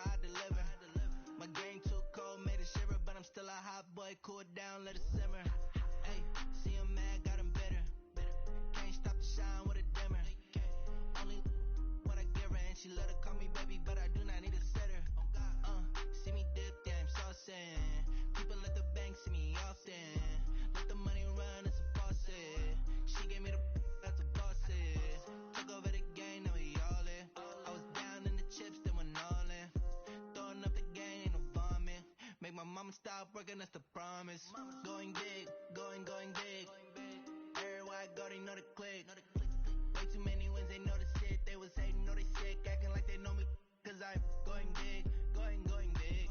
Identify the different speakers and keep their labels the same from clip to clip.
Speaker 1: how I deliver. My game too cold, made it shiver, but I'm still a hot boy. Cool it down, let it simmer. Hey, see him mad, got him bitter. Can't stop the shine with a dimmer. Only what I give her, and she let her call me baby, but I do not need a sitter. See me dip, yeah, I'm saucing. People let the bank see me often. Let the money run, it's a faucet. She gave me the that's a boss is. Took over the game, now we all in. I was down in the chips, then went all in. Throwing up the game, ain't no vomit. Make my mama stop working, that's the promise. Going big, going big. Everywhere I go, they know the click. Way too many wins, they know the shit. They was hating, know they sick, acting like they know me. Cause I'm going big, going big.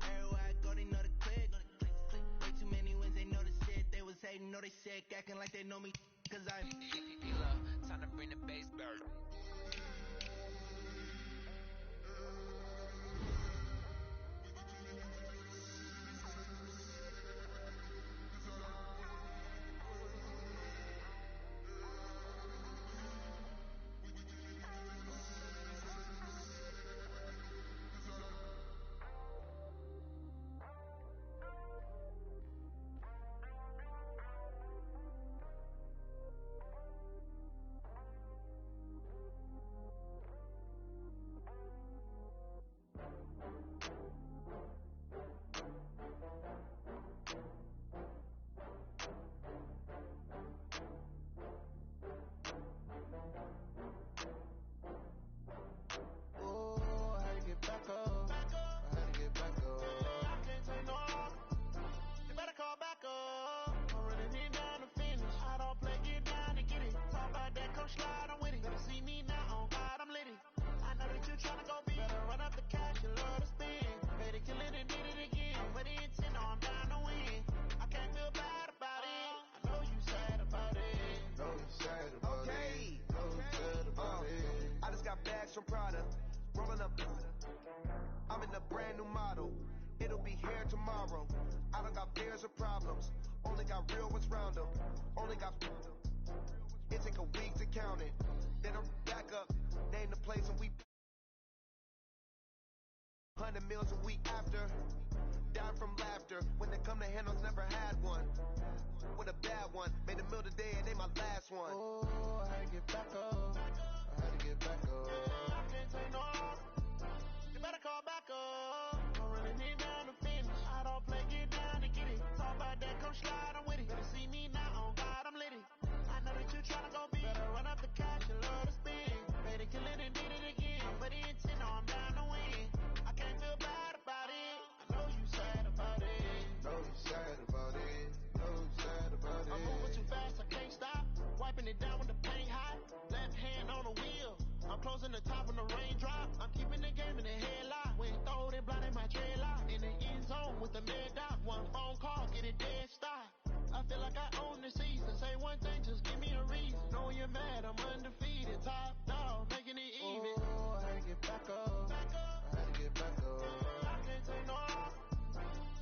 Speaker 1: Everywhere I go, they know the click. Way too many wins, they know the shit. They was hating, know they sick, acting like they know me. Cause I'm time to bring the bass back.
Speaker 2: From Prada, rolling up. I'm in a brand new model. It'll be here tomorrow. I don't got fears or problems. Only got real ones round them. Only got. It take a week to count it. Then I'm back up. Name the place and we. 100 meals a week after. Down from laughter. When they come to handles, never had one. With a bad one. Made a meal today and they my last one.
Speaker 3: Oh, I had to get back up. I had to get back up. I can't take no off. You better call back up. I'm running it down to finish. I don't play, get down and get it. Talk about that, come slide, I'm with it. Better see me now, on God, I'm litty. I know that you tryna go big. Better run up the cash, you love to spin. Better kill it and did it again. But the intent, no, I'm down to win. I can't feel bad about it. I know you sad about it.
Speaker 2: Know you sad about it. Know you sad about it.
Speaker 3: I'm moving too fast, I can't stop. Wiping it down with the paint hot. Left hand on the wheel. I'm closing the top when the raindrop. I'm keeping the game in the headlock. When throw it, blind in my dreadlock. In the end zone with the mad dot. One phone call, get it dead stop. I feel like I own the season. Say one thing, just give me a reason. Know you're mad, I'm undefeated. Top dog, making it even.
Speaker 2: Oh, I had to get back up. I had to get back up.
Speaker 3: I can't take no off.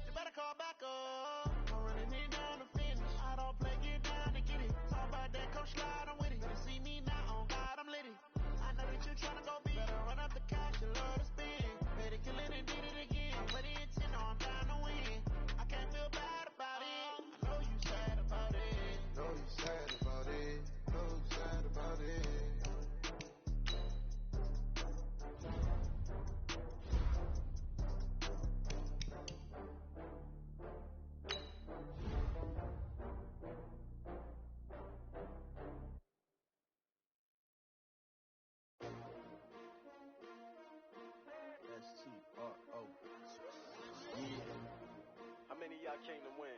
Speaker 3: You better call back up. I'm running it down to finish. I don't play, get down to get it. Talk about that, come slide, I'm with it. Better see me now, on God, I'm litty. I know that you tryna go big. Better run up the cash, you love to spin. Better kill it and did it again. But the intent, no, I'm down to win. I can't feel bad about it. I know you sad about it.
Speaker 2: Know you sad about it. Know you sad about it.
Speaker 4: S-T-R-O. Yeah. How many of y'all came to win?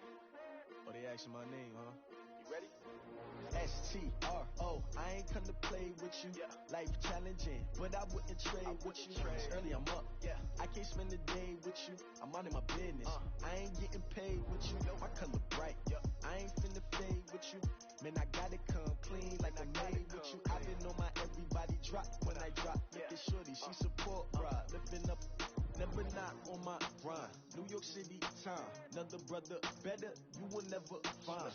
Speaker 4: Oh, they asking my name, huh? You ready? S-T-R-O. I ain't come to play with you. Yeah. Life challenging, but I wouldn't trade with you. It's early, I'm up. Yeah. I can't spend the day with you. I'm out of my business. I ain't getting paid with you. My color bright. Yeah. I ain't finna fade with you. Man, I gotta come clean like I made with you. I been on my everybody drop when I drop. Look at shorty, she support ride. Lifting up, never not on my grind. New York City time, another brother better, you will never find.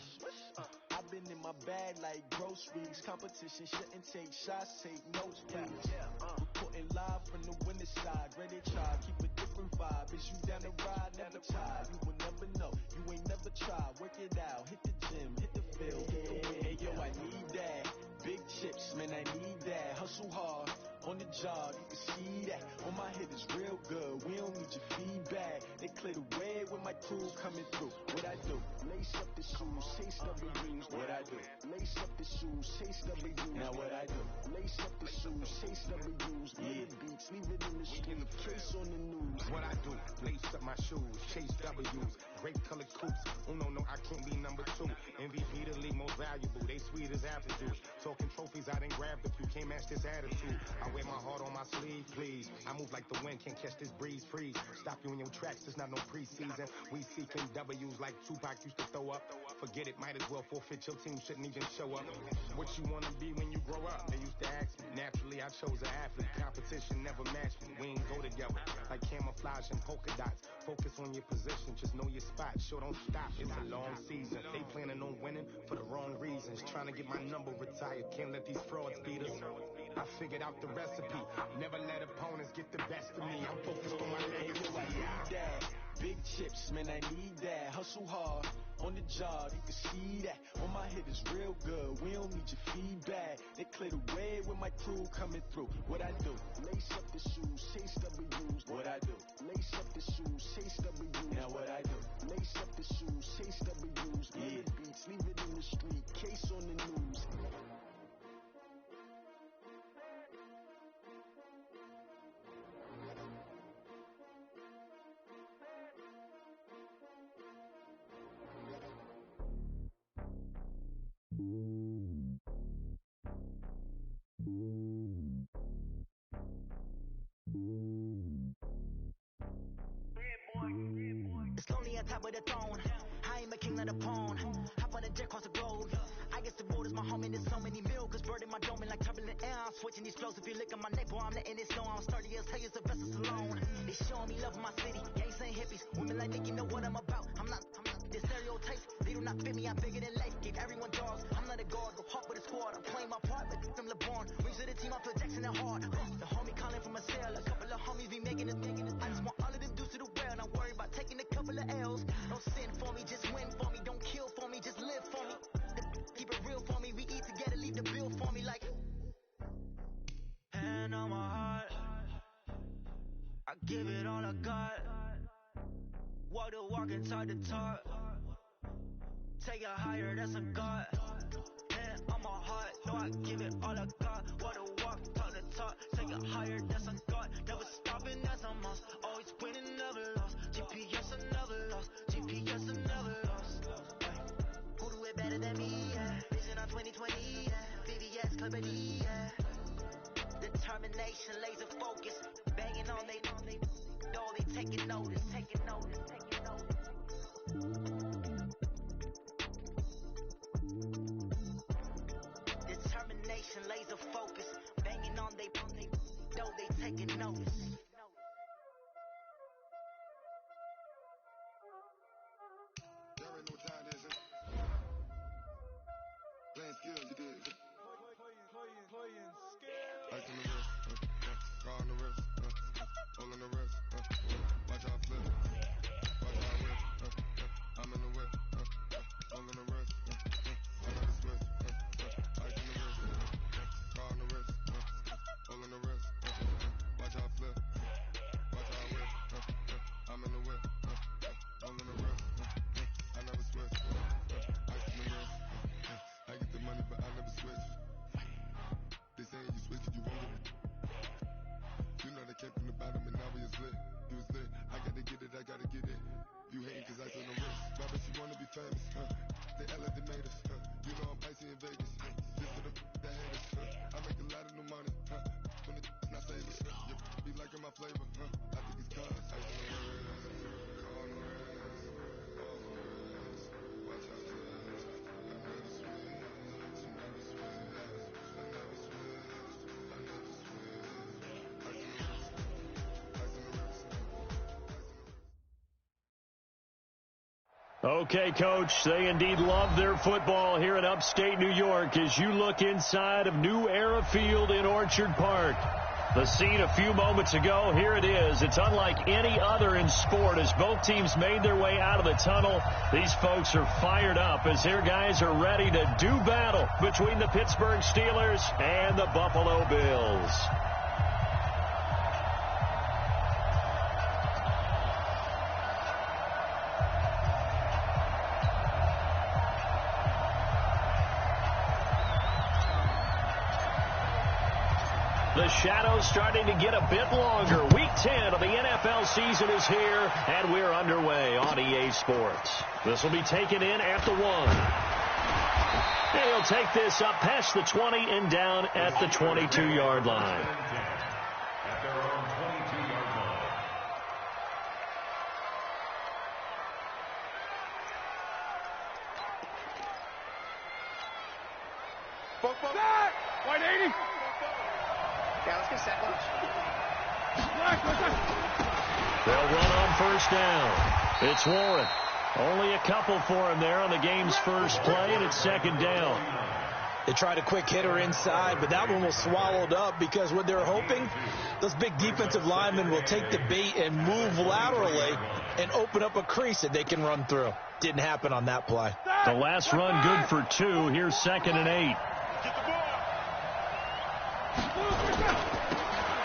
Speaker 4: I've been in my bag like groceries. Competition shouldn't take shots, take notes, please. Reporting live from the winning side. Ready to try, keep a different vibe. Is you down the ride? Never tired. You will never know. You ain't never tried. Work it out. Hit the gym, hit the field. Hey yo, I need that. Big chips, man, I need that. Hustle hard. On the job, you can see that. On my head is real good. We don't need your feedback. They clear the way when my crew coming through. What I do? Lace up the shoes, chase W's. What I do? Lace up the shoes, chase W's. Now what I do? Lace up the shoes, chase W's. Yeah, beats, leave it in the street. Case on the news.
Speaker 5: What I do? Lace up my shoes, chase W's. Great colored coops. Oh no, I can't be number 2. MVP the league most valuable. They sweet as apple juice. Talking trophies, I done grabbed a few. Can't match this attitude. I wear my heart on my sleeve, please. I move like the wind, can't catch this breeze, freeze. Stop you in your tracks, it's not no preseason. We seeking W's like Tupac used to throw up. Forget it, might as well forfeit. Your team shouldn't even show up. What you wanna be when you grow up? They used to ask me. Naturally, I chose an athlete. Competition never matched me. We ain't go together like camouflage and polka dots. Focus on your position, just know your spot. Sure, don't stop. It's a long season. They planning on winning for the wrong reasons. Trying to get my number retired. Can't let these frauds beat us. I figured out the recipe. Never let opponents get the best of me. I'm focused on my legacy.
Speaker 4: I need that. Big chips, man, I need that. Hustle hard. On the job, you can see that. On my head is real good. We don't need your feedback. They clear the way when my crew coming through. What I do? Lace up the shoes, chase W's. What I do? Lace up the shoes, chase W's. Now what I do? Lace up the shoes, chase W's. Yeah, beats, leave it in the street. Case on the news.
Speaker 1: It's lonely on top of the throne. I am a king of the pawn. Hop on the jet across the globe. I guess the road is my home and there's so many mil. Cause bird in my dome and like turbulent air. I'm switching these flows. If you look at my neck, boy, I'm letting it snow. I'm sturdy as hell as the vessels alone. They showing me love in my city. Gangs and hippies. Women like Nicki know what I'm about. I'm not the stereotypes. They do not fit me. I'm bigger than life. Gave everyone dogs. I'm not a guard. Go hard with a squad. I'm playing my part like them LeBron. Rings of the team. I feel Jackson and hard. The homie calling from a cell. A couple of homies be making it. I just want all of them dudes to the well. Not worry about taking a couple of L's. Don't sin for me, just win for me. Don't kill for me, just live for me. Keep it real for me. We eat together, leave the bill for me like. Hand on my heart, I give it all I got. Walk the walk and talk the talk. Take it higher, that's a God. Hand on my heart, no, I give it all I got. Walk the walk, talk the talk. Take it higher, that's a God. Never stopping, that's a must. Always winning, never lost. GPS, I never lost. GPS, I never lost. Who do it better than me? Yeah. Vision on 2020. Yeah. VVS, Clippity. Yeah. Determination, laser focus. Banging on they. No, they taking notice. Taking notice. Taking notice. Determination, laser focus. Banging on they. No, they taking notice.
Speaker 3: There ain't no time, is it? Playing skills, you did. Ice on the wrist, car on the wrist, hole on the wrist, watch how I flip, watch how I whip, I'm in the whip, hole on the wrist, I never switch, ice on the wrist, car on the wrist, hole on the wrist, watch how I flip, watch how I whip, I'm in the whip, hole on the wrist, I never switch, ice on the wrist, I get the money but I never switch. They saying you switch cause you won't get it. You know they came from the bottom and now we is lit. You was lit, I gotta get it, I gotta get it. You hating cause I on the wrist. Why bet you wanna be famous, They made us, You know I'm icy in Vegas, This for the that hate us, I make a lot of new money, When it's not famous, You be liking my flavor, I think it's cause ice on the wrist, on the wrist, on the wrist. Watch how I flip, I never switch, I never switch.
Speaker 6: Okay, Coach, they indeed love their football here in upstate New York as you look inside of New Era Field in Orchard Park. The scene a few moments ago, here it is. It's unlike any other in sport as both teams made their way out of the tunnel. These folks are fired up as their guys are ready to do battle between the Pittsburgh Steelers and the Buffalo Bills. The shadow's starting to get a bit longer. Week 10 of the NFL season is here, and we're underway on EA Sports. This will be taken in at the 1. And he'll take this up past the 20 and down at the 22-yard line.
Speaker 7: At their own 22-yard line.
Speaker 3: Back! 180!
Speaker 8: Yeah, let's get set.
Speaker 6: They'll run on first down. It's Warren. Only a couple for him there on the game's first play, and it's second down.
Speaker 4: They tried a quick hitter inside, but that one was swallowed up because what they're hoping, those big defensive linemen will take the bait and move laterally and open up a crease that they can run through. Didn't happen on that play.
Speaker 6: The last run good for 2. Here's 2nd and 8.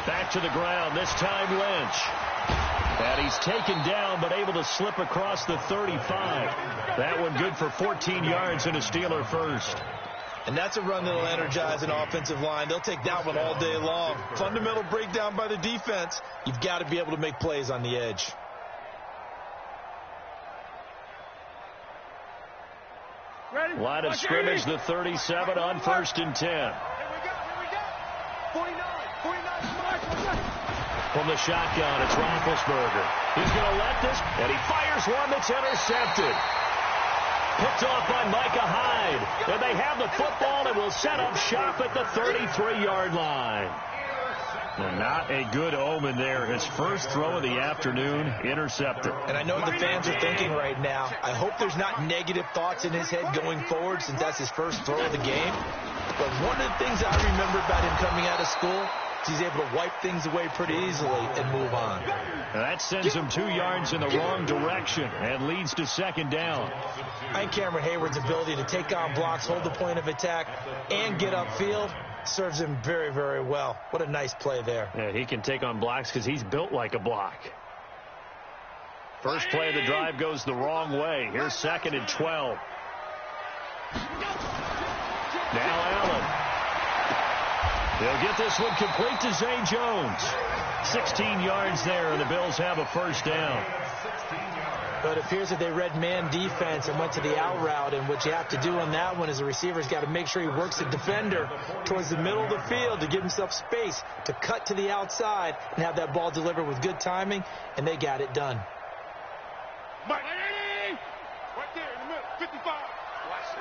Speaker 6: Back to the ground, this time Lynch. And he's taken down but able to slip across the 35. That one good for 14 yards and a Steeler first.
Speaker 4: And that's a run that'll energize an offensive line. They'll take that one all day long. Fundamental breakdown by the defense. You've got to be able to make plays on the edge.
Speaker 6: Line of scrimmage, the 37 on 1st and 10. From the shotgun, it's Roethlisberger. He's going to let this, and he fires one that's intercepted. Picked off by Micah Hyde. And they have the football and will set up shop at the 33-yard line. And not a good omen there. His first throw of the afternoon, intercepted.
Speaker 4: And I know the fans are thinking right now, I hope there's not negative thoughts in his head going forward since that's his first throw of the game. But one of the things I remember about him coming out of school, he's able to wipe things away pretty easily and move on.
Speaker 6: And that sends him 2 yards in the wrong direction and leads to second down.
Speaker 4: I think Cameron Hayward's ability to take on blocks, hold the point of attack, and get upfield serves him very, very well. What a nice play there.
Speaker 6: Yeah, he can take on blocks because he's built like a block. First play of the drive goes the wrong way. Here's 2nd and 12. Now Allen. They'll get this one complete to Zay Jones. 16 yards there, and the Bills have a first down.
Speaker 4: But it appears that they read man defense and went to the out route, and what you have to do on that one is the receiver's got to make sure he works the defender towards the middle of the field to give himself space to cut to the outside and have that ball delivered with good timing, and they got it done.
Speaker 3: Right there in the middle, 55.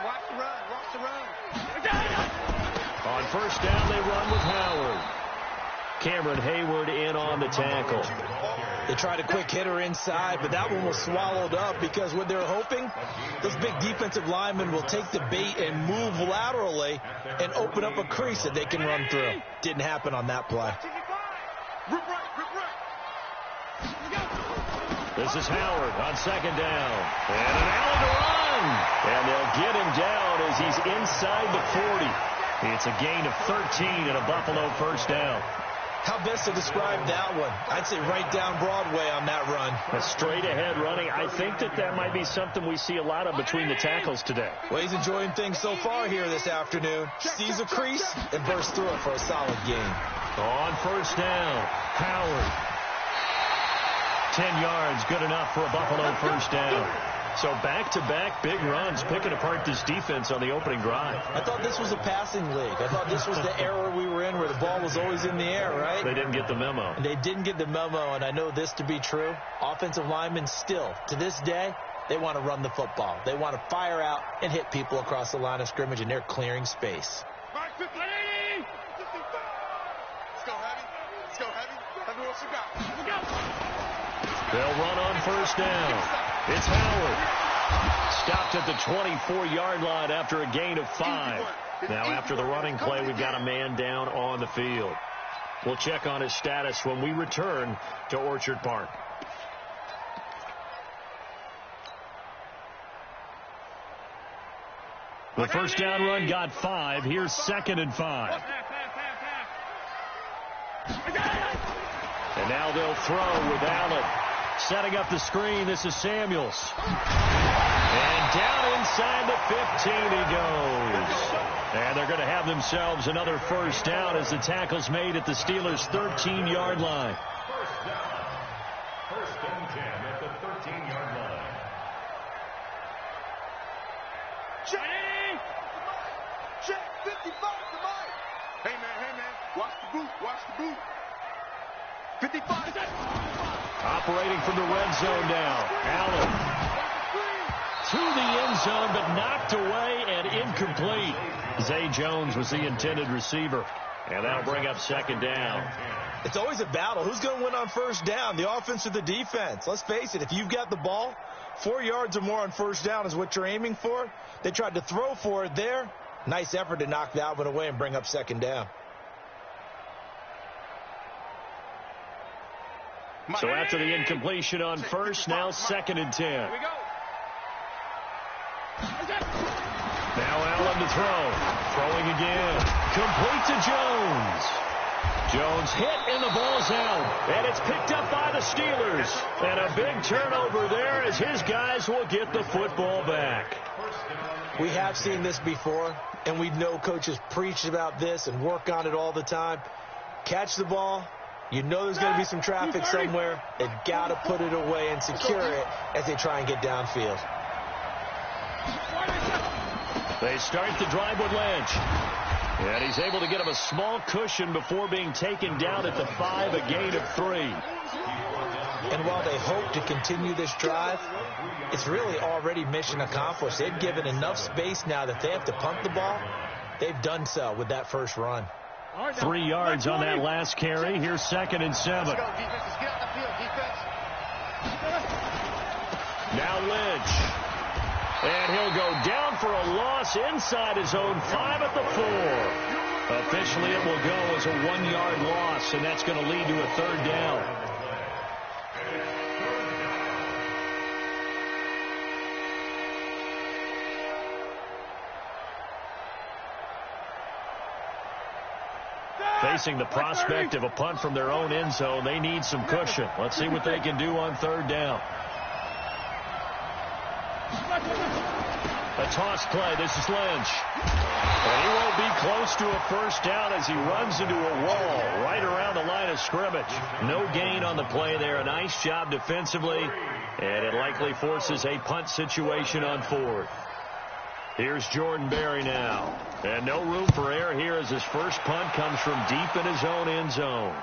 Speaker 8: Watch the run. Watch the run.
Speaker 6: On first down, they run with Howard. Cameron Hayward in on the tackle.
Speaker 4: They tried a quick hitter inside, but that one was swallowed up because what they're hoping, those big defensive linemen will take the bait and move laterally and open up a crease that they can run through. Didn't happen on that play.
Speaker 6: This is Howard on second down. And an Allen to run. And they'll get him down as he's inside the 40. It's a gain of 13 and a Buffalo first down.
Speaker 4: How best to describe that one? I'd say right down Broadway on that run.
Speaker 6: A straight ahead running. I think that might be something we see a lot of between the tackles today.
Speaker 4: Well, he's enjoying things so far here this afternoon. Sees a crease and bursts through it for a solid gain.
Speaker 6: On first down, Howard. 10 yards, good enough for a Buffalo first down. So back-to-back big runs, picking apart this defense on the opening drive.
Speaker 4: I thought this was a passing league. I thought this was the era we were in where the ball was always in the air, right?
Speaker 6: They didn't get the memo.
Speaker 4: And they didn't get the memo, and I know this to be true. Offensive linemen still, to this day, they want to run the football. They want to fire out and hit people across the line of scrimmage, and they're clearing space.
Speaker 3: Let's go, Heavy. Let's go, Heavy. Heavy, what you got? Let's go.
Speaker 6: They'll run on first down. It's Howard. Stopped at the 24-yard line after a gain of 5. Now, after the running play, we've got a man down on the field. We'll check on his status when we return to Orchard Park. The first down run got 5. Here's 2nd and 5. And now they'll throw with Allen. Setting up the screen, this is Samuels. And down inside the 15 he goes. And they're going to have themselves another first down as the tackle's made at the Steelers' 13-yard line.
Speaker 7: First and 10 at the 13-yard line.
Speaker 2: Check, 55 to Mike. Hey, man, watch the boot. 55.
Speaker 6: Operating from the red zone now. Allen to the end zone, but knocked away and incomplete. Zay Jones was the intended receiver, and that'll bring up 2nd down.
Speaker 9: It's always a battle. Who's going to win on first down, the offense or the defense? Let's face it, if you've got the ball, 4 yards or more on first down is what you're aiming for. They tried to throw for it there. Nice effort to knock that one away and bring up 2nd down.
Speaker 6: So after the incompletion on first, now 2nd and 10.
Speaker 8: Here we go.
Speaker 6: Now Allen to throw. Throwing again. Complete to Jones. Jones hit and the ball's out. And it's picked up by the Steelers. And a big turnover there as his guys will get the football back.
Speaker 9: We have seen this before, and we know coaches preach about this and work on it all the time. Catch the ball. You know there's going to be some traffic somewhere. They've got to put it away and secure it as they try and get downfield.
Speaker 6: They start the drive with Lynch. And he's able to get him a small cushion before being taken down at the 5, a gain of 3.
Speaker 9: And while they hope to continue this drive, it's really already mission accomplished. They've given enough space now that they have to punt the ball. They've done so with that first run.
Speaker 6: 3 yards on that last carry. Here's 2nd and 7.
Speaker 8: Let's go, defense. Let's get out the field, defense.
Speaker 6: Now Lynch. And he'll go down for a loss inside his own 5 at the 4. Officially, it will go as a 1-yard loss, and that's going to lead to a 3rd down. Facing the prospect of a punt from their own end zone, they need some cushion. Let's see what they can do on 3rd down. A toss play. This is Lynch. And he won't be close to a first down as he runs into a wall right around the line of scrimmage. No gain on the play there. A nice job defensively. And it likely forces a punt situation on 4th. Here's Jordan Berry now. And no room for error here as his first punt comes from deep in his own end zone.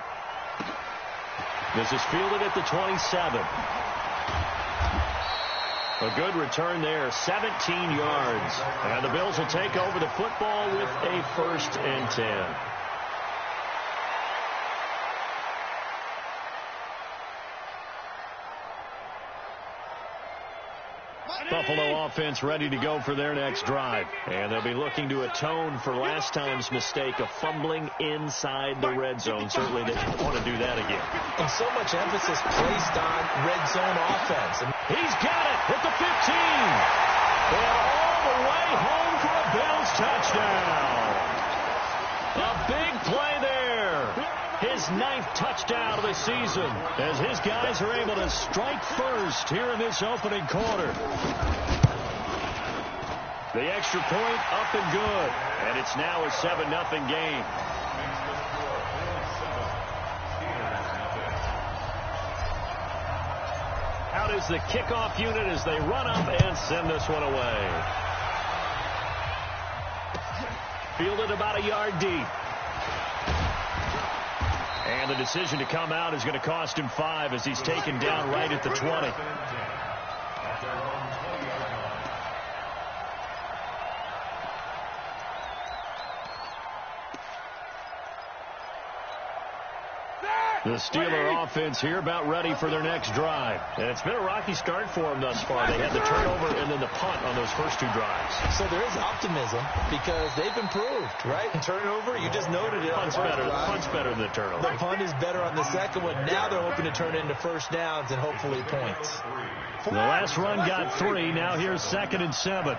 Speaker 6: This is fielded at the 27. A good return there, 17 yards. And the Bills will take over the football with a 1st and 10. Buffalo offense ready to go for their next drive. And they'll be looking to atone for last time's mistake of fumbling inside the red zone. Certainly they want to do that again.
Speaker 9: And so much emphasis placed on red zone offense.
Speaker 6: He's got it at the 15. And all the way home for a Bills touchdown. A big play there. His 9th touchdown of the season as his guys are able to strike first here in this opening quarter. The extra point up and good. And it's now a 7-0 game. Out is the kickoff unit as they run up and send this one away. Fielded about a yard deep. And the decision to come out is going to cost him 5 as he's taken down right at the 20. The Steeler offense here about ready for their next drive. And it's been a rocky start for them thus far. They had the turnover and then the punt on those first two drives.
Speaker 9: So there is optimism because they've improved, right? Turnover, you just noted it.
Speaker 6: Punt's better than the turnover.
Speaker 9: The punt is better on the second one. Now they're hoping to turn it into first downs and hopefully points.
Speaker 6: The last run got 3. Now here's 2nd and 7.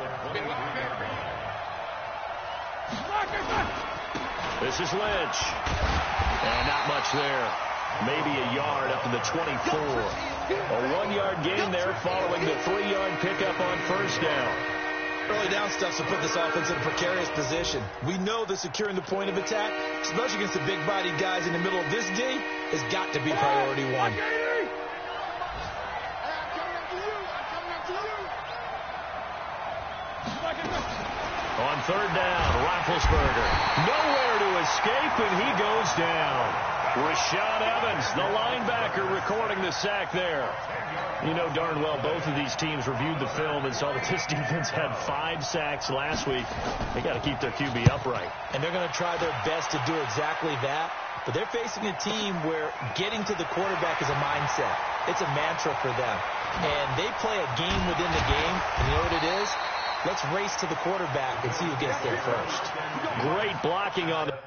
Speaker 6: This is Lynch. And not much there. Maybe a yard up to the 24. A 1-yard gain there following the 3-yard pickup on first down.
Speaker 9: Early down stuff to put this offense in a precarious position. We know that securing the point of attack, especially against the big-bodied guys in the middle of this D, has got to be priority 1.
Speaker 6: On 3rd down, Roethlisberger. Nowhere to escape, and he goes down. Rashaan Evans, the linebacker, recording the sack there. You know darn well both of these teams reviewed the film and saw that this defense had 5 sacks last week. They got to keep their QB upright.
Speaker 9: And they're going to try their best to do exactly that. But they're facing a team where getting to the quarterback is a mindset. It's a mantra for them. And they play a game within the game. And you know what it is? Let's race to the quarterback and see who gets there first.
Speaker 6: Great blocking on the...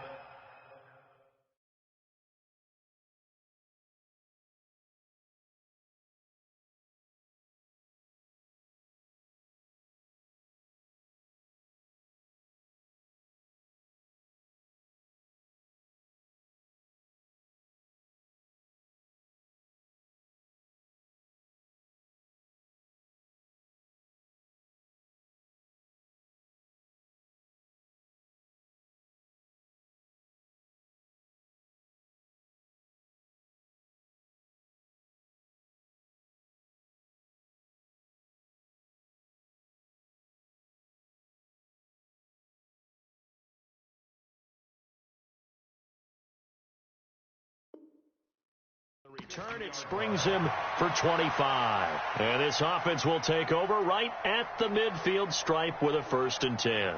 Speaker 6: Return, it springs him for 25. And this offense will take over right at the midfield stripe with a 1st and 10.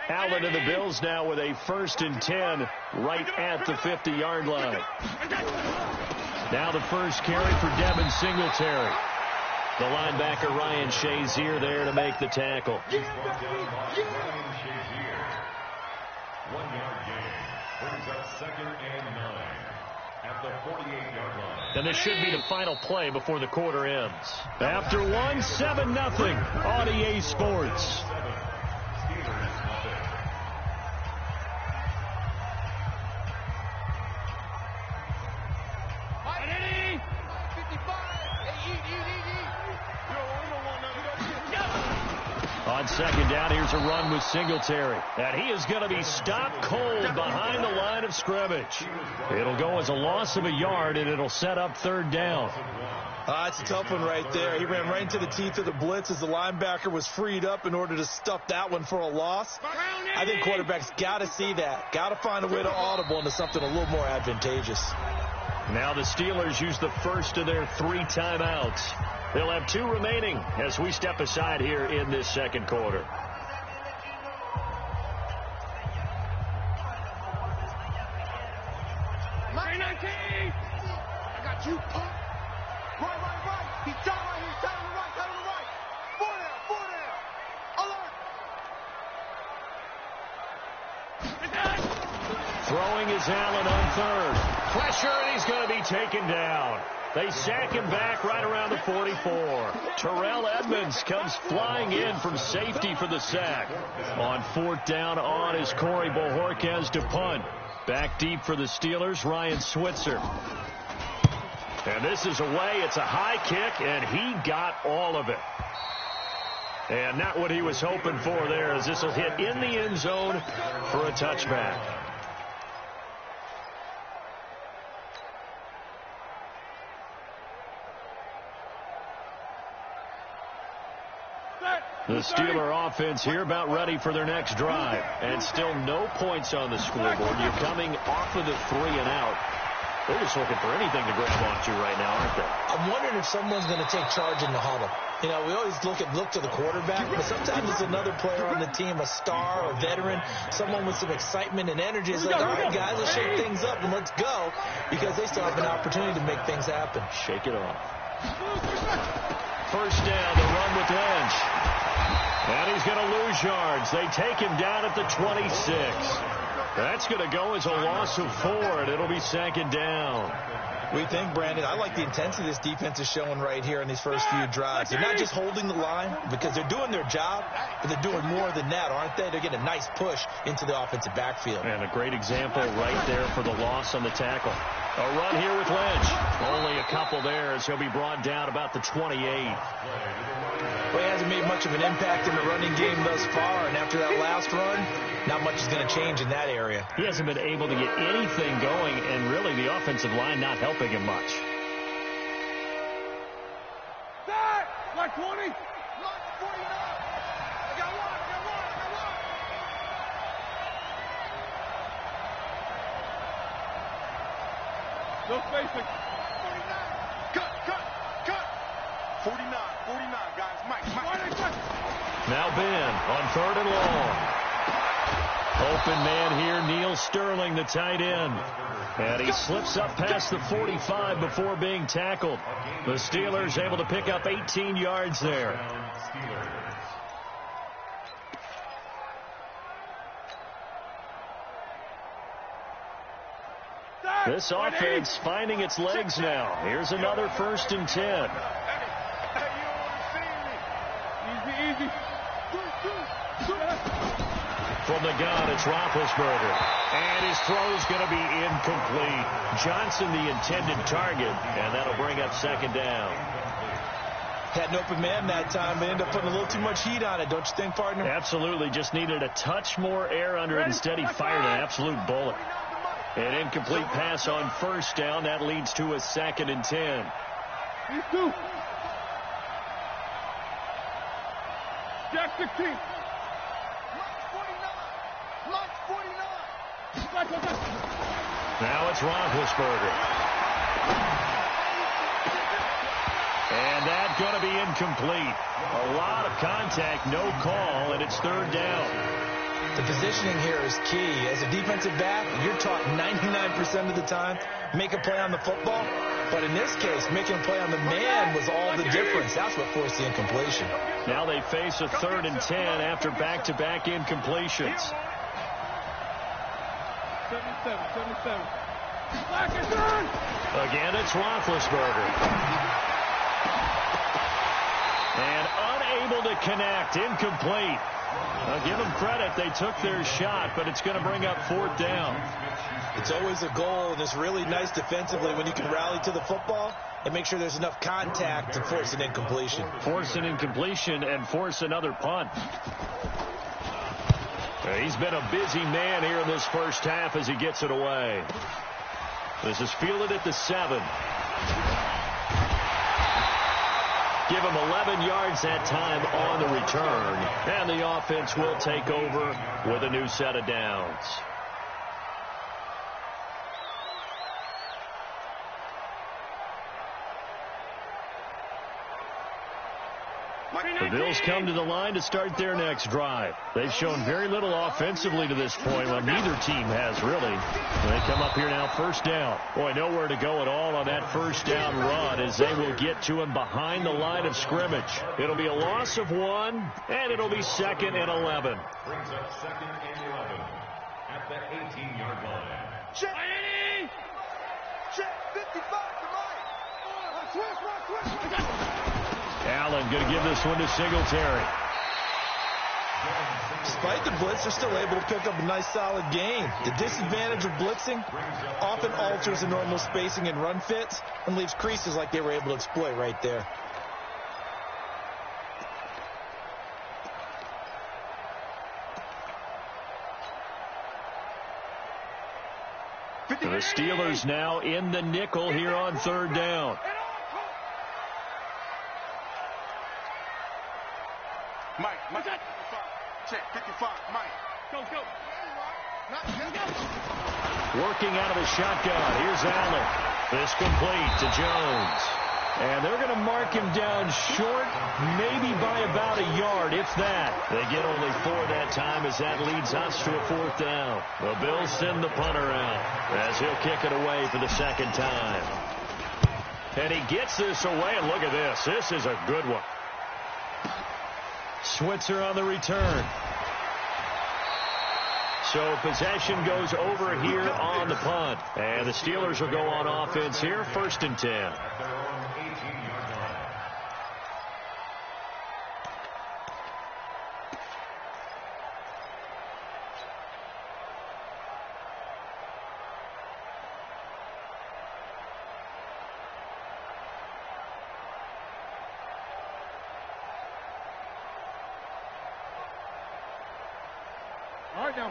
Speaker 6: Allen and the Bills now with a 1st and 10 right at the 50-yard line. Now the first carry for Devin Singletary. The linebacker Ryan Shazier there to make the tackle.
Speaker 7: 1-yard gain. Brings up 2nd and 9 at the 48-yard line.
Speaker 6: And this should be the final play before the quarter ends. After 1, 7-0 on EA Sports. On 2nd down, here's a run with Singletary. And he is going to be stopped cold behind the line of scrimmage. It'll go as a loss of a yard, and it'll set up 3rd down.
Speaker 9: It's a tough one right there. He ran right into the teeth of the blitz as the linebacker was freed up in order to stuff that one for a loss. I think quarterbacks got to see that. Got to find a way to audible into something a little more advantageous.
Speaker 6: Now the Steelers use the first of their 3 timeouts. They'll have 2 remaining as we step aside here in this 2nd quarter.
Speaker 3: I got you. Right. He's down right here. Down on the right. 4 down. Alert.
Speaker 6: Throwing is Allen on 3rd. Pressure, and he's going to be taken down. They sack him back right around the 44. Terrell Edmonds comes flying in from safety for the sack. On 4th down on is Corey Bojorquez to punt. Back deep for the Steelers, Ryan Switzer. And this is away. It's a high kick, and he got all of it. And not what he was hoping for there, as this will hit in the end zone for a touchback. The Steeler offense here about ready for their next drive. And still no points on the scoreboard. You're coming off of the 3 and out. They're just looking for anything to grab onto right now, aren't they?
Speaker 9: I'm wondering if someone's going to take charge in the huddle. You know, we always look to the quarterback, but sometimes it's another player on the team, a star or veteran, someone with some excitement and energy. It's like, all right, guys, let's shake things up and let's go, because they still have an opportunity to make things happen.
Speaker 6: Shake it off. First down, the run with Lynch. And he's going to lose yards. They take him down at the 26. That's going to go as a loss of 4, and it'll be second down.
Speaker 9: We think, Brandon, I like the intensity this defense is showing right here in these first few drives. They're not just holding the line because they're doing their job, but they're doing more than that, aren't they? They're getting a nice push into the offensive backfield.
Speaker 6: And a great example right there for the loss on the tackle. A run here with Lynch. Only a couple there as he'll be brought down about the 28.
Speaker 9: Well, he hasn't made much of an impact in the running game thus far, and after that last run, not much is going to change in that area.
Speaker 6: He hasn't been able to get anything going, and really the offensive line not helping him much.
Speaker 3: Like 20. Like 49. I got one. No spacing. 49. Cut. 49, guys. Mike.
Speaker 6: Now Ben on 3rd and long. Open man here, Neil Sterling, the tight end. And he slips up past the 45 before being tackled. The Steelers able to pick up 18 yards there. This offense finding its legs now. Here's another 1st and 10.
Speaker 3: Easy.
Speaker 6: From the gun, it's Roethlisberger. And his throw's going to be incomplete. Johnson, the intended target, and that'll bring up 2nd down.
Speaker 9: Had an open man that time, but ended up putting a little too much heat on it, don't you think, partner?
Speaker 6: Absolutely. Just needed a touch more air under it. Instead, he fired an absolute bullet. An incomplete pass on 1st down. That leads to a 2nd and 10.
Speaker 3: Jack 16.
Speaker 6: Now it's Roethlisberger. And that's going to be incomplete. A lot of contact, no call, and it's 3rd down.
Speaker 9: The positioning here is key. As a defensive back, you're taught 99% of the time, make a play on the football. But in this case, making a play on the man was all the difference. That's what forced the incompletion.
Speaker 6: Now they face a 3rd and 10 after back-to-back incompletions.
Speaker 3: 77.
Speaker 6: Again, it's Roethlisberger. And unable to connect, incomplete. Now give them credit, they took their shot, but it's going to bring up 4th down.
Speaker 9: It's always a goal, and it's really nice defensively when you can rally to the football and make sure there's enough contact to force an incompletion.
Speaker 6: Force an incompletion and force another punt. He's been a busy man here in this first half as he gets it away. This is fielded at the 7. Give him 11 yards that time on the return. And the offense will take over with a new set of downs. The Bills come to the line to start their next drive. They've shown very little offensively to this point. Well, neither team has, really. They come up here now, 1st down. Boy, nowhere to go at all on that 1st down run as they will get to him behind the line of scrimmage. It'll be a loss of 1, and it'll be 2nd and 11.
Speaker 7: Brings up 2nd and 11 at the 18-yard line.
Speaker 3: Check 55 to Mike. Twist.
Speaker 6: Allen going to give this one to Singletary.
Speaker 9: Despite the blitz, they're still able to pick up a nice, solid gain. The disadvantage of blitzing often alters the normal spacing and run fits and leaves creases like they were able to exploit right there.
Speaker 6: The Steelers now in the nickel here on 3rd down.
Speaker 3: Mike. Check 55. Mike. Go.
Speaker 6: Working out of the shotgun. Here's Allen. This complete to Jones. And they're going to mark him down short, maybe by about a yard, if that. They get only 4 that time as that leads us to a 4th down. The Bills send the punter out as he'll kick it away for the 2nd time. And he gets this away, and look at this. This is a good one. Switzer on the return. So possession goes over here on the punt. And the Steelers will go on offense here, 1st and 10.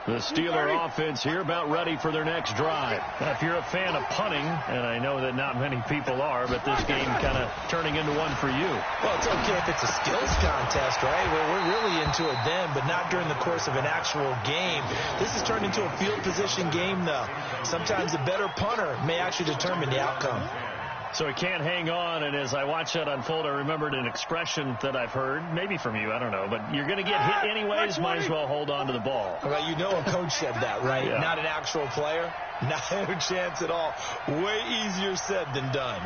Speaker 6: The Steeler offense here about ready for their next drive. If you're a fan of punting, and I know that not many people are, but this game kind of turning into one for you.
Speaker 9: Well, it's okay if it's a skills contest, right? We're really into it then, but not during the course of an actual game. This has turned into a field position game, though. Sometimes a better punter may actually determine the outcome.
Speaker 6: So he can't hang on, and as I watch that unfold, I remembered an expression that I've heard, maybe from you, I don't know, but you're going to get hit anyways, might as well hold on to the ball.
Speaker 9: Well, you know a coach said that, right?
Speaker 6: Yeah. Not
Speaker 9: an actual player? Not a chance at all. Way easier said than done.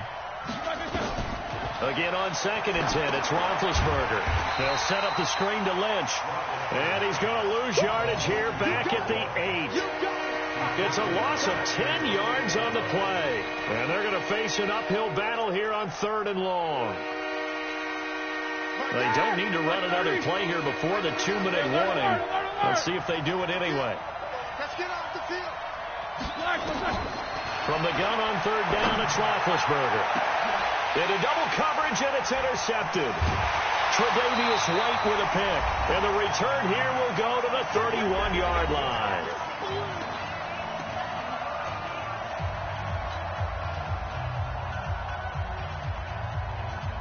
Speaker 6: Again on 2nd and 10, it's Roethlisberger. They'll set up the screen to Lynch, and he's going to lose yardage here back at the 8. It's a loss of 10 yards on the play. And they're going to face an uphill battle here on 3rd and long. They don't need to run another play here before the 2-minute warning. Let's see if they do it anyway.
Speaker 3: Let's get off the field.
Speaker 6: From the gun on 3rd down, it's Roethlisberger. Into double coverage, and it's intercepted. Tre'Davious White with a pick. And the return here will go to the 31-yard line.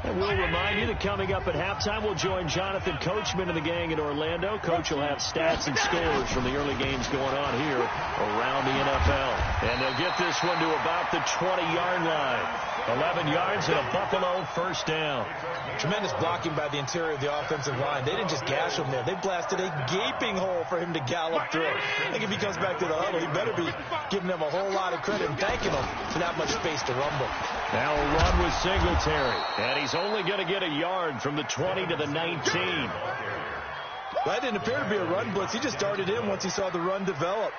Speaker 6: And we'll remind you that coming up at halftime, we'll join Jonathan Coachman and the gang in Orlando. Coach will have stats and scores from the early games going on here around the NFL. And they'll get this one to about the 20-yard line. 11 yards and a Buffalo 1st down.
Speaker 9: Tremendous blocking by the interior of the offensive line. They didn't just gash him there. They blasted a gaping hole for him to gallop through. I think if he comes back to the huddle, he better be giving them a whole lot of credit and thanking them for that much space to rumble.
Speaker 6: Now a run with Singletary. And he's only going to get a yard from the 20 to the 19.
Speaker 9: Well, that didn't appear to be a run blitz. He just darted in once he saw the run develop.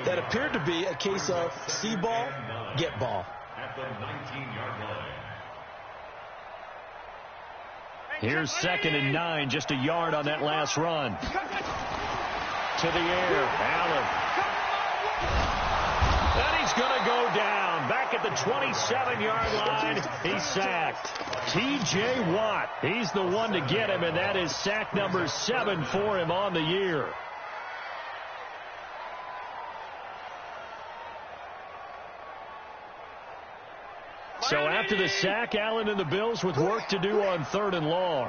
Speaker 9: That appeared to be a case of see ball, get ball.
Speaker 7: At the 19-yard line.
Speaker 6: Here's 2nd and 9, just a yard on that last run. To the air, Allen. And he's going to go down. Back at the 27-yard line, he's sacked. T.J. Watt, he's the one to get him, and that is sack number 7 for him on the year. So after the sack, Allen and the Bills with work to do on 3rd and long.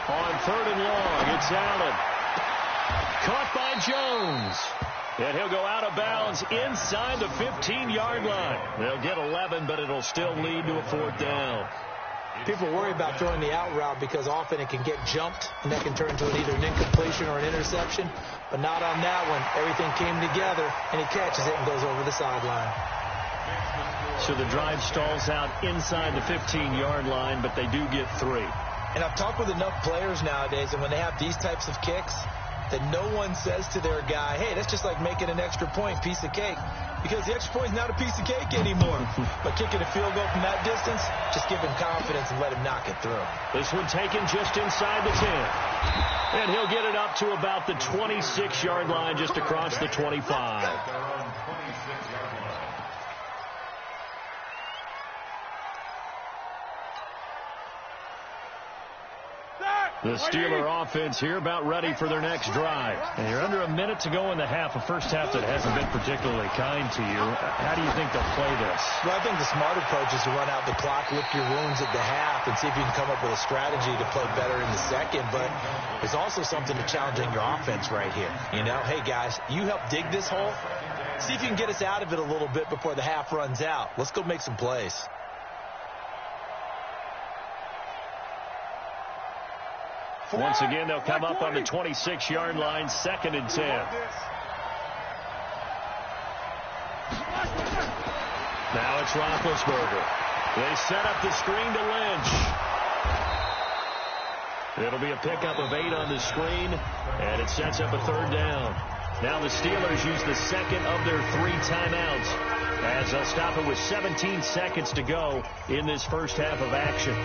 Speaker 6: On 3rd and long, it's Allen. Caught by Jones. And he'll go out of bounds inside the 15-yard line. They'll get 11, but it'll still lead to a 4th down.
Speaker 9: People worry about throwing the out route because often it can get jumped, and that can turn into either an incompletion or an interception. But not on that one. Everything came together, and he catches it and goes over the sideline.
Speaker 6: So the drive stalls out inside the 15-yard line, but they do get 3.
Speaker 9: And I've talked with enough players nowadays, and when they have these types of kicks, that no one says to their guy, hey, that's just like making an extra point, piece of cake. Because the extra point is not a piece of cake anymore. But kicking a field goal from that distance, just give him confidence and let him knock it through.
Speaker 6: This one taken just inside the 10. And he'll get it up to about the 26-yard line, just across the 25. The Steeler offense here about ready for their next drive. And you're under a minute to go in the half, a first half that hasn't been particularly kind to you. How do you think they'll play this?
Speaker 9: Well, I think the smart approach is to run out the clock, lick your wounds at the half, and see if you can come up with a strategy to play better in the second. But there's also something to challenging your offense right here. You know, hey, guys, you help dig this hole. See if you can get us out of it a little bit before the half runs out. Let's go make some plays.
Speaker 6: Once again, they'll come up on the 26-yard line, 2nd and 10. Now it's Roethlisberger. They set up the screen to Lynch. It'll be a pickup of 8 on the screen, and it sets up a 3rd down. Now the Steelers use the second of their 3 timeouts as they'll stop it with 17 seconds to go in this first half of action.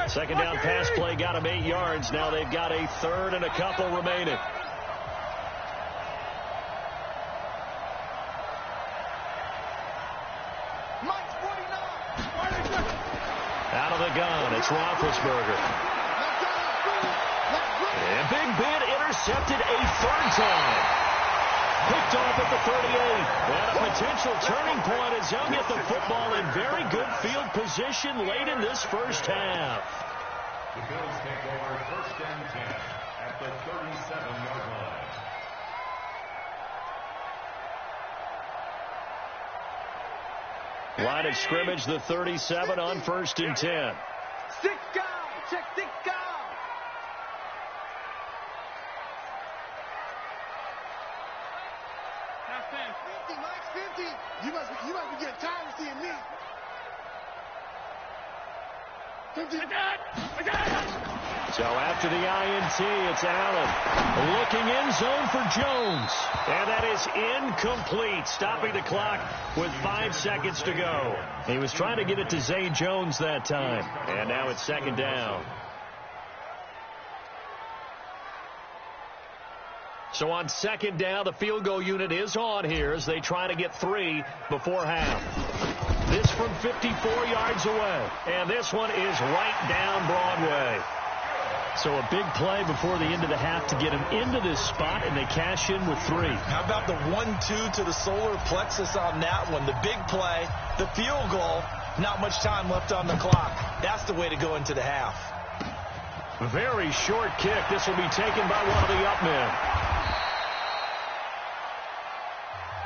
Speaker 6: Second down pass play got them 8 yards. Now they've got a 3rd and a couple remaining. Out of the gun, it's Roethlisberger. And Big Ben intercepted a 3rd time. Picked off at the 38. And a potential turning point as they'll get the football in very good field position late in this first half.
Speaker 7: The Bills take over 1st and 10 at the 37-yard line.
Speaker 6: Line of scrimmage, the 37 on 1st and 10.
Speaker 3: 6 guys. Check 6 guys.
Speaker 10: You must be getting tired of seeing me.
Speaker 6: So after the INT, it's Allen looking in zone for Jones. And that is incomplete, stopping the clock with 5 seconds to go. He was trying to get it to Zay Jones that time. And now it's 2nd down. So on 2nd down, the field goal unit is on here as they try to get 3 before half. This from 54 yards away. And this one is right down Broadway. So a big play before the end of the half to get him into this spot, and they cash in with 3.
Speaker 9: How about the 1-2 to the solar plexus on that one? The big play, the field goal, not much time left on the clock. That's the way to go into the half.
Speaker 6: Very short kick. This will be taken by one of the up men.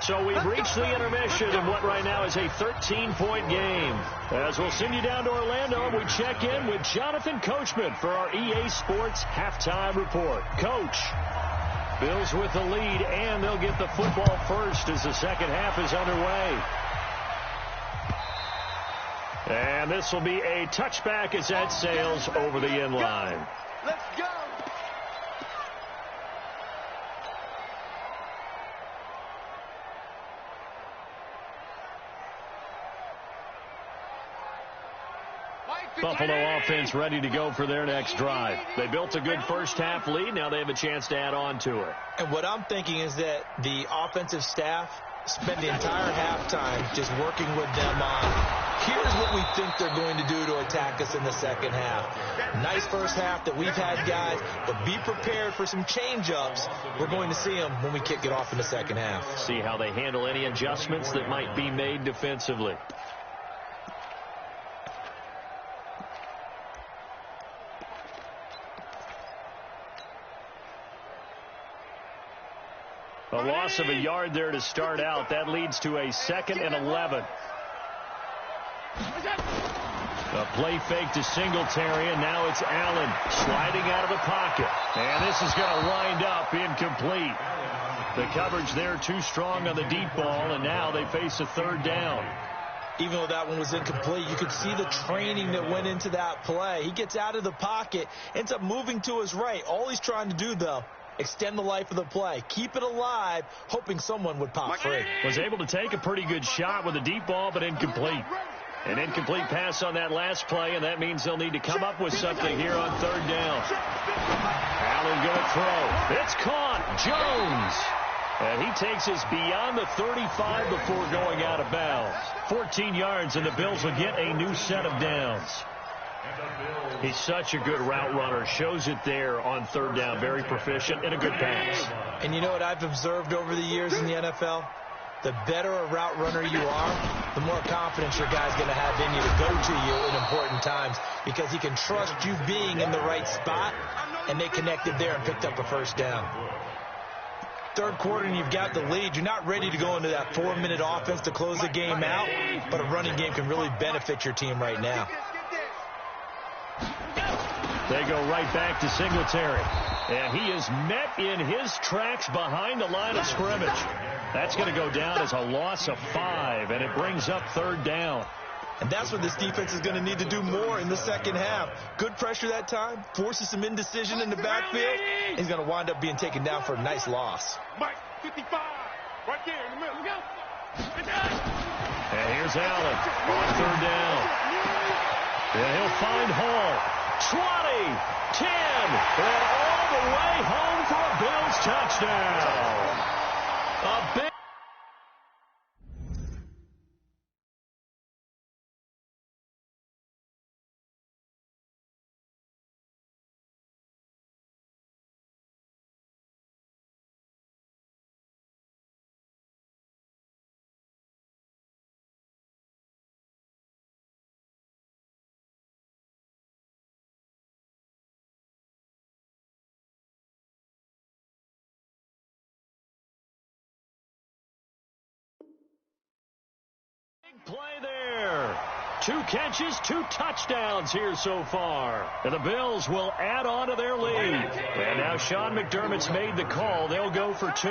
Speaker 6: So we've reached the intermission in what right now is a 13-point game. As we'll send you down to Orlando, we check in with Jonathan Coachman for our EA Sports Halftime Report. Coach, Bills with the lead, and they'll get the football first as the second half is underway. And this will be a touchback as that sails over the end line.
Speaker 3: Let's go.
Speaker 6: Buffalo offense ready to go for their next drive. They built a good first half lead. Now they have a chance to add on to it.
Speaker 9: And what I'm thinking is that the offensive staff spent the entire halftime just working with them on, here's what we think they're going to do to attack us in the second half. Nice first half that we've had, guys, but be prepared for some change-ups. We're going to see them when we kick it off in the second half.
Speaker 6: See how they handle any adjustments that might be made defensively. A loss of a yard there to start out. That leads to a 2nd and 11. A play fake to Singletary, and now it's Allen sliding out of the pocket. And this is going to wind up incomplete. The coverage there too strong on the deep ball, and now they face a 3rd down.
Speaker 9: Even though that one was incomplete, you could see the training that went into that play. He gets out of the pocket, ends up moving to his right. All he's trying to do, though, extend the life of the play. Keep it alive, hoping someone would pop free.
Speaker 6: Was able to take a pretty good shot with a deep ball, but incomplete. An incomplete pass on that last play, and that means they'll need to come up with something here on 3rd down. Allen going to throw. It's caught. Jones. And he takes us beyond the 35 before going out of bounds. 14 yards, and the Bills will get a new set of downs. He's such a good route runner. Shows it there on third down. Very proficient and a good pass.
Speaker 9: And you know what I've observed over the years in the NFL? The better a route runner you are, the more confidence your guy's going to have in you to go to you in important times because he can trust you being in the right spot, and they connected there and picked up a first down. Third quarter and you've got the lead. You're not ready to go into that 4-minute offense to close the game out, but a running game can really benefit your team right now.
Speaker 6: They go right back to Singletary. And he is met in his tracks behind the line of scrimmage. That's going to go down as a loss of 5, and it brings up third down.
Speaker 9: And that's what this defense is going to need to do more in the second half. Good pressure that time, forces some indecision in the backfield. He's going to wind up being taken down for a nice loss.
Speaker 10: Mike, 55, right there in the middle. Go.
Speaker 6: And here's Allen on third down. And he'll find Hall. 20, 10, and all the way home for a Bills touchdown. A big play there. 2 catches, 2 touchdowns here so far. And the Bills will add on to their lead. And now Sean McDermott's made the call. They'll go for 2.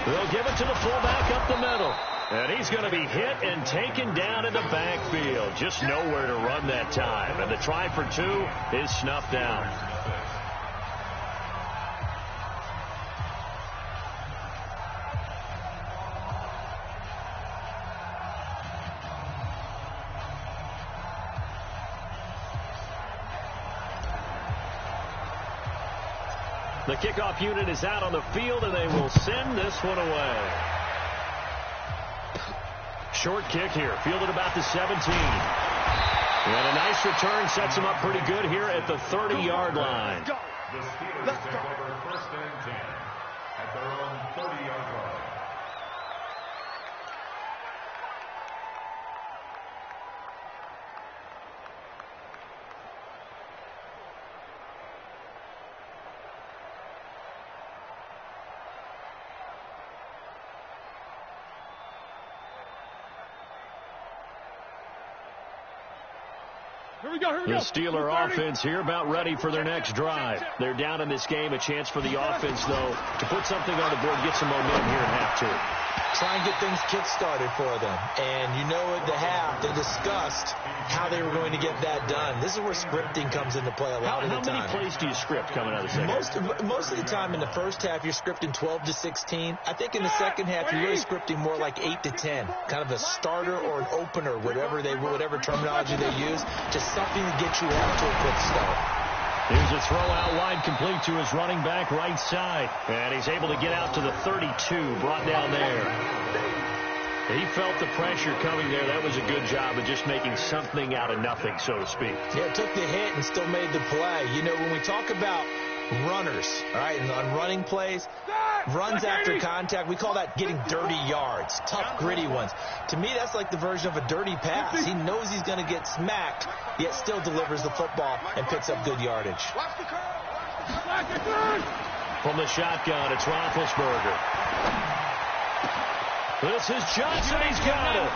Speaker 6: They'll give it to the fullback up the middle. And he's going to be hit and taken down in the backfield. Just nowhere to run that time. And the try for 2 is snuffed out. The kickoff unit is out on the field, and they will send this one away. Short kick here, fielded about the 17. And a nice return sets them up pretty good here at the 30-yard line.
Speaker 7: The Steelers take over first and 10 at their own 30-yard line.
Speaker 6: The Steeler offense here about ready for their next drive. They're down in this game. A chance for the offense, though, to put something on the board, get some momentum here in half 2.
Speaker 9: Try and get things kick-started for them. And you know at the half, they discussed how they were going to get that done. This is where scripting comes into play a lot of the time.
Speaker 6: How many plays do you script coming out of the second half?
Speaker 9: Most of the time in the first half, you're scripting 12 to 16. I think in the second half, you're really scripting more like 8 to 10. Kind of a starter or an opener, whatever terminology they use. Just something to get you off to a quick start.
Speaker 6: Here's a throw out wide, complete to his running back right side. And he's able to get out to the 32, brought down there. He felt the pressure coming there. That was a good job of just making something out of nothing, so to speak.
Speaker 9: Yeah, took the hit and still made the play. You know, when we talk about runners, all right, and on running plays, runs after contact, we call that getting dirty yards, tough, gritty ones. To me, that's like the version of a dirty pass. He knows he's going to get smacked, yet still delivers the football and picks up good yardage.
Speaker 6: From the shotgun, it's Roethlisberger. This is Johnson. He's got it.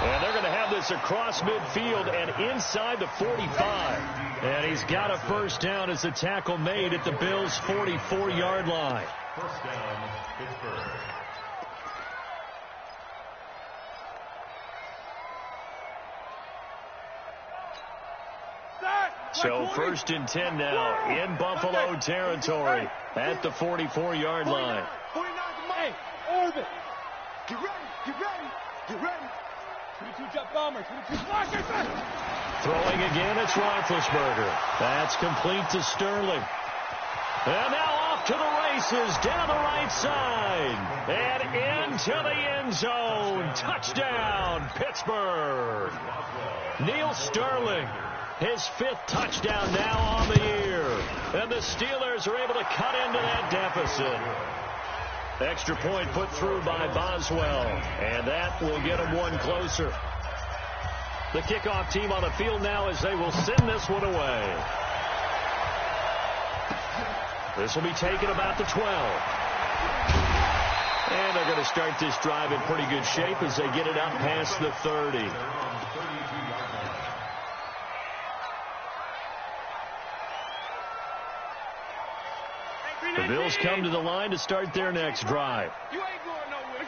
Speaker 6: And they're going to have this across midfield and inside the 45. And he's got a first down as the tackle made at the Bills' 44-yard line.
Speaker 7: First down, Pittsburgh.
Speaker 6: So first and 10 now in Buffalo territory at the 44-yard line.
Speaker 10: 49, hey, orbit. Get ready, get ready, get ready. 22 jet bomber, 22 flash.
Speaker 6: Throwing again, it's Roethlisberger. That's complete to Sterling. And now off to the races, down the right side, and into the end zone. Touchdown, Pittsburgh. Neil Sterling, his 5th touchdown now on the year. And the Steelers are able to cut into that deficit. Extra point put through by Boswell, and that will get them one closer. The kickoff team on the field now as they will send this one away. This will be taken about the 12. And they're going to start this drive in pretty good shape as they get it up past the 30. The Bills come to the line to start their next drive.
Speaker 10: You ain't going nowhere.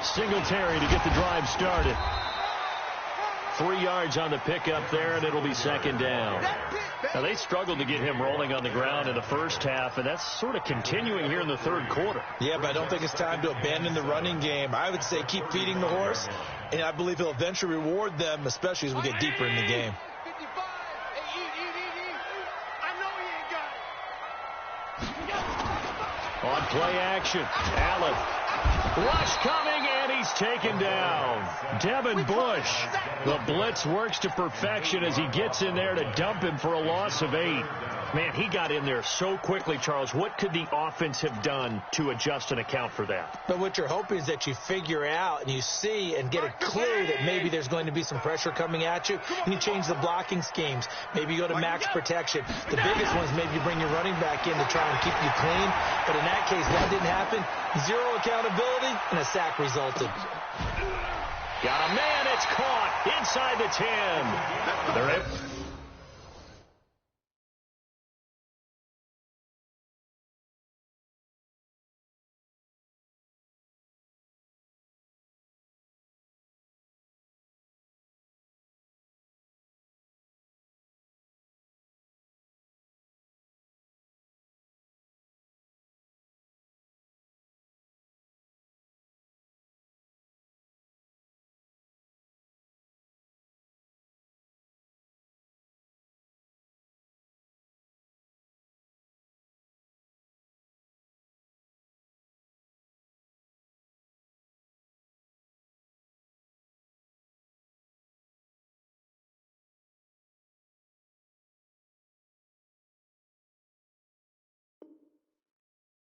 Speaker 6: Singletary to get the drive started. 3 yards on the pickup there, and it'll be second down. Now, they struggled to get him rolling on the ground in the first half, and that's sort of continuing here in the third quarter.
Speaker 9: Yeah, but I don't think it's time to abandon the running game. I would say keep feeding the horse, and I believe he'll eventually reward them, especially as we get deeper in the game.
Speaker 6: On play action, Allen. Rush coming, and he's taken down. Devin Bush. The blitz works to perfection as he gets in there to dump him for a loss of 8. Man, he got in there so quickly, Charles. What could the offense have done to adjust and account for that?
Speaker 9: But what you're hoping is that you figure out and you see and get a clue that maybe there's going to be some pressure coming at you, and you change the blocking schemes. Maybe you go to max protection. The biggest one is maybe you bring your running back in to try and keep you clean. But in that case, that didn't happen. 0 accountability, and a sack resulted.
Speaker 6: Got a man. It's caught inside the 10. They're in.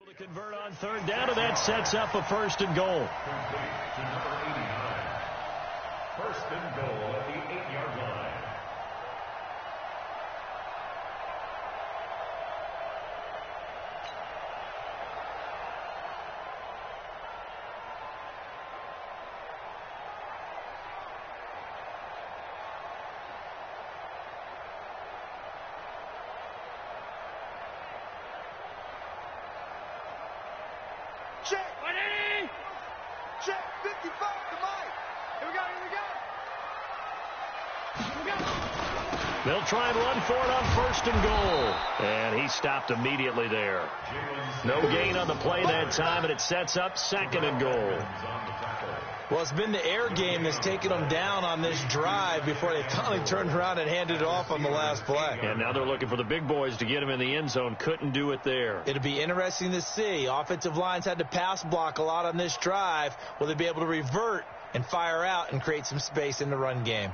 Speaker 6: To convert on third down, and that sets up a 1st and goal.
Speaker 7: Number 89. 1st and goal at the 8-yard line.
Speaker 2: Check, 55 to Mike. Here we go.
Speaker 6: They'll try and run for it on 1st and goal. And he stopped immediately there. No gain on the play that time, and it sets up 2nd and goal.
Speaker 9: Well, it's been the air game that's taken them down on this drive before they finally turned around and handed it off on the last play.
Speaker 6: And now they're looking for the big boys to get him in the end zone. Couldn't do it there.
Speaker 9: It'll be interesting to see. Offensive lines had to pass block a lot on this drive. Will they be able to revert and fire out and create some space in the run game?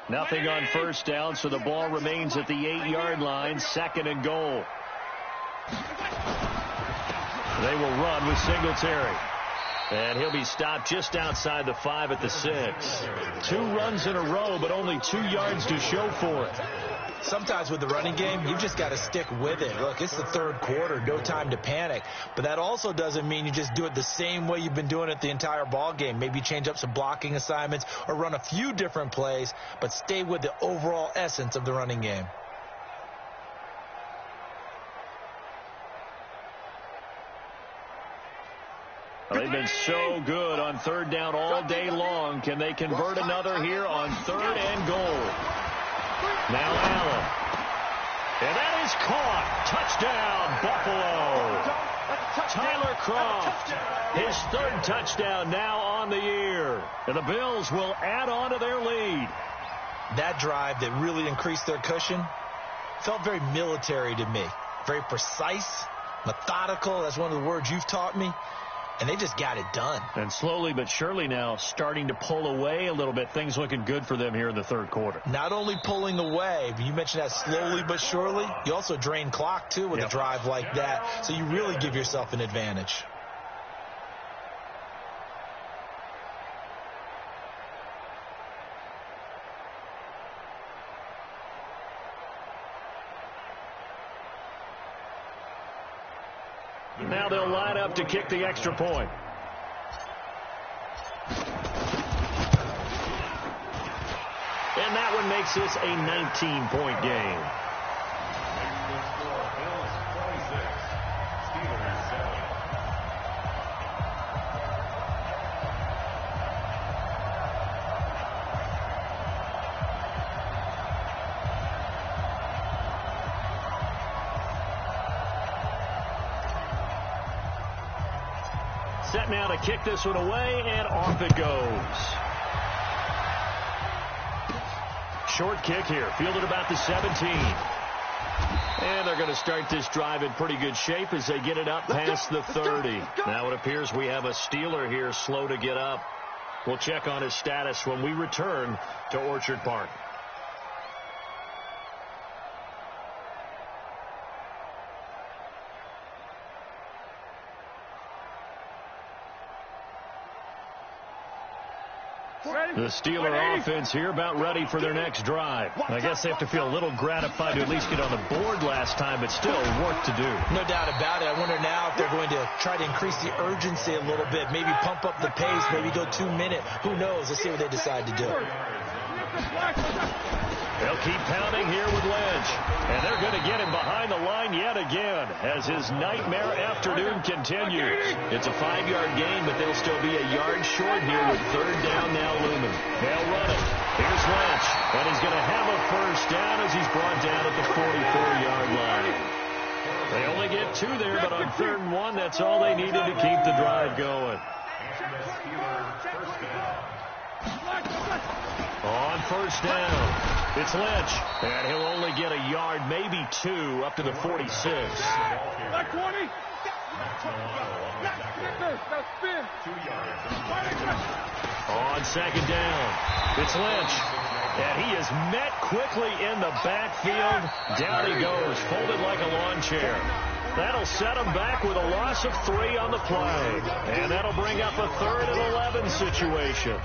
Speaker 6: Nothing on 1st down, so the ball remains at the 8-yard line. 2nd and goal. They will run with Singletary. And he'll be stopped just outside the 5 at the 6. 2 runs in a row, but only 2 yards to show for it.
Speaker 9: Sometimes with the running game, you just got to stick with it. Look, it's the third quarter, no time to panic. But that also doesn't mean you just do it the same way you've been doing it the entire ball game. Maybe change up some blocking assignments or run a few different plays, but stay with the overall essence of the running game.
Speaker 6: They've been so good on 3rd down all day long. Can they convert another here on 3rd and goal? Now Allen. And that is caught. Touchdown, Buffalo. Tyler Kroft, his third touchdown now on the year. And the Bills will add on to their lead.
Speaker 9: That drive that really increased their cushion felt very military to me. Very precise, methodical. That's one of the words you've taught me. And they just got it done.
Speaker 6: And slowly but surely now starting to pull away a little bit. Things looking good for them here in the third quarter.
Speaker 9: Not only pulling away, but you mentioned that slowly but surely. You also drain clock, too, with a drive like that. So you really give yourself an advantage.
Speaker 6: Now they'll line up to kick the extra point. And that one makes this a 19-point game. Set now to kick this one away, and off it goes. Short kick here, fielded about the 17. And they're going to start this drive in pretty good shape as they get it up past the 30. Now it appears we have a Steeler here slow to get up. We'll check on his status when we return to Orchard Park. The Steeler offense here about ready for their next drive. I guess they have to feel a little gratified to at least get on the board last time, but still work to do.
Speaker 9: No doubt about it. I wonder now if they're going to try to increase the urgency a little bit, maybe pump up the pace, maybe go 2 minute. Who knows? Let's see what they decide to do.
Speaker 6: They'll keep pounding here with Lynch. And they're going to get him behind the line yet again as his nightmare afternoon continues. It's a 5-yard gain, but they'll still be a yard short here with third down now looming. They'll run it. Here's Lynch. And he's going to have a first down as he's brought down at the 44-yard line. They only get 2 there, but on 3rd and 1, that's all they needed to keep the drive going. On first down, it's Lynch, and he'll only get a yard, maybe 2, up to the 46.
Speaker 10: Back 20.
Speaker 6: On second down, it's Lynch, and he is met quickly in the backfield. Down he goes, folded like a lawn chair. That'll set him back with a loss of 3 on the play, and that'll bring up a 3rd and 11 situation.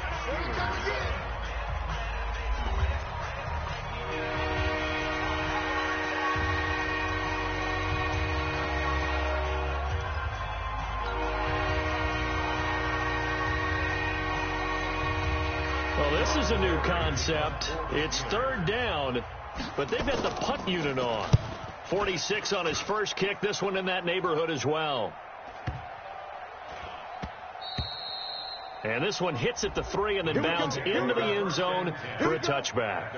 Speaker 6: Well, this is a new concept. It's 3rd down, but they've got the punt unit on. 46 on his first kick. This one in that neighborhood as well. And this one hits at the 3 and then bounds into the end zone for a touchback.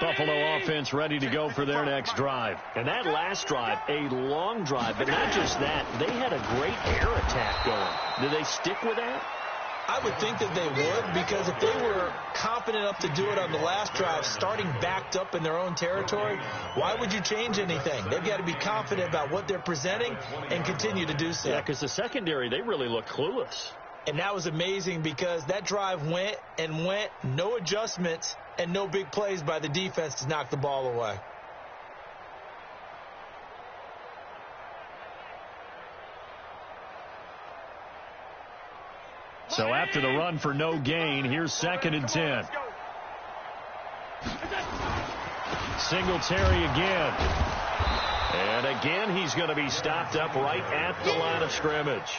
Speaker 6: Buffalo offense ready to go for their next drive. And that last drive, a long drive, but not just that. They had a great air attack going. Did they stick with that?
Speaker 9: I would think that they would, because if they were confident enough to do it on the last drive, starting backed up in their own territory, why would you change anything? They've got to be confident about what they're presenting and continue to do so.
Speaker 6: Yeah, because the secondary, they really look clueless.
Speaker 9: And that was amazing because that drive went and went, no adjustments, and no big plays by the defense to knock the ball away.
Speaker 6: So after the run for no gain, here's 2nd and 10. Singletary again. And again, he's going to be stopped up right at the line of scrimmage.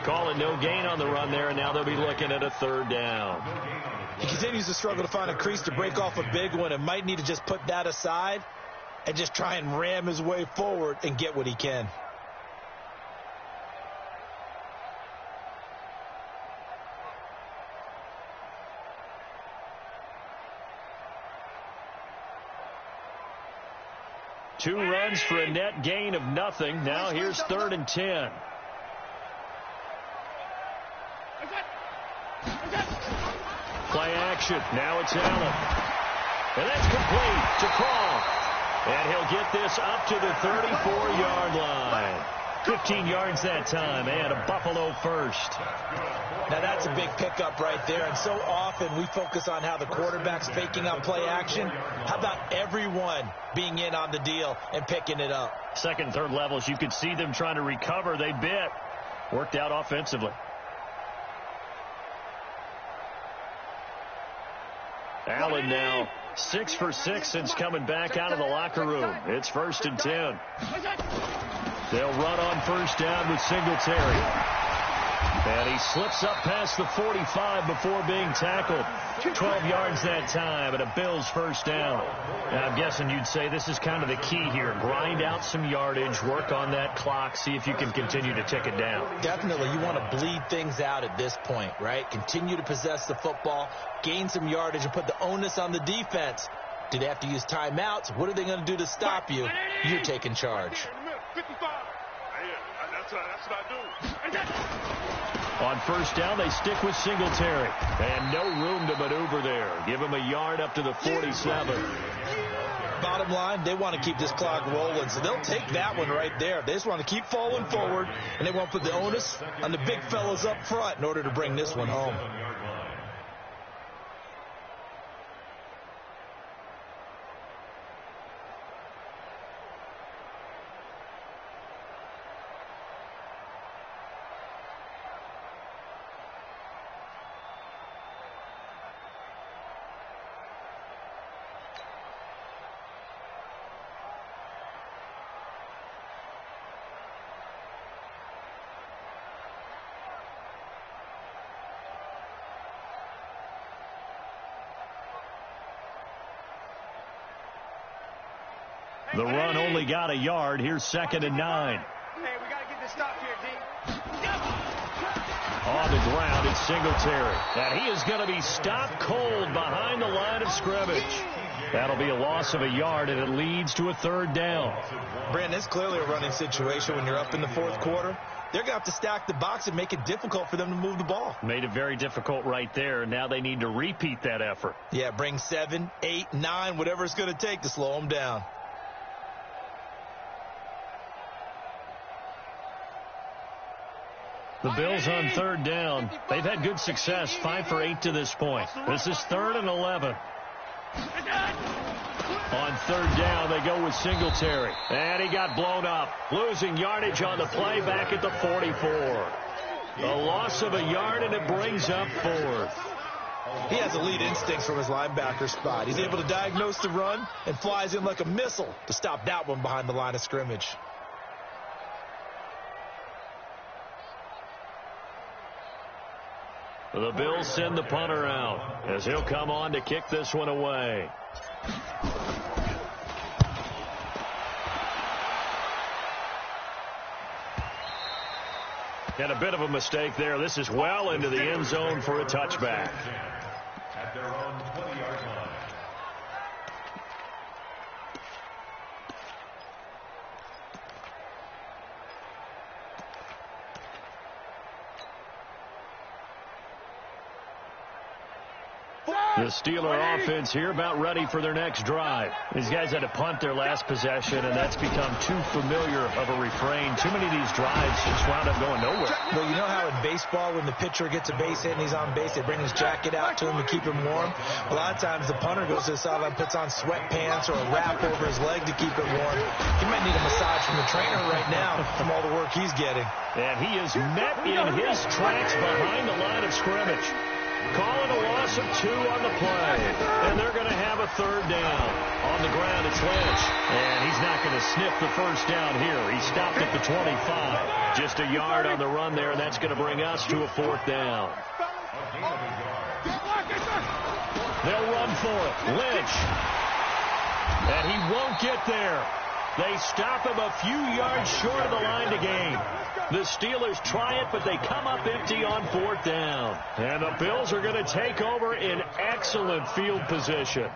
Speaker 6: Calling no gain on the run there, and now they'll be looking at a 3rd down.
Speaker 9: He continues to struggle to find a crease to break off a big one and might need to just put that aside and just try and ram his way forward and get what he can.
Speaker 6: Two runs for a net gain of nothing. Now here's 3rd and 10. Play action. Now it's Allen. And that's complete to Crawl. And he'll get this up to the 34-yard line. 15 yards that time, and a Buffalo first.
Speaker 9: Now that's a big pickup right there, and so often we focus on how the quarterback's faking on play action. How about everyone being in on the deal and picking it up?
Speaker 6: 2nd, 3rd levels, you could see them trying to recover. They bit. Worked out offensively. Allen now 6 for 6 since coming back out of the locker room. It's 1st and 10. They'll run on 1st down with Singletary. And he slips up past the 45 before being tackled. 12 yards that time, and a Bills 1st down. Now, I'm guessing you'd say this is kind of the key here. Grind out some yardage, work on that clock, see if you can continue to tick it down.
Speaker 9: Definitely. You want to bleed things out at this point, right? Continue to possess the football, gain some yardage, and put the onus on the defense. Do they have to use timeouts? What are they going to do to stop you? You're taking charge.
Speaker 10: 55. That's what I do.
Speaker 6: On 1st down, they stick with Singletary. And no room to maneuver there. Give him a yard up to the 47.
Speaker 9: Bottom line, they want to keep this clock rolling, so they'll take that one right there. They just want to keep falling forward, and they won't put the onus on the big fellas up front in order to bring this one home.
Speaker 6: The run only got a yard. Here's 2nd and 9.
Speaker 10: Hey, we got to get this stop here, D.
Speaker 6: On the ground, it's Singletary. And he is going to be stopped cold behind the line of scrimmage. That'll be a loss of a yard, and it leads to a 3rd down.
Speaker 9: Brandon, it's clearly a running situation when you're up in the 4th quarter. They're going to have to stack the box and make it difficult for them to move the ball.
Speaker 6: Made it very difficult right there. Now they need to repeat that effort.
Speaker 9: Yeah, bring 7, 8, 9, whatever it's going to take to slow them down.
Speaker 6: The Bills on 3rd down. They've had good success, 5 for 8 to this point. This is 3rd and 11. On 3rd down, they go with Singletary. And he got blown up. Losing yardage on the play back at the 44. A loss of a yard, and it brings up 4th.
Speaker 9: He has elite instincts from his linebacker spot. He's able to diagnose the run and flies in like a missile to stop that one behind the line of scrimmage.
Speaker 6: The Bills send the punter out as he'll come on to kick this one away. And a bit of a mistake there. This is well into the end zone for a touchback.
Speaker 7: At their own 20-yard line.
Speaker 6: The Steeler offense here about ready for their next drive. These guys had to punt their last possession, and that's become too familiar of a refrain. Too many of these drives just wound up going nowhere.
Speaker 9: Well, you know how in baseball, when the pitcher gets a base hit and he's on base, they bring his jacket out to him to keep him warm? A lot of times the punter goes to the sideline, puts on sweatpants or a wrap over his leg to keep it warm. He might need a massage from the trainer right now from all the work he's getting.
Speaker 6: And he is met in his tracks behind the line of scrimmage. Calling a loss of 2 on the play. And they're going to have a third down. On the ground, it's Lynch. And he's not going to sniff the first down here. He stopped at the 25. Just a yard on the run there, and that's going to bring us to a 4th down. They'll run for it. Lynch. And he won't get there. They stop him a few yards short of the line to gain. The Steelers try it, but they come up empty on 4th down. And the Bills are going to take over in excellent field position.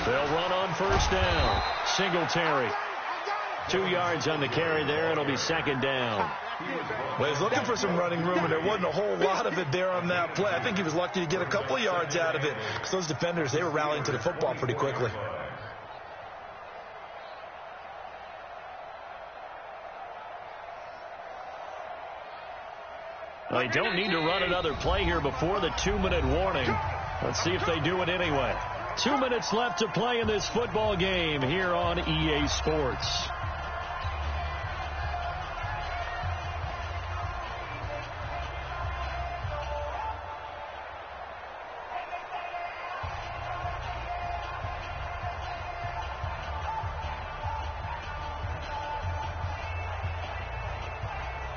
Speaker 6: They'll run on 1st down. Singletary. 2 yards on the carry there. It'll be 2nd down.
Speaker 9: Well, he's looking for some running room, and there wasn't a whole lot of it there on that play. I think he was lucky to get a couple of yards out of it because those defenders, they were rallying to the football pretty quickly.
Speaker 6: They don't need to run another play here before the 2-minute warning. Let's see if they do it anyway. 2 minutes left to play in this football game here on EA Sports.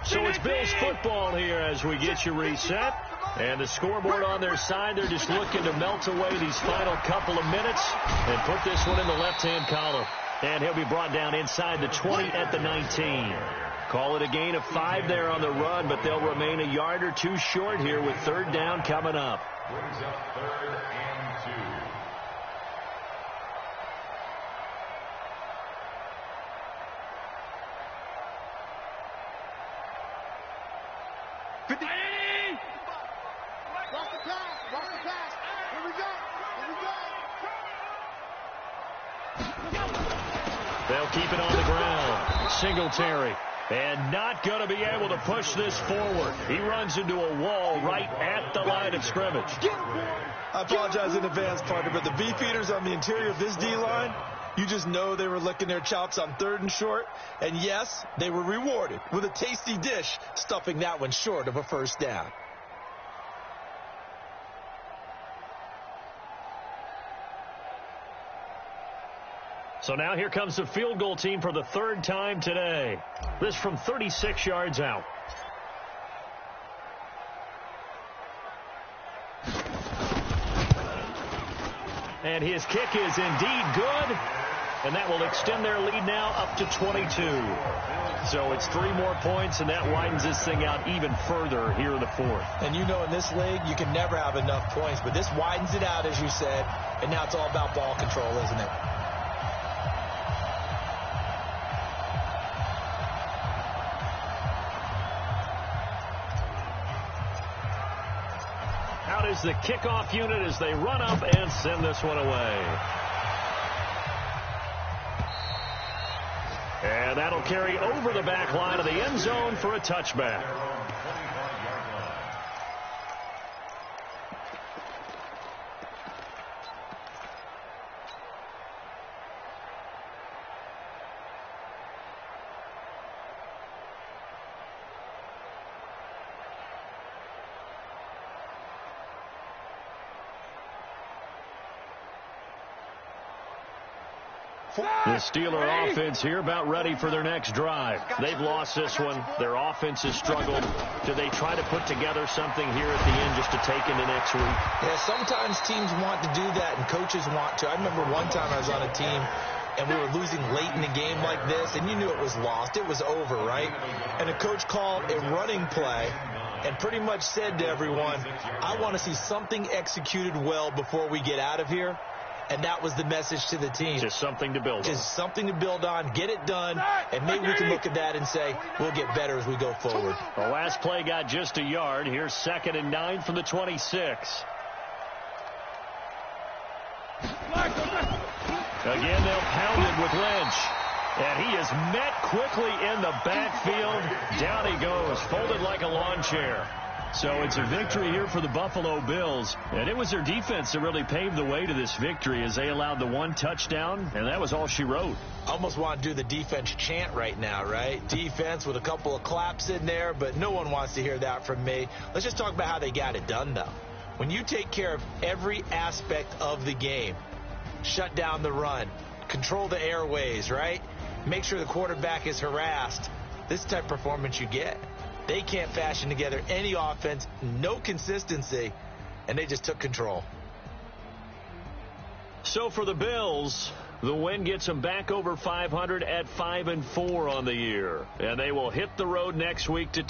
Speaker 6: So it's Bills football here as we get you reset. And the scoreboard on their side, they're just looking to melt away these final couple of minutes and put this one in the left-hand column. And he'll be brought down inside the 20 at the 19. Call it a gain of 5 there on the run, but they'll remain a yard or 2 short here with 3rd down coming up.
Speaker 7: Brings up 3rd and 2.
Speaker 6: They'll keep it on the ground. Singletary. And not going to be able to push this forward. He runs into a wall right at the line of scrimmage.
Speaker 9: I apologize in advance, partner, but the beefeaters on the interior of this D-line, you just know they were licking their chops on 3rd and short. And yes, they were rewarded with a tasty dish, stuffing that one short of a 1st down.
Speaker 6: So now here comes the field goal team for the 3rd time today. This from 36 yards out. And his kick is indeed good. And that will extend their lead now up to 22. So it's 3 more points, and that widens this thing out even further here in the 4th.
Speaker 9: And you know in this league, you can never have enough points. But this widens it out, as you said. And now it's all about ball control, isn't it?
Speaker 6: Out is the kickoff unit as they run up and send this one away. And that'll carry over the back line of the end zone for a touchback. The Steeler offense here about ready for their next drive. They've lost this one. Their offense has struggled. Do they try to put together something here at the end just to take into next week?
Speaker 9: Yeah, sometimes teams want to do that and coaches want to. I remember one time I was on a team and we were losing late in the game like this, and you knew it was lost. It was over, right? And the coach called a running play and pretty much said to everyone, I want to see something executed well before we get out of here. And that was the message to the team.
Speaker 6: Just something to build on.
Speaker 9: Just something to build on, get it done, and maybe we can look at that and say, we'll get better as we go forward.
Speaker 6: The last play got just a yard. Here's 2nd and 9 from the 26. Again, they'll pound it with Lynch. And he is met quickly in the backfield. Down he goes, folded like a lawn chair. So it's a victory here for the Buffalo Bills. And it was their defense that really paved the way to this victory as they allowed the 1 touchdown, and that was all she wrote.
Speaker 9: Almost want to do the defense chant right now, right? Defense with a couple of claps in there, but no one wants to hear that from me. Let's just talk about how they got it done, though. When you take care of every aspect of the game, shut down the run, control the airways, right? Make sure the quarterback is harassed. This is the type of performance you get. They can't fashion together any offense, no consistency, and they just took control.
Speaker 6: So for the Bills, the win gets them back over 500 at 5-4 on the year. And they will hit the road next week to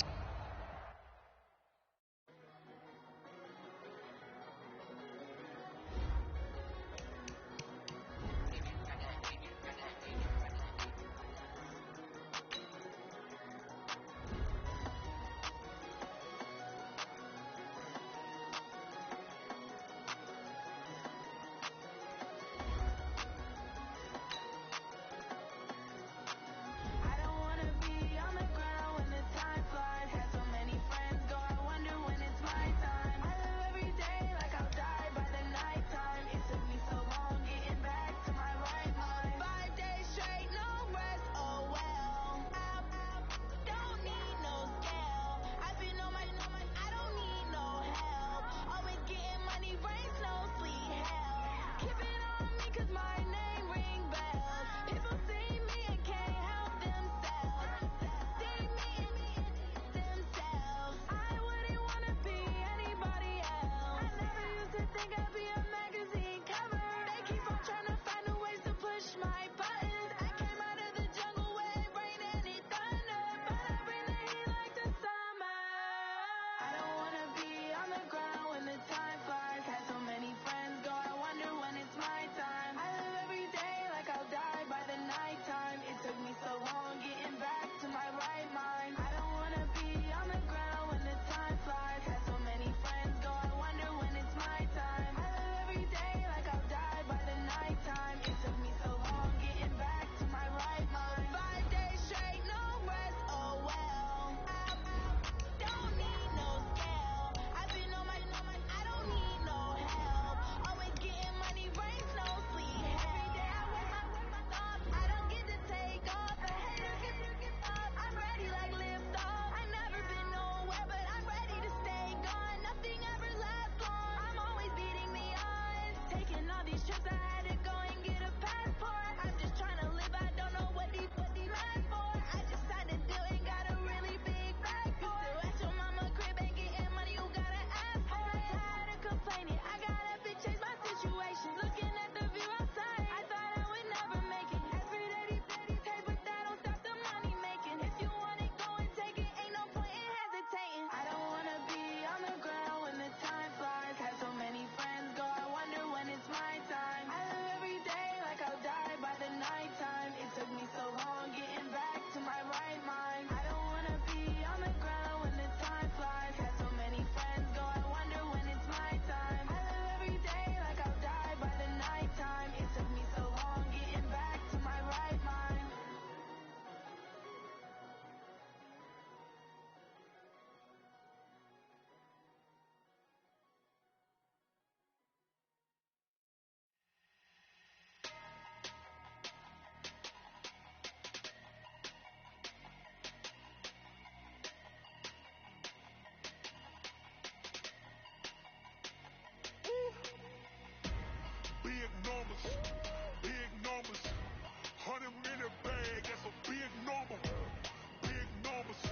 Speaker 11: Big numbers. 100 in the bag, that's a big number. Big numbers.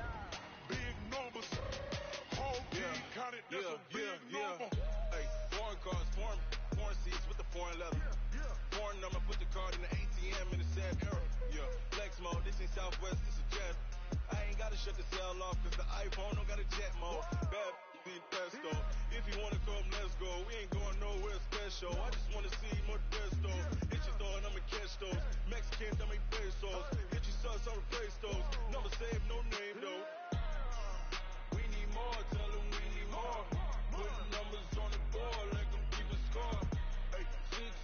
Speaker 11: Big numbers. Whole team counted, that's a big number.
Speaker 12: Hey, foreign cars, foreign seats with the foreign leather. Foreign number, put the card in the ATM. ATM in the sad era. Yeah, flex mode, this ain't Southwest, this is jet. I ain't gotta shut the cell off, cause the iPhone don't got a jet mode. Bad be pesto. If you wanna come, let's go. We ain't going nowhere special. I just wanna see Modesto. Hit your thought, I'ma catch those. Mexicans, I make pesos. Hit your sus, I'ma praise those. Number save, no name though. We need more, tell them we need more. Putting numbers on the board like them keep a score. Hey,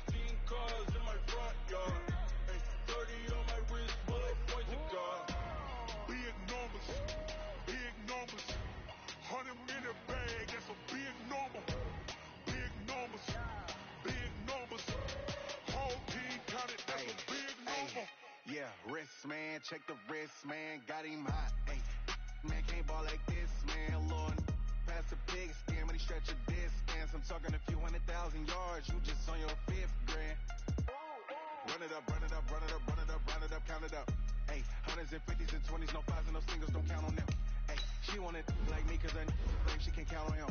Speaker 12: 16 cars in my front yard. Hey, 30 on my wrist, bullet point to guard.
Speaker 11: Big numbers, big numbers. 100 in a bag, that's a big number. Big numbers, big numbers. Whole team counted, that's a big number.
Speaker 2: Yeah, wrist man, check the wrist man, got him hot. Ay, man can't ball like this, man. Lord, pass the pig skin when he stretch a distance. I'm talking a few 100,000 yards, you just on your 5th grand. Run it up, run it up, run it up, run it up, run it up, count it up. Ay, 100s and 50s and 20s, no 5s and no singles, don't count on them. Ay, she want it like me cause her claim she can't count on him.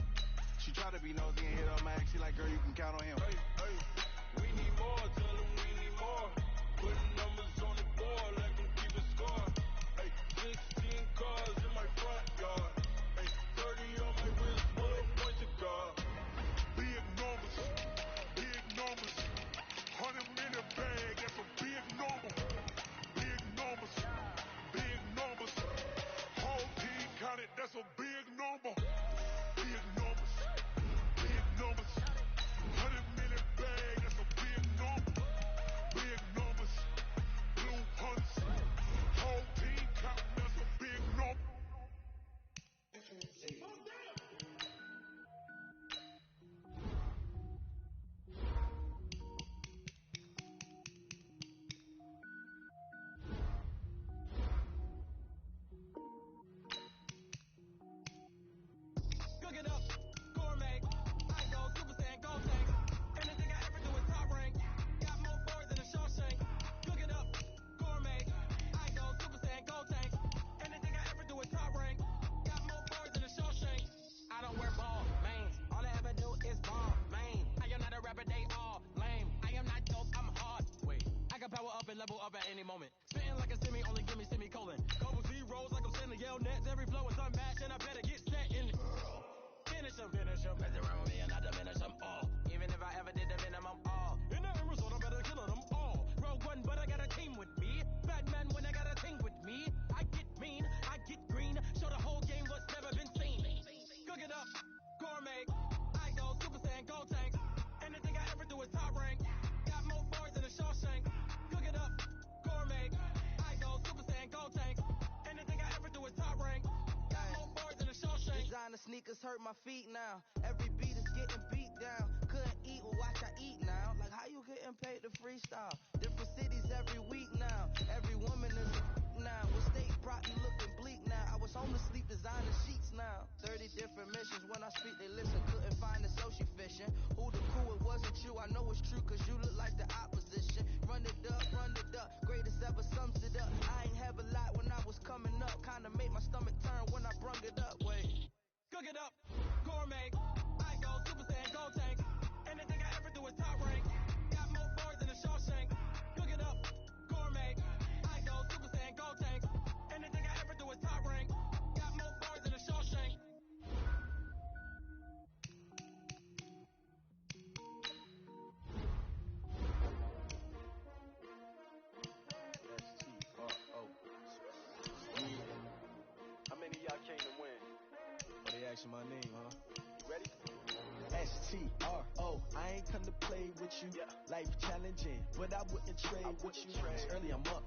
Speaker 2: She try to be nosy and hit up my ex, she like, girl, you can count on him.
Speaker 12: Hey, hey, we need more, tell them we need more. Putting numbers on the board like them keep a score. Hey, 16 cars in my front yard. Hey, 30 on my wrist, bullet point to guard.
Speaker 11: Big numbers, big numbers. 100 in a bag, that's a big number. Big numbers, big numbers. Whole team counted, that's a big number. Big numbers, big numbers. 100 in a bag, that's a big number. Big numbers, blue hunts. Whole team counting, that's a big number.
Speaker 1: Cook it up, gourmet. I go Super Saiyan, go tank. Anything I ever do is top rank. Got more boards than a Shawshank. Cook it up, gourmet. I go Super Saiyan, go tank. Anything I ever do is top rank. Got more boards than a Shawshank. I don't wear ball, man. All I ever do is ball, man. I am not a rapper, they all lame. I am not dope, I'm hard. Wait, I can power up and level up at any moment. Spitting like a semi, only give me semicolon. Couple zeros like I'm sending yell nets. Every flow is unmatched, and I better get set in. Finish them, mess around with me and I diminish them all. Even if I ever did the minimum all. In the end result, I'm better killing them all. Rogue One, but I got a team with me. Batman when I got a team with me. I get mean, I get green. Show the whole game what's never been seen. Cook it up, gourmet. I go Super Saiyan, go tank. Anything I ever do is top rank. Got more boards than a Shawshank. Cook it up, gourmet. I go Super Saiyan, go tank. Anything I ever do is top rank. Got more boards than a Shawshank.
Speaker 13: Designer sneakers hurt my feet now. Every beat is getting beat down. Couldn't eat, well watch I eat now. Like how you getting paid to freestyle? Different cities every week now. Every woman is a now. What state brought me looking bleak now? I was home to sleep designing sheets now. 30 different missions. When I speak they listen. Couldn't find the social fishing. Who the cool? It wasn't you. I know it's true cause you look like the opposition. Run it up, greatest ever sums it up. I ain't have a lot when I was coming up. Kinda made my stomach turn when I brung it up. Wait.
Speaker 1: Cook it up, gourmet. I go Super Saiyan, go tank. Anything I ever do is top rank. Got more boards than a Shawshank. Cook it up, gourmet. I go Super Saiyan, go tank. Anything I ever do is top rank. Got more boards than a Shawshank.
Speaker 4: How many of y'all came to win? Oh, they asking my name, huh? You ready? STRO, I ain't come to play with you. Life challenging, but I wouldn't trade with you. It's early, I'm up.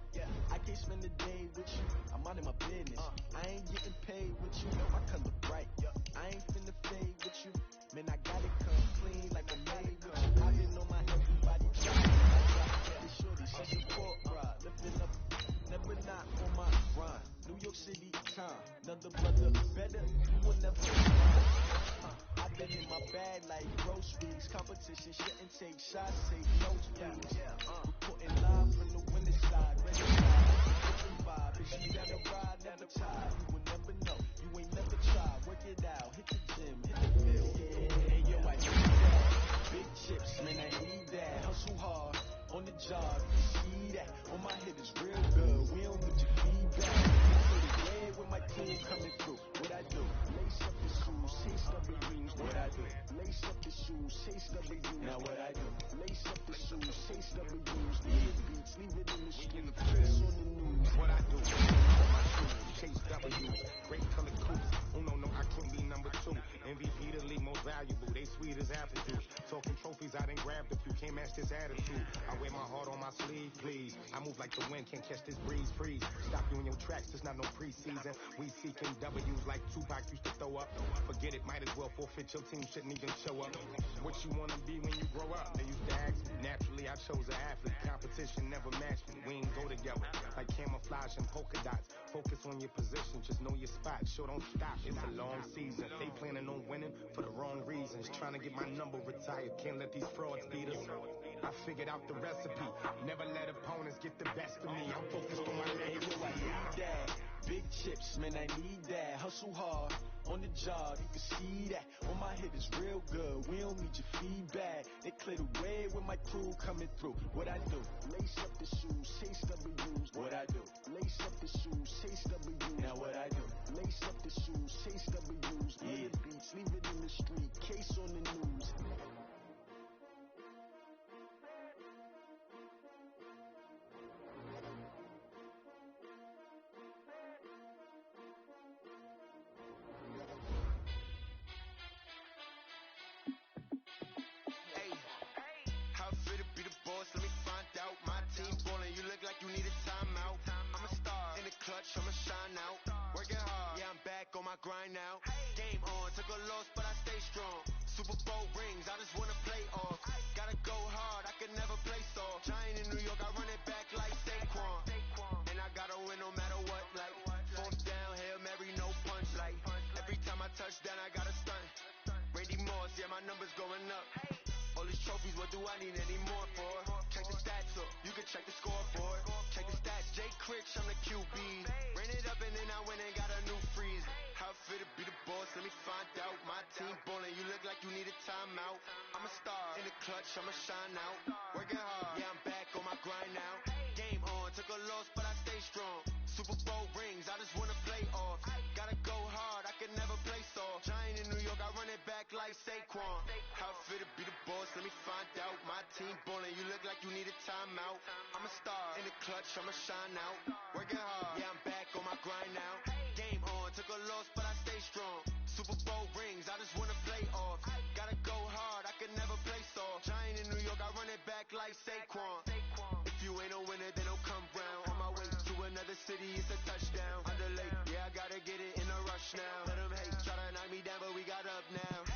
Speaker 4: I can't spend the day with you. I'm out of my business. I ain't getting paid with you. My color bright. I ain't finna fade with you. Man, I got it come clean like a maid with you. I been on my everybody try. This shorty, she's a pork rod. Lifting up, never not on my grind. New York City time. Another brother better. You will never I've been in my bag like groceries. Competition shouldn't take shots, take notes, please. Reporting live from the winning side. Ready side, different vibe. If you down the ride, never tired. You will never know. You ain't never tried. Work it out. Hit the gym, hit the field. Hey, yo, I need that. Big chips, man, I need that. Hustle hard on the job. You see that. chase W's. Now what I do? Lace up the shoes, chase W's. Leave the beats, leave it in the street. Kiss on the news.
Speaker 5: What I do? My shoes, chase W's. Great color coops. Oh no, I can't be number 2. MVP the league most valuable. They sweet as apple juice. Talking trophies, I done grabbed a few. Can't match this attitude. I wear my heart on my sleeve, please. I move like the wind, can't catch this breeze. Freeze. Stop you in your tracks. There's not no preseason. We seeking W's like Tupac used to throw up. Forget it, might as well forfeit. Your team shouldn't even show up. What you wanna be when you grow up? They used to ask me. Naturally, I chose an athlete. Competition never matched me. We ain't go together like camouflage and polka dots. Focus on your position, just know your spot. Sure, don't stop. It's a long season. They planning on winning for the wrong reasons. Trying to get my number retired. Can't let these frauds beat us. I figured out the recipe. Never let opponents get the best of me. I'm focused on my legacy.
Speaker 4: I need that. Big chips, man, I need that. Hustle hard on the job, you can see that. On my head is real good. We don't need your feedback. They clear the way with my crew coming through. What I do? Lace up the shoes, chase W's. What I do? Lace up the shoes, chase W's. Now what I do? Lace up the shoes, chase W's. Leave the beats, leave it in the street. Case on the news.
Speaker 2: I'ma shine out, working hard, yeah I'm back on my grind now. Game on, took a loss but I stay strong. Super Bowl rings, I just wanna play off. Gotta go hard, I can never play soft. Giant in New York, I run it back like Saquon. And I gotta win no matter what, like 4th down, Hail Mary, no punch. Like every time I touch down, I gotta stunt. Randy Moss, yeah my numbers going up. All these trophies, what do I need any more for? Check the stats up, you can check the scoreboard. Check the stats, Jay Critch, I'm the QB. Ran it up and then I went and got a new freeze. How it feel to be the boss, let me find out. My team ballin', you look like you need a timeout. I'm a star, in the clutch, I'ma shine out. Working hard, yeah I'm back on my grind now. Game on, took a loss but I stay strong. Super Bowl rings, I just wanna play off. Gotta go hard, I can never play soft. Giant in New York, I run it back like Saquon. How it feel to be the boss, let me find out. My team ballin', you look like you need a timeout. I'm a star, in the clutch, I'ma shine out. Working hard, yeah I'm back on my grind now. Game on, took a loss but I stay strong. Super Bowl rings, I just wanna play off. Gotta go hard, I can never play soft. Giant in New York, I run it back like Saquon. If you ain't a winner, then don't come round. On my way to another city, it's a touchdown. Underlay, yeah I gotta get it in a rush now. Let them hate, try to knock me down but we got up now.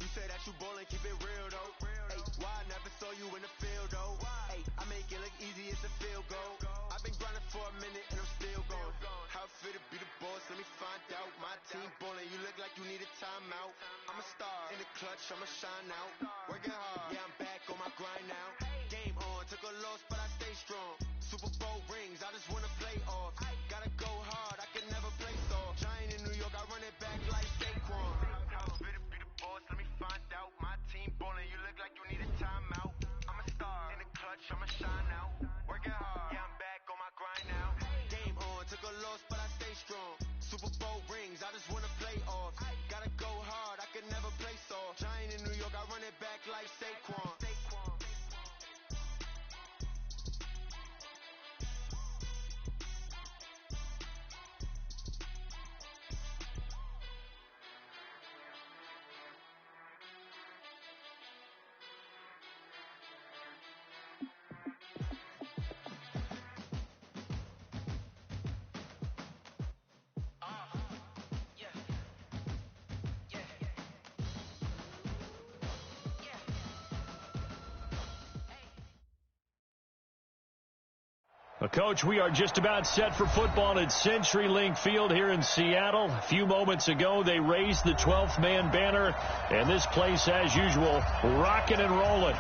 Speaker 2: You say that you ballin', keep it real though. Hey, why I never saw you in the field though? Hey, I make it look easy, it's a field goal. I've been grinding for a minute and I'm still going. How it feel to be the boss, let me find out. My team ballin', you look like you need a timeout. I'm a star, in the clutch, I'ma shine out. Working hard, yeah I'm back on my grind now. Game on, took a loss but I stay strong. Super Bowl rings, I just wanna play off. Gotta go hard, I can never play soft. Giant in New York, I run it back like Saquon. How it feel to be the boss, let me find out. My team ballin', you look like you need a timeout. I'm a star, in the clutch, I'ma shine out. Working hard, yeah I'm back on my grind now. Game on, took a loss but I stay strong. Super Bowl rings, I just wanna play off. Gotta go hard, I can never play soft. Giant in New York, I run it back like Saquon.
Speaker 6: Coach, we are just about set for football at CenturyLink Field here in Seattle. A few moments ago, they raised the 12th man banner, and this place, as usual, rocking and rolling.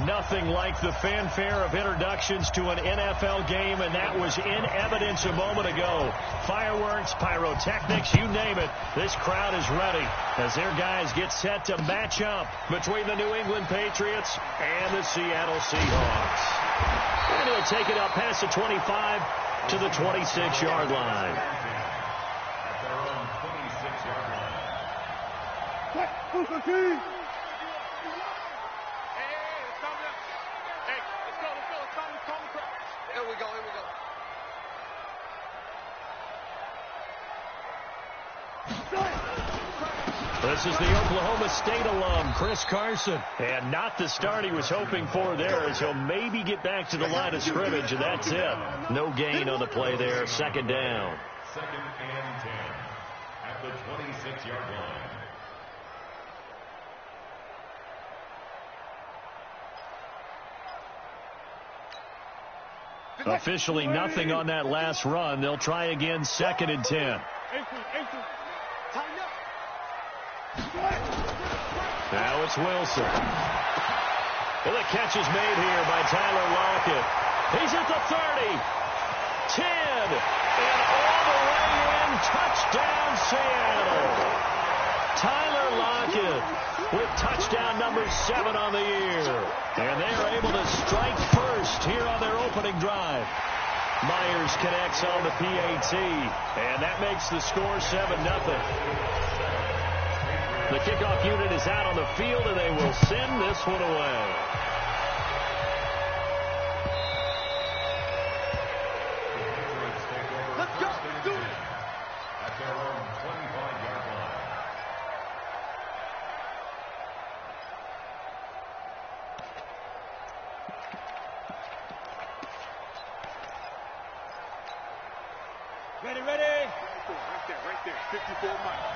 Speaker 6: Nothing like the fanfare of introductions to an NFL game, and that was in evidence a moment ago. Fireworks, pyrotechnics, you name it. This crowd is ready as their guys get set to match up between the New England Patriots and the Seattle Seahawks. And he'll take it up past the 25 to the 26-yard line.
Speaker 7: At their own 26-yard line.
Speaker 6: This is the Oklahoma State alum, Chris Carson. And not the start he was hoping for there, as he'll maybe get back to the line of scrimmage, and that's it. No gain on the play there. Second down.
Speaker 7: 2nd and 10 at the 26-yard line.
Speaker 6: Officially nothing on that last run. They'll try again, 2nd and 10. Now it's Wilson. Well, the catch is made here by Tyler Lockett. He's at the 30, 10, and all the way in. Touchdown, Seattle. Tyler Lockett with touchdown number 7 on the year. And they're able to strike first here on their opening drive. Myers connects on the PAT, and that makes the score 7-0. The kickoff unit is out on the field, and they will send this one away.
Speaker 10: Let's go. Do it.
Speaker 7: At their own 25-yard line.
Speaker 10: Ready. Right there. 54 miles.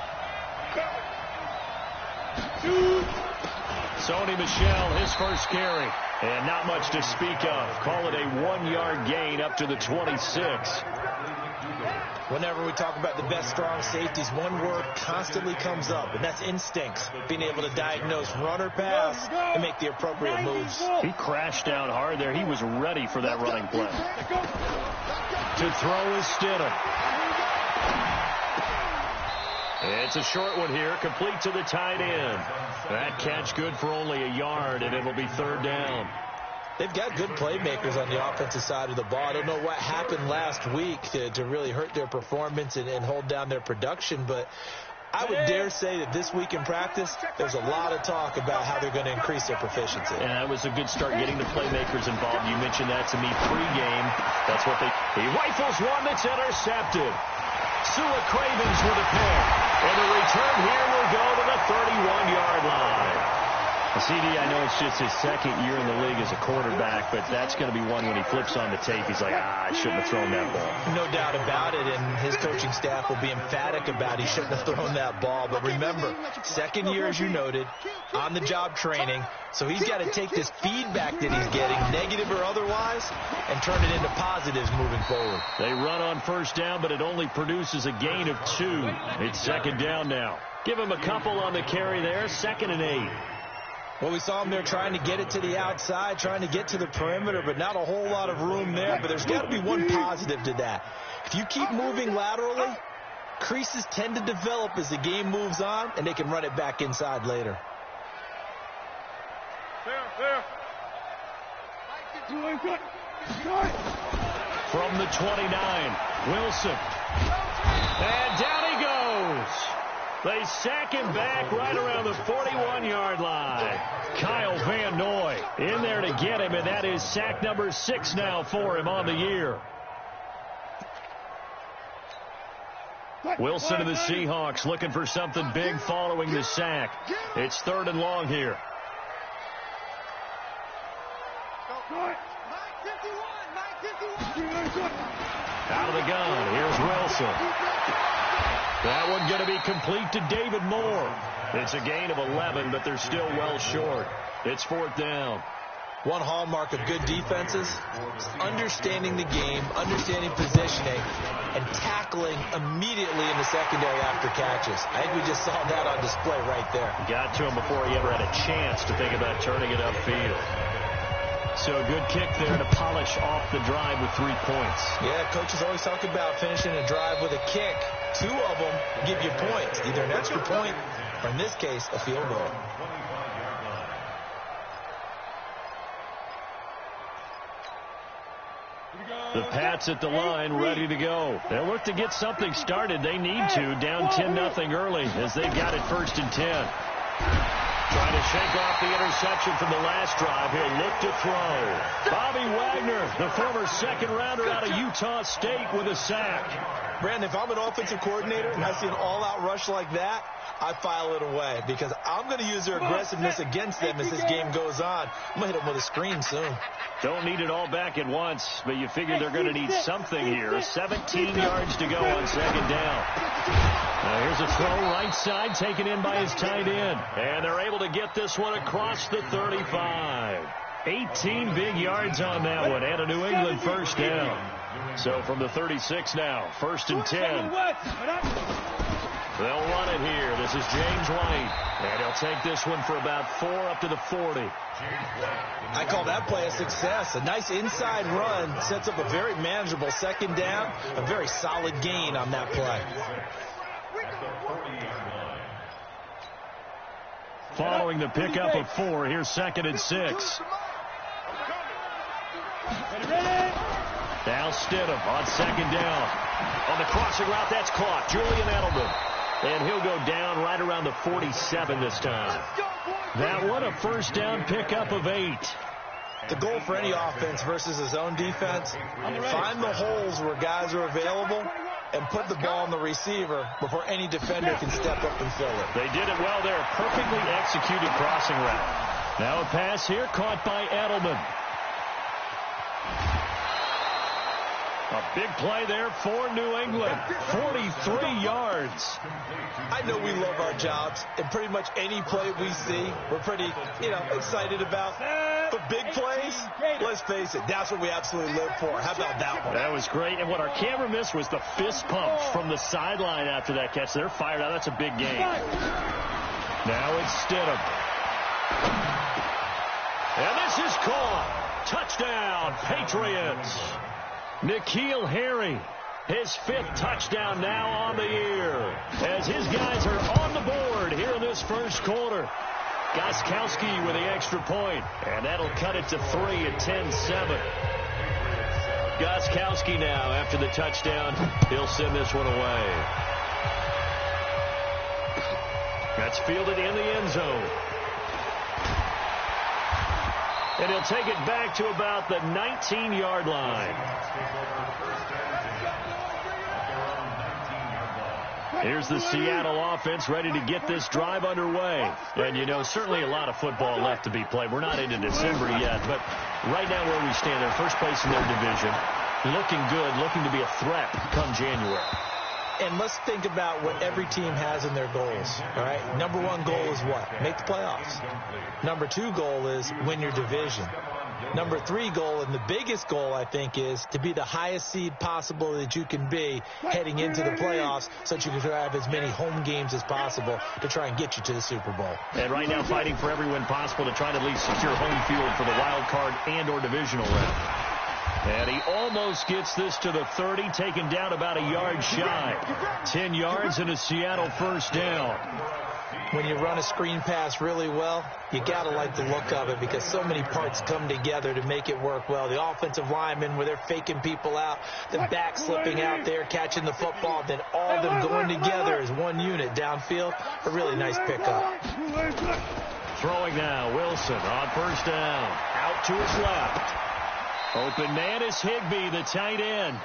Speaker 6: Sony Michel, his first carry. And not much to speak of. Call it a 1-yard gain up to the 26.
Speaker 9: Whenever we talk about the best strong safeties, one word constantly comes up, and that's instincts. Being able to diagnose run or pass and make the appropriate moves.
Speaker 6: He crashed down hard there. He was ready for that running play. To throw is Stidham. It's a short one here, complete to the tight end. That catch good for only a yard, and it'll be 3rd down.
Speaker 9: They've got good playmakers on the offensive side of the ball. I don't know what happened last week to really hurt their performance and hold down their production, but I would dare say that this week in practice, there's a lot of talk about how they're going to increase their proficiency.
Speaker 6: And that was a good start getting the playmakers involved. You mentioned that to me pregame. That's what he rifles one that's intercepted. Sua Cravens with a pick. And the return here will go to the 31-yard line. CD, I know it's just his 2nd year in the league as a quarterback, but that's going to be one when he flips on the tape. He's like, I shouldn't have thrown that ball.
Speaker 9: No doubt about it, and his coaching staff will be emphatic about he shouldn't have thrown that ball. But remember, 2nd year, as you noted, on-the-job training, so he's got to take this feedback that he's getting, negative or otherwise, and turn it into positives moving forward.
Speaker 6: They run on 1st down, but it only produces a gain of 2. It's 2nd down now. Give him a couple on the carry there, 2nd and 8.
Speaker 9: Well, we saw him there trying to get it to the outside, trying to get to the perimeter, but not a whole lot of room there. But there's got to be one positive to that. If you keep moving laterally, creases tend to develop as the game moves on, and they can run it back inside later.
Speaker 10: There.
Speaker 6: From the 29, Wilson. And down he goes. They sack him back right around the 41-yard line. Kyle Van Noy in there to get him, and that is sack number 6 now for him on the year. Wilson of the Seahawks looking for something big following the sack. It's 3rd and long here. Out of the gun, here's Wilson. That one going to be complete to David Moore. It's a gain of 11, but they're still well short. It's 4th down.
Speaker 9: One hallmark of good defenses is understanding the game, understanding positioning, and tackling immediately in the secondary after catches. I think we just saw that on display right there.
Speaker 6: Got to him before he ever had a chance to think about turning it upfield. So a good kick there to polish off the drive with 3 points.
Speaker 9: Yeah, coaches always talk about finishing a drive with a kick. 2 of them give you points, either an extra point or, in this case, a field goal.
Speaker 6: The Pats at the line, ready to go. They'll look to get something started. They need to, down 10-0 early as they've got it 1st and 10. Trying to shake off the interception from the last drive. He'll look to throw. Bobby Wagner, the former 2nd rounder out of Utah State, with a sack.
Speaker 9: Brandon, if I'm an offensive coordinator and I see an all-out rush like that, I file it away because I'm going to use their aggressiveness against them as this game goes on. I'm going to hit them with a screen soon.
Speaker 6: Don't need it all back at once, but you figure they're going to need something here. 17 yards to go on second down. Now here's a throw right side taken in by his tight end. And they're able to get this one across the 35. 18 big yards on that one and a New England first down. So from the 36 now, 1st and 10. They'll run it here. This is James White. And he'll take this one for about 4 up to the 40.
Speaker 9: I call that play a success. A nice inside run sets up a very manageable second down. A very solid gain on that play.
Speaker 6: Following the pickup of 4, here's 2nd and 6. Now Stidham on second down. On the crossing route, that's caught. Julian Edelman. And he'll go down right around the 47 this time. That one a first down pickup of 8.
Speaker 9: The goal for any offense versus his own defense, find the holes where guys are available and put the ball on the receiver before any defender can step up and fill it.
Speaker 6: They did it well there. Perfectly executed crossing route. Now a pass here caught by Edelman. A big play there for New England. 43 yards.
Speaker 9: I know we love our jobs, and pretty much any play we see, we're pretty, excited about. But big plays, let's face it, that's what we absolutely live for. How about that one?
Speaker 6: That was great. And what our camera missed was the fist pump from the sideline after that catch. They're fired out. That's a big game. Now it's Stidham. And this is caught. Touchdown, Patriots. N'Keal Harry, his 5th touchdown now on the year, as his guys are on the board here in this first quarter. Gostkowski with the extra point, and that'll cut it to 3 at 10-7. Gostkowski now, after the touchdown, he'll send this one away. That's fielded in the end zone. And he'll take it back to about the 19-yard line. Here's the Seattle offense ready to get this drive underway. And, certainly a lot of football left to be played. We're not into December yet, but right now where we stand, they're first place in their division. Looking good, looking to be a threat come January.
Speaker 9: And let's think about what every team has in their goals, all right? Number 1 goal is what? Make the playoffs. Number 2 goal is win your division. Number 3 goal, and the biggest goal, I think, is to be the highest seed possible that you can be heading into the playoffs so that you can have as many home games as possible to try and get you to the Super Bowl.
Speaker 6: And right now fighting for every win possible to try to at least secure home field for the wild card and or divisional round. And he almost gets this to the 30, taken down about a yard shy. 10 yards and a Seattle first down.
Speaker 9: When you run a screen pass really well, you got to like the look of it because so many parts come together to make it work well. The offensive linemen, where they're faking people out, the back slipping out there, catching the football, then all of them going together as one unit downfield. A really nice pickup.
Speaker 6: Throwing now, Wilson on first down. Out to his left. Open man is Higbee, the tight end.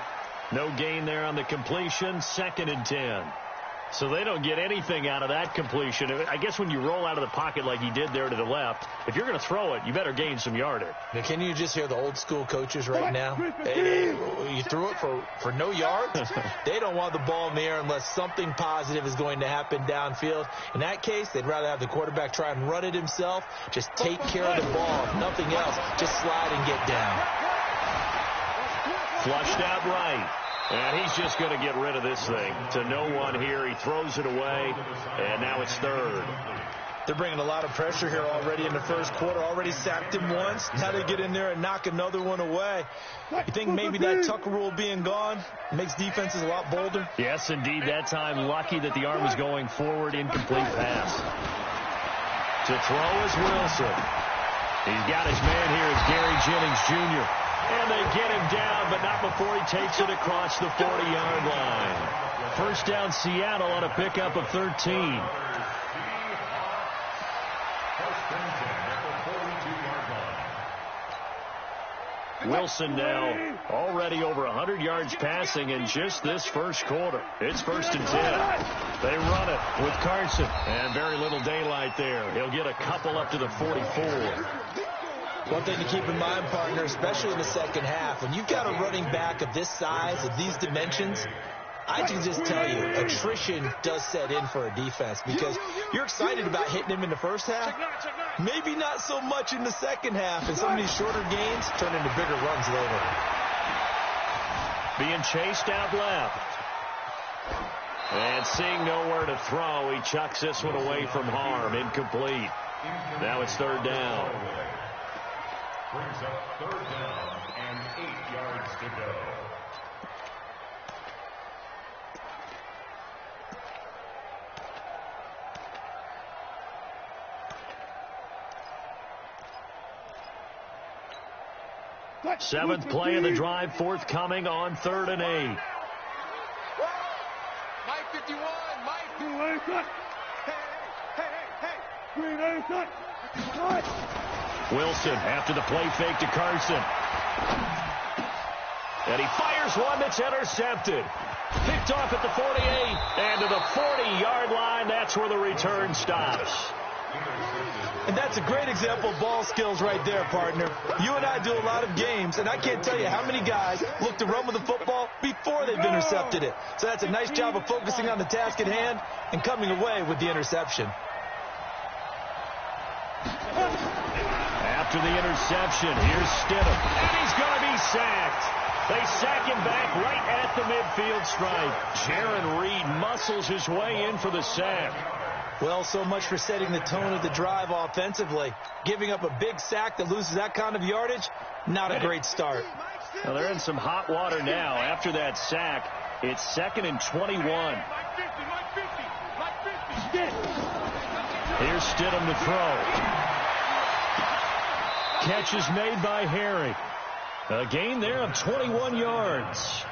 Speaker 6: No gain there on the completion. 2nd and 10. So they don't get anything out of that completion. I guess when you roll out of the pocket like he did there to the left, if you're going to throw it, you better gain some yardage.
Speaker 9: Now, can you just hear the old school coaches right now? Hey, you threw it for no yards? They don't want the ball in the air unless something positive is going to happen downfield. In that case, they'd rather have the quarterback try and run it himself. Just take care of the ball. If nothing else, just slide and get down.
Speaker 6: Flushed out right. And he's just going to get rid of this thing to no one here. He throws it away, and now it's 3rd.
Speaker 9: They're bringing a lot of pressure here already in the first quarter. Already sacked him once. Now they get in there and knock another one away. You think maybe that Tucker rule being gone makes defenses a lot bolder?
Speaker 6: Yes, indeed. That time, lucky that the arm was going forward. Incomplete pass. To throw is Wilson. He's got his man here. It's Gary Jennings Jr. And they get him down, but not before he takes it across the 40-yard line. First down, Seattle on a pickup of 13. Wilson now already over 100 yards passing in just this first quarter. It's 1st and 10. They run it with Carson, and very little daylight there. He'll get a couple up to the 44.
Speaker 9: One thing to keep in mind, partner, especially in the second half, when you've got a running back of this size, of these dimensions, I can just tell you, attrition does set in for a defense because you're excited about hitting him in the first half. Maybe not so much in the second half, and some of these shorter gains turn into bigger runs later.
Speaker 6: Being chased out left. And seeing nowhere to throw, he chucks this one away from harm. Incomplete. Now it's 3rd down.
Speaker 7: Brings up 3rd down and 8 yards to go.
Speaker 6: Seventh play of the drive forthcoming on 3rd and 8.
Speaker 3: Mike 51, Mike.
Speaker 6: Wilson after the play fake to Carson. And he fires one that's intercepted. Picked off at the 48 and to the 40-yard line. That's where the return stops.
Speaker 9: And that's a great example of ball skills right there, partner. You and I do a lot of games, and I can't tell you how many guys look to run with the football before they've intercepted it. So that's a nice job of focusing on the task at hand and coming away with the interception.
Speaker 6: After the interception, here's Stidham, and he's going to be sacked. They sack him back right at the midfield stripe. Jaron Reed muscles his way in for the sack.
Speaker 9: Well, so much for setting the tone of the drive offensively. Giving up a big sack that loses that kind of yardage, not a great start.
Speaker 6: Well, they're in some hot water now. After that sack, it's 2nd and 21. Here's Stidham to throw. Catch is made by Herring. A gain there of 21 yards.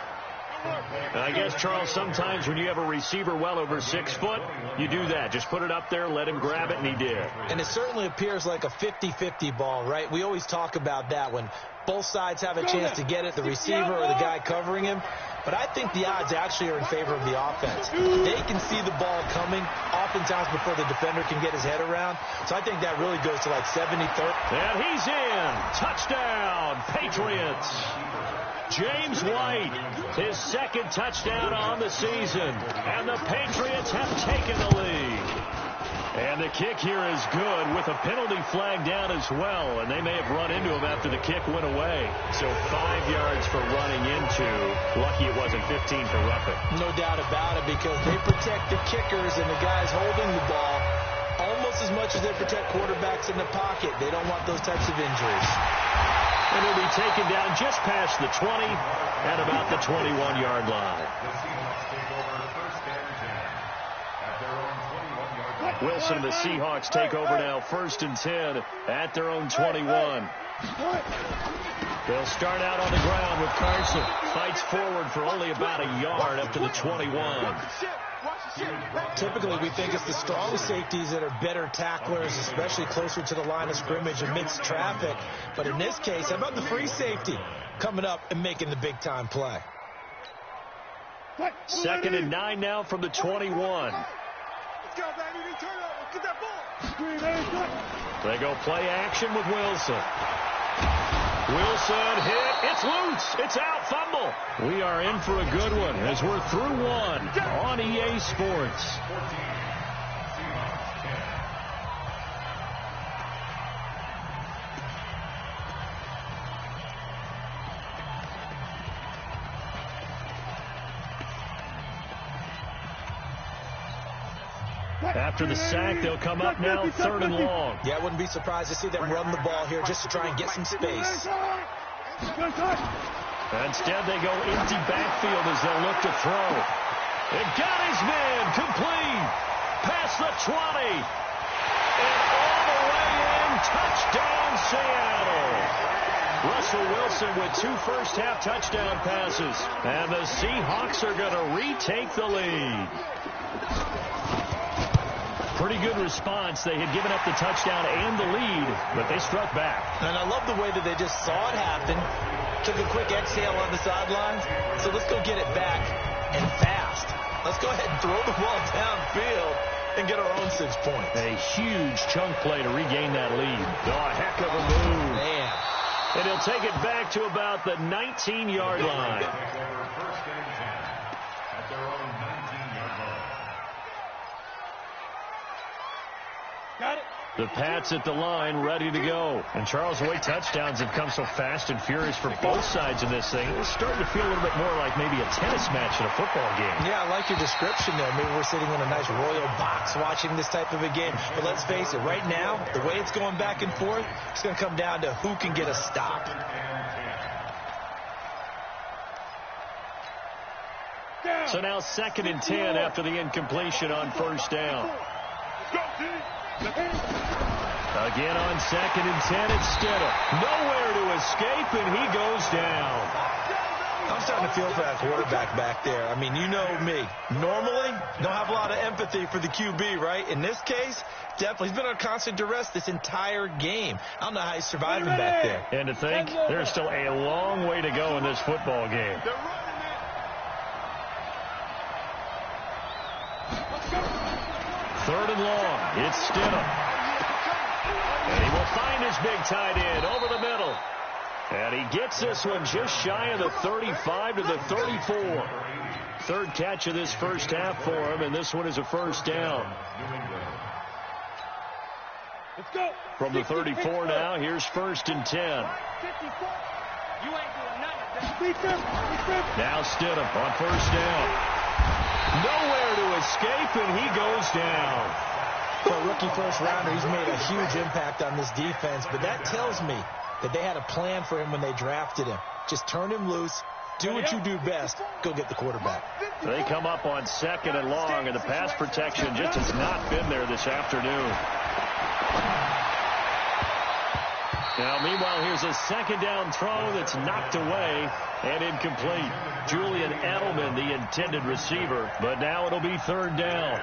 Speaker 6: I guess, Charles, sometimes when you have a receiver well over 6 foot, you do that. Just put it up there, let him grab it, and he did.
Speaker 9: And it certainly appears like a 50-50 ball, right? We always talk about that when both sides have a chance to get it, the receiver or the guy covering him. But I think the odds actually are in favor of the offense. They can see the ball coming oftentimes before the defender can get his head around. So I think that really goes to like 70-30.
Speaker 6: And he's in. Touchdown, Patriots. James White, his 2nd touchdown on the season. And the Patriots have taken the lead. And the kick here is good with a penalty flag down as well. And they may have run into him after the kick went away. So 5 yards for running into. Lucky it wasn't 15 for roughing.
Speaker 9: No doubt about it, because they protect the kickers and the guys holding the ball almost as much as they protect quarterbacks in the pocket. They don't want those types of injuries.
Speaker 6: And he'll be taken down just past the 20 at about the 21-yard line. Wilson and the Seahawks take over now, 1st and 10 at their own 21. They'll start out on the ground with Carson. Fights forward for only about a yard up to the 21.
Speaker 9: Typically, we think it's the strong safeties that are better tacklers, especially closer to the line of scrimmage amidst traffic. But in this case, how about the free safety coming up and making the big-time play?
Speaker 6: 2nd and 9 now from the 21. They go play action with Wilson. Wilson hit. It's loose. It's out. Fumble. We are in for a good one as we're through one on EA Sports. After the sack, they'll come up now 3rd and long.
Speaker 9: Yeah, I wouldn't be surprised to see them run the ball here just to try and get some space.
Speaker 6: Instead, they go empty backfield as they'll look to throw. It got his man complete. Past the 20. And all the way in. Touchdown, Seattle. Russell Wilson with 2 first-half touchdown passes. And the Seahawks are going to retake the lead. Pretty good response. They had given up the touchdown and the lead, but they struck back.
Speaker 9: And I love the way that they just saw it happen, took a quick exhale on the sidelines. So let's go get it back and fast. Let's go ahead and throw the ball downfield and get our own 6 points.
Speaker 6: A huge chunk play to regain that lead. Oh, a heck of a move.
Speaker 9: Man.
Speaker 6: And he'll take it back to about the 19-yard line.
Speaker 7: First and 10 at their own 19-yard line.
Speaker 10: Got it.
Speaker 6: The Pats at the line, ready to go. And Charles, the way touchdowns have come so fast and furious for both sides in this thing, it's starting to feel a little bit more like maybe a tennis match in a football game.
Speaker 9: Yeah, I like your description there. Maybe we're sitting in a nice royal box watching this type of a game. But let's face it, right now, the way it's going back and forth, it's going to come down to who can get a stop.
Speaker 6: So now 2nd and 10 after the incompletion on first down. Again on 2nd and 10, it's Stidham. Nowhere to escape, and he goes down.
Speaker 9: I'm starting to feel for that quarterback back there. I mean, you know me. Normally, don't have a lot of empathy for the QB, right? In this case, definitely. He's been on constant duress this entire game. I don't know how he's surviving back there.
Speaker 6: And to think, there's still a long way to go in this football game. Third and long. It's Stidham. And he will find his big tight end over the middle. And he gets this one just shy of the 35 to the 34. Third catch of this first half for him, and this one is a first down.
Speaker 10: Let's go.
Speaker 6: From the 34 now, here's 1st and 10.
Speaker 10: You ain't doing nothing.
Speaker 6: Now Stidham on first down. Nowhere to escape, and he goes down.
Speaker 9: For a rookie first rounder, he's made a huge impact on this defense, but that tells me that they had a plan for him when they drafted him. Just turn him loose, do what you do best, go get the quarterback.
Speaker 6: They come up on 2nd and long, and the pass protection just has not been there this afternoon. Now, meanwhile, here's a 2nd down throw that's knocked away and incomplete. Julian Edelman, the intended receiver, but now it'll be 3rd down.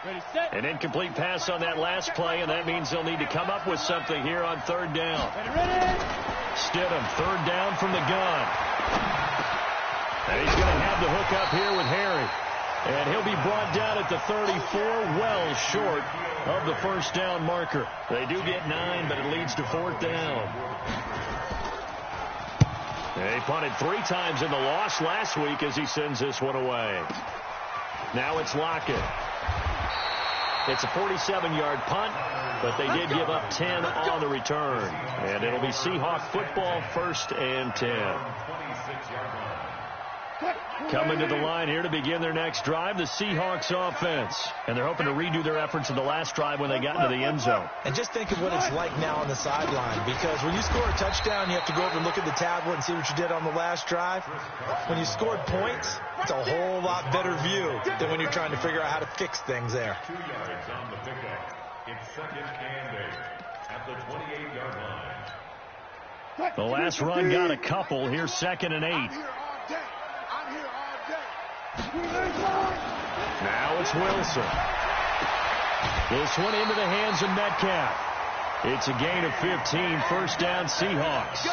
Speaker 10: Ready, set.
Speaker 6: An incomplete pass on that last play, and that means they'll need to come up with something here on 3rd down.
Speaker 10: Ready.
Speaker 6: Stidham, 3rd down from the gun. And he's going to have the hook up here with Harry. And he'll be brought down at the 34, well short of the first down marker. They do get 9, but it leads to 4th down. They punted 3 times in the loss last week as he sends this one away. Now it's Lockett. It's a 47-yard punt, but they did give up 10 on the return. And it'll be Seahawk football, 1st and 10. Coming to the line here to begin their next drive, the Seahawks offense. And they're hoping to redo their efforts in the last drive when they got into the end zone.
Speaker 9: And just think of what it's like now on the sideline, because when you score a touchdown, you have to go over and look at the tablet and see what you did on the last drive. When you scored points, it's a whole lot better view than when you're trying to figure out how to fix things there.
Speaker 7: 2 yards on the pickup. It's 2nd and 8 at the 28-yard line.
Speaker 6: The last run got a couple. Here's 2nd and 8. Now it's Wilson. This one into the hands of Metcalf. It's a gain of 15, 1st down Seahawks.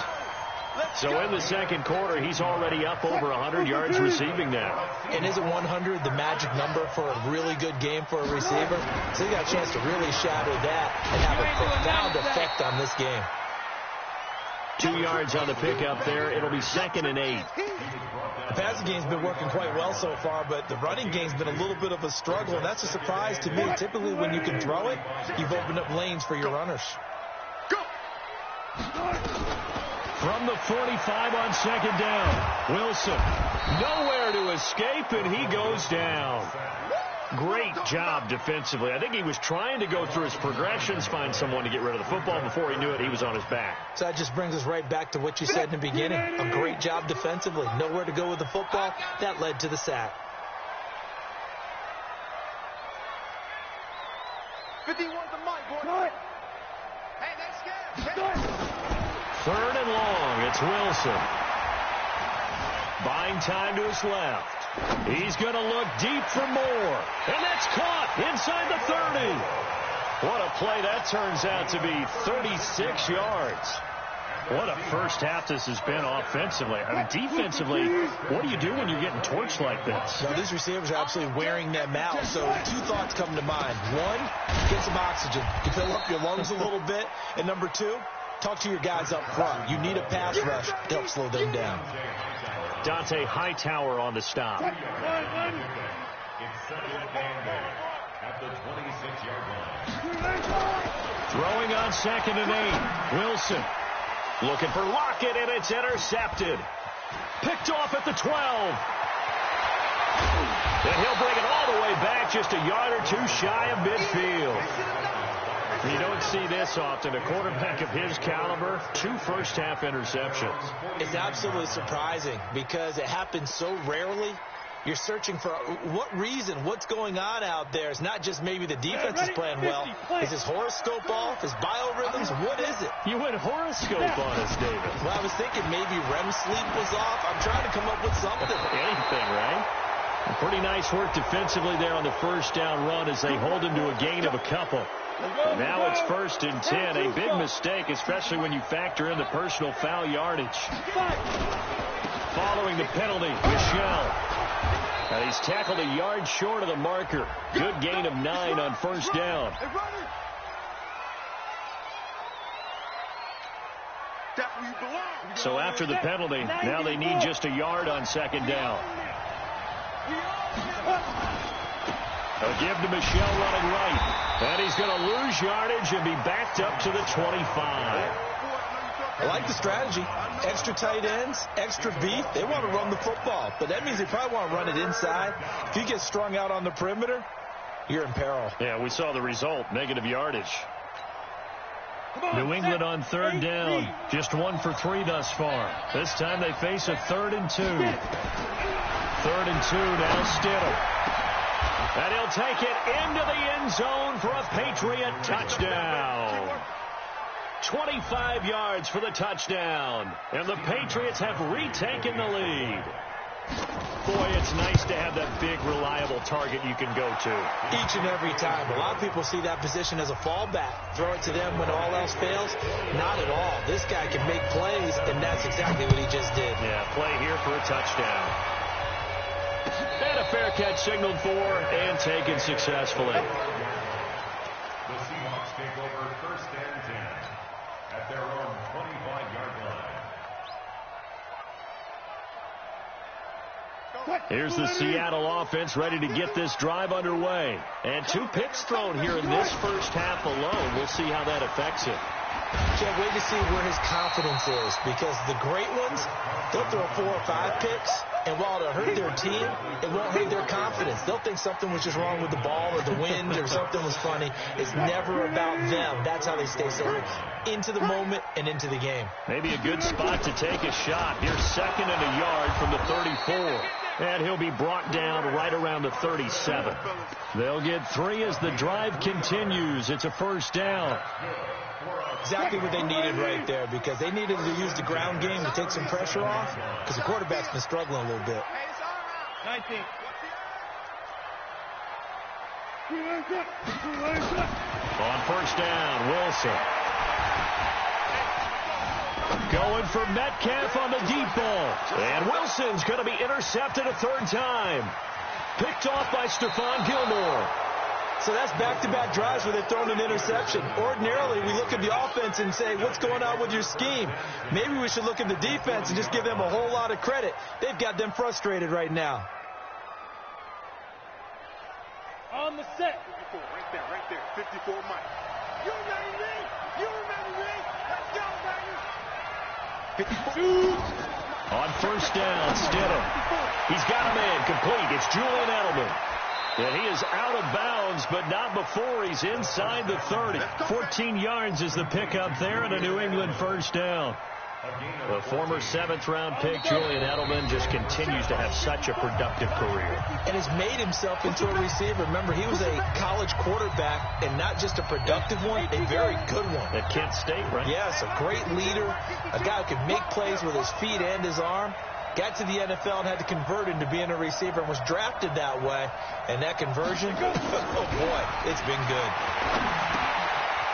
Speaker 6: So in the 2nd quarter, he's already up over 100 yards receiving now.
Speaker 9: And isn't 100 the magic number for a really good game for a receiver? So he got a chance to really shatter that and have a profound effect on this game.
Speaker 6: 2 yards on the pickup there. It'll be 2nd and 8.
Speaker 9: The passing game's been working quite well so far, but the running game's been a little bit of a struggle, and that's a surprise to me. Typically, when you can throw it, you've opened up lanes for your runners.
Speaker 6: From the 45 on 2nd down, Wilson nowhere to escape, and he goes down. Great job defensively. I think he was trying to go through his progressions, find someone to get rid of the football. Before he knew it, he was on his back.
Speaker 9: So that just brings us right back to what you said in the beginning. A great job defensively. Nowhere to go with the football. That led to the sack.
Speaker 3: 51 to Mike, boy. Hey, that's good.
Speaker 6: 3rd and long. It's Wilson. Buying time to his left. He's going to look deep for more. And that's caught inside the 30. What a play that turns out to be, 36 yards. What a first half this has been offensively. I mean, defensively, what do you do when you're getting torched like this?
Speaker 9: Well, these receivers are absolutely wearing them out. So 2 thoughts come to mind. 1, get some oxygen. You fill up your lungs a little bit. And number 2, talk to your guys up front. You need a pass rush to help slow them down.
Speaker 6: Dante Hightower on the stop.
Speaker 7: It's second and 8 at the 26-yard line.
Speaker 6: Throwing on 2nd and 8. Wilson looking for Lockett, and it's intercepted. Picked off at the 12. And he'll bring it all the way back, just a yard or 2 shy of midfield. You don't see this often. A quarterback of his caliber, 2 first-half interceptions.
Speaker 9: It's absolutely surprising because it happens so rarely. You're searching for what reason, what's going on out there. It's not just maybe the defense is playing well. Is his horoscope off? His biorhythms? What is it?
Speaker 6: You went horoscope on us, David.
Speaker 9: Well, I was thinking maybe REM sleep was off. I'm trying to come up with something.
Speaker 6: Anything, right? Pretty nice work defensively there on the first down run as they hold him to a gain of a couple. Now it's 1st and 10. A big mistake, especially when you factor in the personal foul yardage. Following the penalty, Michel. He's tackled a yard short of the marker. Good gain of 9 on first down. So after the penalty, now they need just a yard on 2nd down. A give to Michel running right. And he's going to lose yardage and be backed up to the 25.
Speaker 9: I like the strategy. Extra tight ends, extra beef. They want to run the football, but that means they probably want to run it inside. If you get strung out on the perimeter, you're in peril.
Speaker 6: Yeah, we saw the result, negative yardage. New England on 3rd down, just 1 for 3 thus far. This time they face a 3rd and 2. 3rd and 2 now, Stidham. And he'll take it into the end zone for a Patriot touchdown. 25 yards for the touchdown. And the Patriots have retaken the lead. Boy, it's nice to have that big, reliable target you can go to.
Speaker 9: Each and every time. A lot of people see that position as a fallback. Throw it to them when all else fails. Not at all. This guy can make plays, and that's exactly what he just did.
Speaker 6: Yeah, play here for a touchdown. And a fair catch signaled for and taken successfully.
Speaker 7: The Seahawks take over 1st and 10 at their own 25-yard line.
Speaker 6: Here's the Seattle offense ready to get this drive underway. And 2 picks thrown here in this first half alone. We'll see how that affects him.
Speaker 9: Can't wait to see where his confidence is, because the great ones, they'll throw 4 or 5 picks, and while it'll hurt their team, it won't hurt their confidence. They'll think something was just wrong with the ball or the wind or something was funny. It's never about them. That's how they stay so into the moment and into the game.
Speaker 6: Maybe a good spot to take a shot. Here's 2nd and a yard from the 34. And he'll be brought down right around the 37. They'll get 3 as the drive continues. It's a first down.
Speaker 9: Exactly what they needed right there, because they needed to use the ground game to take some pressure off, because the quarterback's been struggling a little bit.
Speaker 10: 19.
Speaker 6: On first down, Wilson. Going for Metcalf on the deep ball. And Wilson's going to be intercepted a 3rd time. Picked off by Stephon Gilmore.
Speaker 9: So that's back-to-back drives where they've thrown an interception. Ordinarily, we look at the offense and say, what's going on with your scheme? Maybe we should look at the defense and just give them a whole lot of credit. They've got them frustrated right now.
Speaker 10: On the set.
Speaker 11: 54, right there. 54, Mike.
Speaker 10: You ready, Lee? You ready, Lee? Let's go, baby.
Speaker 6: 52. On first down, Stidham. He's got a man complete. It's Julian Edelman. And he is out of bounds, but not before he's inside the 30. 14 yards is the pickup there, and a New England first down. The former 7th-round pick, Julian Edelman, just continues to have such a productive career.
Speaker 9: And has made himself into a receiver. Remember, he was a college quarterback, and not just a productive one, a very good one.
Speaker 6: At Kent State, right?
Speaker 9: Yes, a great leader, a guy who could make plays with his feet and his arm. Got to the NFL and had to convert into being a receiver and was drafted that way. And that conversion, oh boy, it's been good.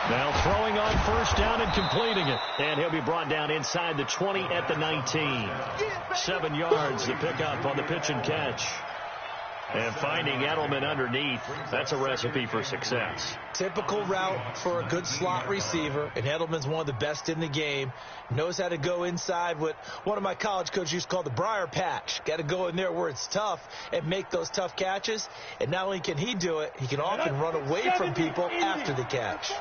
Speaker 6: Now throwing on first down and completing it. And he'll be brought down inside the 20 at the 19. 7 yards to pick up on the pitch and catch. And finding Edelman underneath, that's a recipe for success.
Speaker 9: Typical route for a good slot receiver, and Edelman's one of the best in the game. Knows how to go inside what one of my college coaches used to call the briar patch. Got to go in there where it's tough and make those tough catches. And not only can he do it, he can often run away from people after the catch.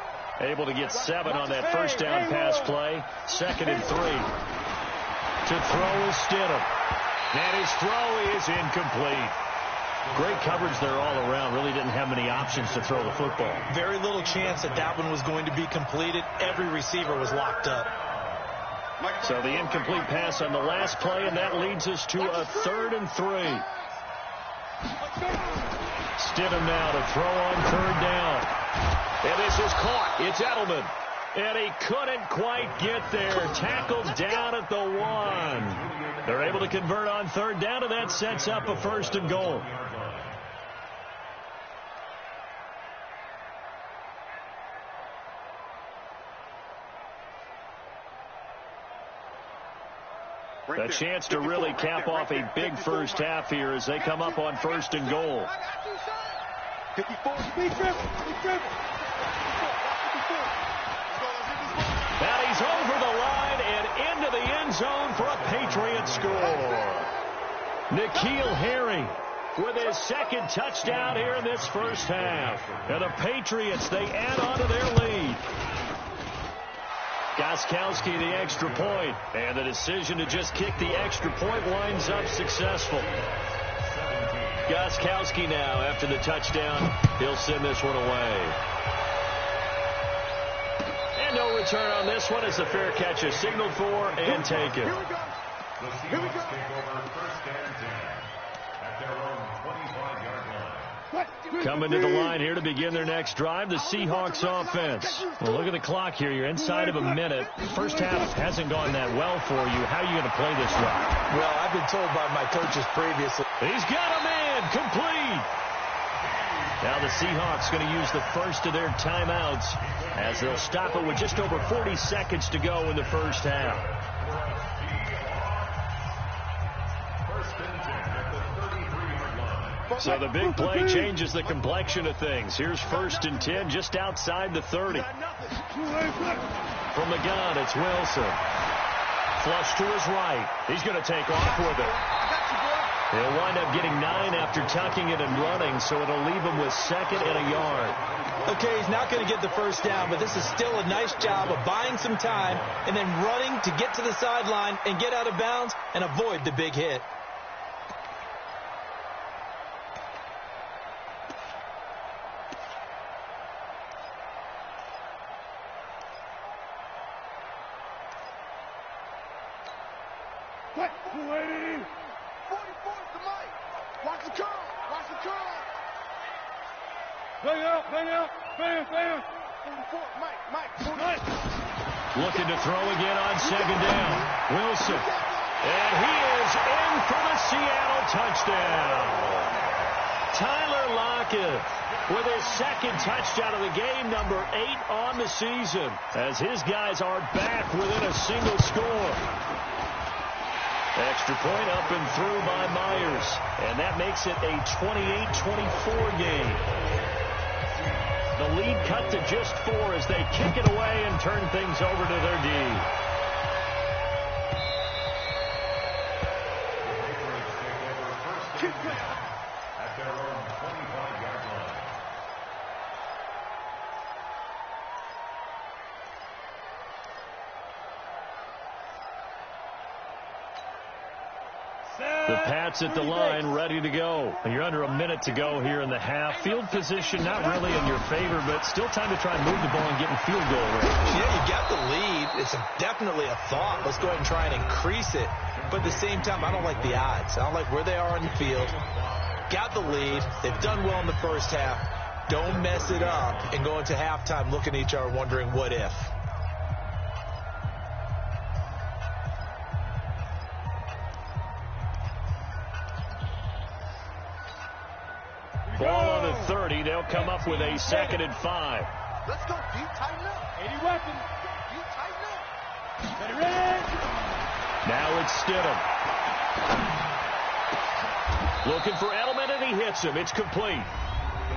Speaker 6: Able to get 7 on that first down pass play. 2nd and 3. To throw is Stidham. And his throw is incomplete. Great coverage there all around. Really didn't have many options to throw the football.
Speaker 9: Very little chance that one was going to be completed. Every receiver was locked up.
Speaker 6: So the incomplete pass on the last play, and that leads us to a 3rd and 3. Stidham now to throw on 3rd down. And this is caught. It's Edelman. And he couldn't quite get there. Tackled down at the 1. They're able to convert on 3rd down, and that sets up a 1st and goal. A chance to really cap off a big first half here as they come up on 1st and goal.
Speaker 3: 54.
Speaker 6: Now he's over the line and into the end zone for a Patriot score. N'Keal Harry with his 2nd touchdown here in this first half. And the Patriots, they add on to their lead. Gostkowski the extra point, and the decision to just kick the extra point winds up successful. Gostkowski now, after the touchdown, he'll send this one away. And no return on this one as the fair catch is signaled for and taken.
Speaker 3: Here we go.
Speaker 7: Here we go. Take over 1st and 10 at their own 25-yard line.
Speaker 6: Coming to the line here to begin their next drive, the Seahawks offense. Well, look at the clock here. You're inside of a minute. First half hasn't gone that well for you. How are you going to play this one?
Speaker 9: Well, I've been told by my coaches previously.
Speaker 6: He's got a man. Complete. Now the Seahawks going to use the first of their timeouts as they'll stop it with just over 40 seconds to go in the first half. So the big play changes the complexion of things. Here's 1st and 10 just outside the 30. From the gun, it's Wilson. Flush to his right. He's going to take off with it. He'll wind up getting 9 after tucking it and running, so it'll leave him with 2nd and a yard.
Speaker 9: Okay, he's not going to get the first down, but this is still a nice job of buying some time and then running to get to the sideline and get out of bounds and avoid the big hit.
Speaker 6: Looking to throw again on 2nd down. Wilson. And he is in for the Seattle touchdown. Tyler Lockett with his 2nd touchdown of the game, number 8 on the season, as his guys are back within a single score. Extra point up and through by Myers, and that makes it a 28-24 game. The lead cut to just 4 as they kick it away and turn things over to their D.
Speaker 7: At their own 25-yard line.
Speaker 6: The Pats at the line, ready to go. You're under a minute to go here in the half. Field position not really in your favor, but still time to try and move the ball and get in field goal range.
Speaker 9: Yeah, you got the lead. It's definitely a thought. Let's go ahead and try and increase it. But at the same time, I don't like the odds. I don't like where they are on the field. Got the lead. They've done well in the first half. Don't mess it up and go into halftime looking at each other wondering what if.
Speaker 6: Ball on the 30. They'll come up with a 2nd and 5.
Speaker 3: Let's go, D. Tighten up.
Speaker 10: 80 weapons.
Speaker 3: D, tighten up.
Speaker 10: Ready.
Speaker 6: Now it's Stidham. Looking for Edelman, and he hits him. It's complete.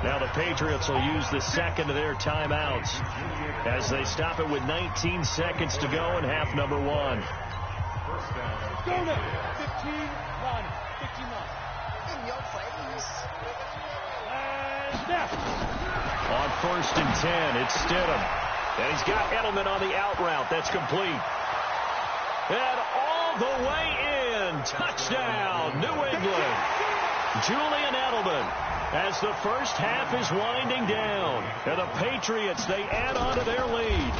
Speaker 6: Now the Patriots will use the second of their timeouts as they stop it with 19 seconds to go in half number one.
Speaker 10: Let's go now. 15 line. 15 line.
Speaker 3: In your face.
Speaker 10: And now.
Speaker 6: On 1st and 10, it's Stidham. And he's got Edelman on the out route. That's complete. And all the way in. Touchdown, New England. Julian Edelman, as the first half is winding down. And the Patriots, they add on to their lead.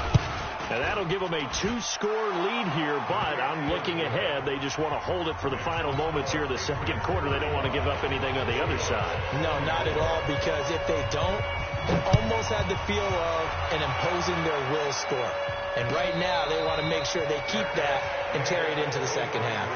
Speaker 6: And that'll give them a 2-score lead here, but I'm looking ahead. They just want to hold it for the final moments here in the second quarter. They don't want to give up anything on the other side.
Speaker 9: No, not at all, because if they don't, they almost had the feel of an imposing their will score. And right now, they want to make sure they keep that and carry it into the second half.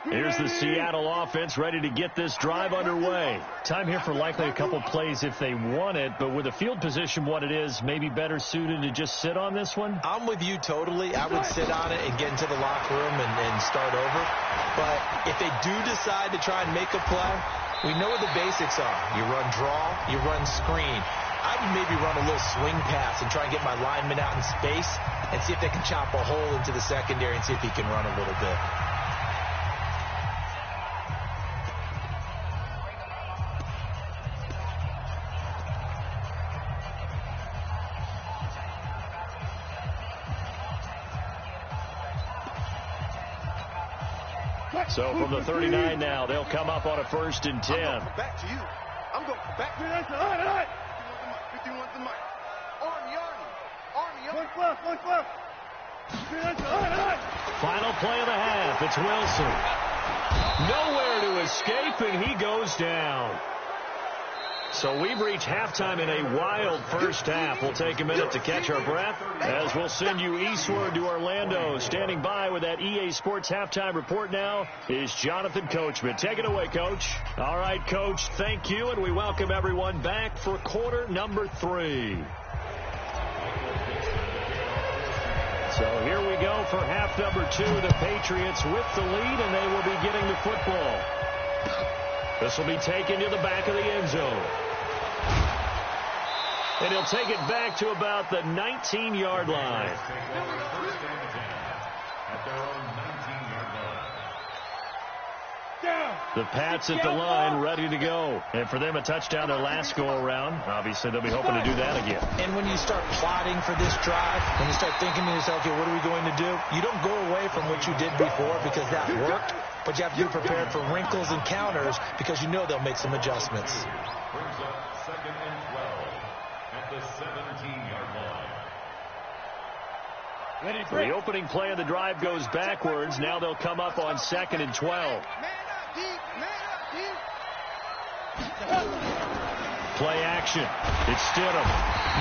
Speaker 6: Here's the Seattle offense ready to get this drive underway. Time here for likely a couple plays if they want it, but with the field position what it is, maybe better suited to just sit on this one?
Speaker 9: I'm with you totally. I would sit on it and get into the locker room and start over. But if they do decide to try and make a play, we know what the basics are. You run draw, you run screen. I would maybe run a little swing pass and try and get my lineman out in space and see if they can chop a hole into the secondary and see if he can run a little bit.
Speaker 6: So from the 39 now, they'll come up on a 1st and 10.
Speaker 3: I'm going back to you. I'm going back to you. 51 to Mike. Army.
Speaker 6: Final play of the half. It's Wilson. Nowhere to escape, and he goes down. So we've reached halftime in a wild first half. We'll take a minute to catch our breath as we'll send you eastward to Orlando. Standing by with that EA Sports halftime report now is Jonathan Coachman. Take it away, Coach. All right, Coach, thank you, and we welcome everyone back for quarter number 3. So here we go for half number 2. The Patriots with the lead, and they will be getting the football. This will be taken to the back of the end zone. And he'll take it back to about the 19-yard line. The Pats at the line, ready to go. And for them, a touchdown their last go-around. Obviously, they'll be hoping to do that again.
Speaker 9: And when you start plotting for this drive, when you start thinking to yourself, okay, what are we going to do? You don't go away from what you did before because that worked. But you have to be prepared for wrinkles and counters because you know they'll make some adjustments.
Speaker 7: Brings up 2nd and 12 at the 17-yard line.
Speaker 6: So the opening play of the drive goes backwards. Now they'll come up on 2nd and 12. Play action. It's Stidham.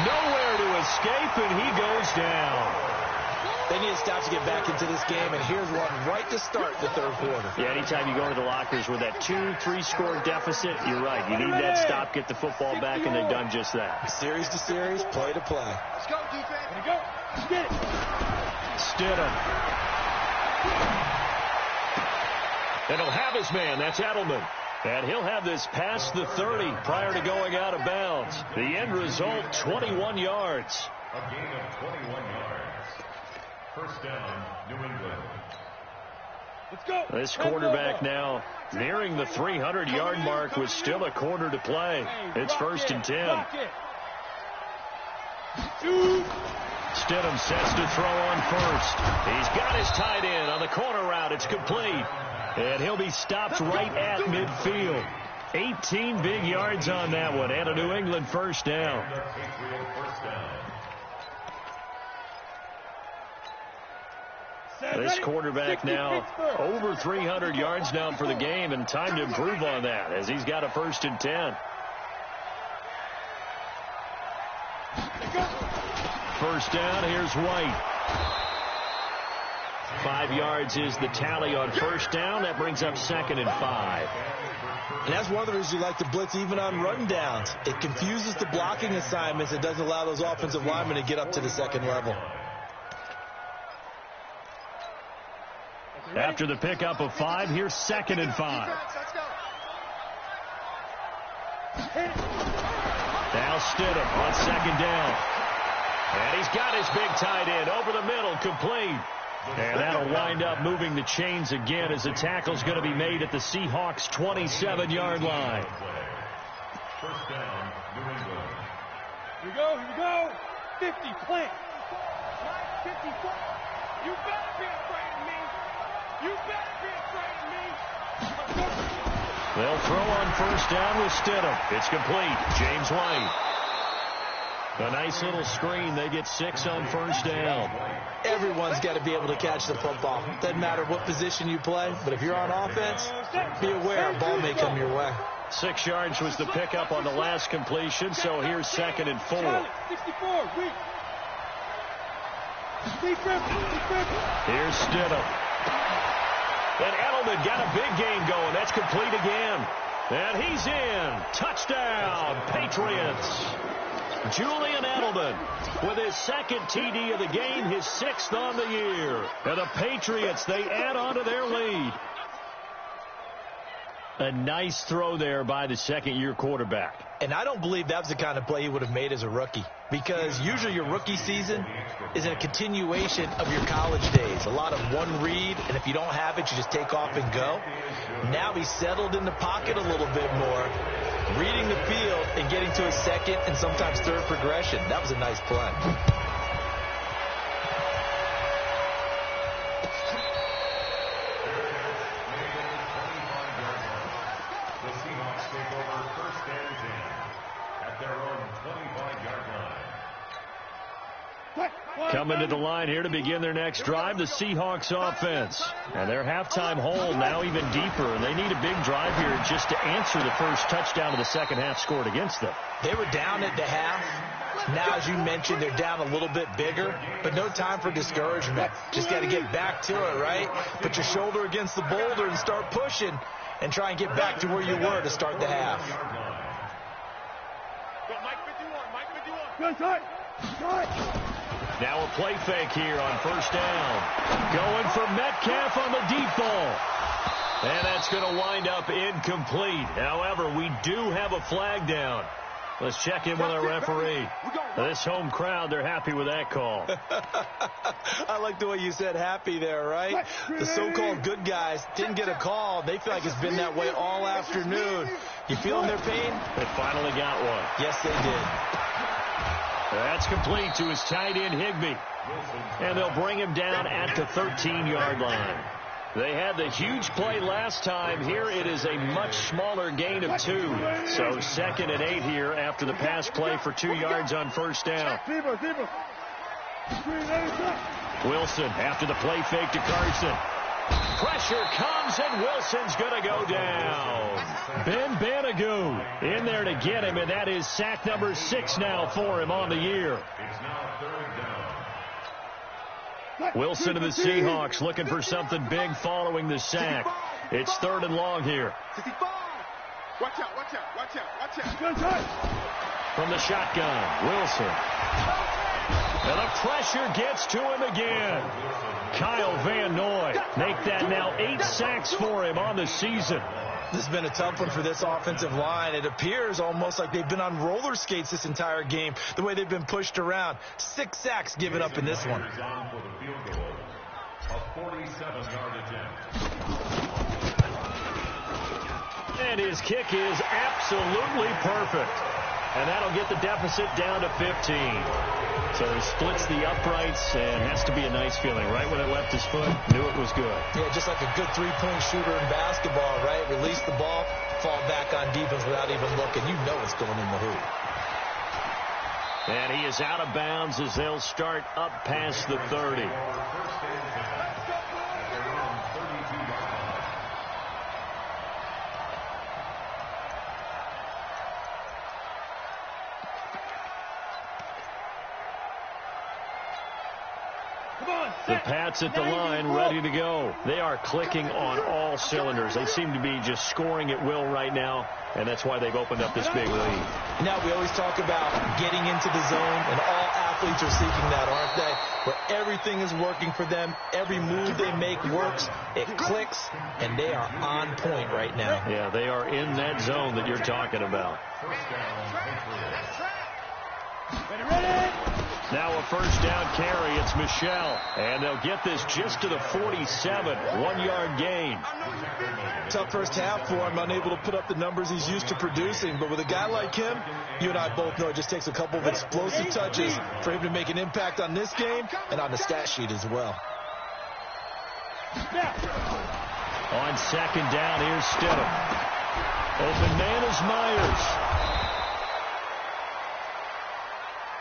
Speaker 6: Nowhere to escape, and he goes down.
Speaker 9: They need to stop to get back into this game, and here's one right to start the third quarter.
Speaker 6: Yeah, anytime you go to the lockers with that 2-3 score deficit, you're right. You need that stop, get the football back, and they've done just that.
Speaker 9: Series to series, play to play.
Speaker 3: Let's go, defense.
Speaker 10: Let it go. Let's get it.
Speaker 6: Stidham. And he'll have his man. That's Edelman. And he'll have this past the 30 prior to going out of bounds. The end result, 21 yards.
Speaker 7: A gain of 21 yards. First down, New England.
Speaker 10: Let's go.
Speaker 6: This quarterback now nearing the 300-yard mark with still a quarter to play. It's 1st and 10. Stidham sets to throw on first. He's got his tight end on the corner route. It's complete. And he'll be stopped right at midfield. 18 big yards on that one. And a New England first down. This quarterback now over 300 yards now for the game, and time to improve on that as he's got a 1st and 10. First down, here's White. 5 yards is the tally on first down. That brings up 2nd and 5.
Speaker 9: And that's one of the reasons you like to blitz even on run downs. It confuses the blocking assignments. It doesn't allow those offensive linemen to get up to the second level.
Speaker 6: After the pickup of 5, here's 2nd and 5. Now Stidham on 2nd down. And he's got his big tight end over the middle, complete. And that'll wind up moving the chains again as the tackle's going to be made at the Seahawks' 27-yard line.
Speaker 7: First down, New England.
Speaker 10: Here we go. 50, plant. 54. You better be afraid of me. You better be afraid of me.
Speaker 6: They'll throw on first down with Stidham. It's complete. James White. A nice little screen. They get 6 on first down.
Speaker 9: Everyone's got to be able to catch the football. Doesn't matter what position you play, but if you're on offense, be aware a ball may come your way.
Speaker 6: 6 yards was the pickup on the last completion, so here's 2nd and 4.
Speaker 10: 64,
Speaker 6: Here's Stidham. And Edelman got a big game going. That's complete again. And he's in. Touchdown, Patriots. Julian Edelman with his 2nd TD of the game, his 6th on the year. And the Patriots, they add on to their lead. A nice throw there by the second-year quarterback.
Speaker 9: And I don't believe that was the kind of play he would have made as a rookie, because usually your rookie season is a continuation of your college days. A lot of one read, and if you don't have it, you just take off and go. Now he's settled in the pocket a little bit more, reading the field and getting to his 2nd and sometimes 3rd progression. That was a nice play.
Speaker 7: The Seahawks take over first and 10 at their own 25-yard line.
Speaker 6: Coming to the line here to begin their next drive, the Seahawks offense. And their halftime hole now even deeper, and they need a big drive here just to answer the first touchdown of the second half scored against them.
Speaker 9: They were down at the half. Now, as you mentioned, they're down a little bit bigger, but no time for discouragement. Just got to get back to it, right? Put your shoulder against the boulder and start pushing and try and get back to where you were to start the half.
Speaker 6: Now a play fake here on first down. Going for Metcalf on the deep ball. And that's going to wind up incomplete. However, we do have a flag down. Let's check in with our referee. This home crowd, they're happy with that call.
Speaker 9: I like the way you said happy there, right? The so-called good guys didn't get a call. They feel like it's been that way all afternoon. You feeling their pain?
Speaker 6: They finally got one.
Speaker 9: Yes, they did.
Speaker 6: That's complete to his tight end, Higbee. And they'll bring him down at the 13-yard line. They had the huge play last time. Here it is a much smaller gain of 2. So 2nd and 8 here after the pass play for 2 yards on first down. Wilson after the play fake to Carson. Pressure comes, and Wilson's going to go down. Ben Banogu in there to get him, and that is sack number 6 now for him on the year.
Speaker 7: It's now 3rd down.
Speaker 6: Wilson and the Seahawks looking for something big following the sack. It's 3rd and long here.
Speaker 3: Watch out.
Speaker 6: From the shotgun, Wilson. And the pressure gets to him again. Kyle Van Noy make that now 8 sacks for him on the season.
Speaker 9: This has been a tough one for this offensive line. It appears almost like they've been on roller skates this entire game, the way they've been pushed around. 6 sacks given up in this one.
Speaker 7: For the field goal, a 47-yard attempt.
Speaker 6: And his kick is absolutely perfect. And that'll get the deficit down to 15. So he splits the uprights, and has to be a nice feeling. Right when it left his foot, knew it was good.
Speaker 9: Yeah, just like a good three-point shooter in basketball, right? Release the ball, fall back on defense without even looking. You know it's going in the hoop.
Speaker 6: And he is out of bounds as they'll start up past the 30. The Pats at the line, ready to go. They are clicking on all cylinders. They seem to be just scoring at will right now, and that's why they've opened up this big lead.
Speaker 9: Now, we always talk about getting into the zone, and all athletes are seeking that, aren't they? Where everything is working for them, every move they make works, it clicks, and they are on point right now.
Speaker 6: Yeah, they are in that zone that you're talking about. Now a first down carry. It's Michel. And they'll get this just to the 47. 1-yard gain.
Speaker 9: Tough first half for him. Unable to put up the numbers he's used to producing. But with a guy like him, you and I both know it just takes a couple of explosive touches for him to make an impact on this game and on the stat sheet as well.
Speaker 6: On second down, here's Stidham. Open man is Myers.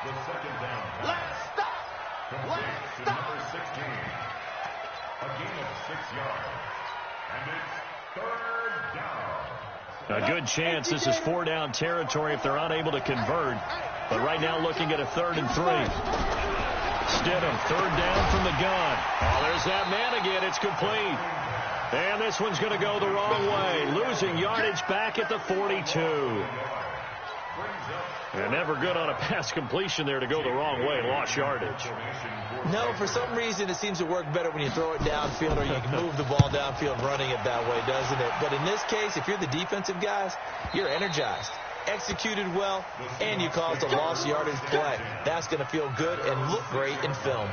Speaker 7: The second down. Last stop. Last stop. Number 16. A gain of 6 yards. And it's third down.
Speaker 6: A good chance this is 4-down territory if they're unable to convert. But right now looking at a 3rd and 3. Stidham, 3rd down from the gun. Oh, there's that man again. It's complete. And this one's going to go the wrong way. Losing yardage back at the 42. And never good on a pass completion there to go the wrong way. Lost yardage.
Speaker 9: No, for some reason it seems to work better when you throw it downfield or you can move the ball downfield running it that way, doesn't it? But in this case, if you're the defensive guys, you're energized, executed well, and you caused a lost yardage play. That's going to feel good and look great in film.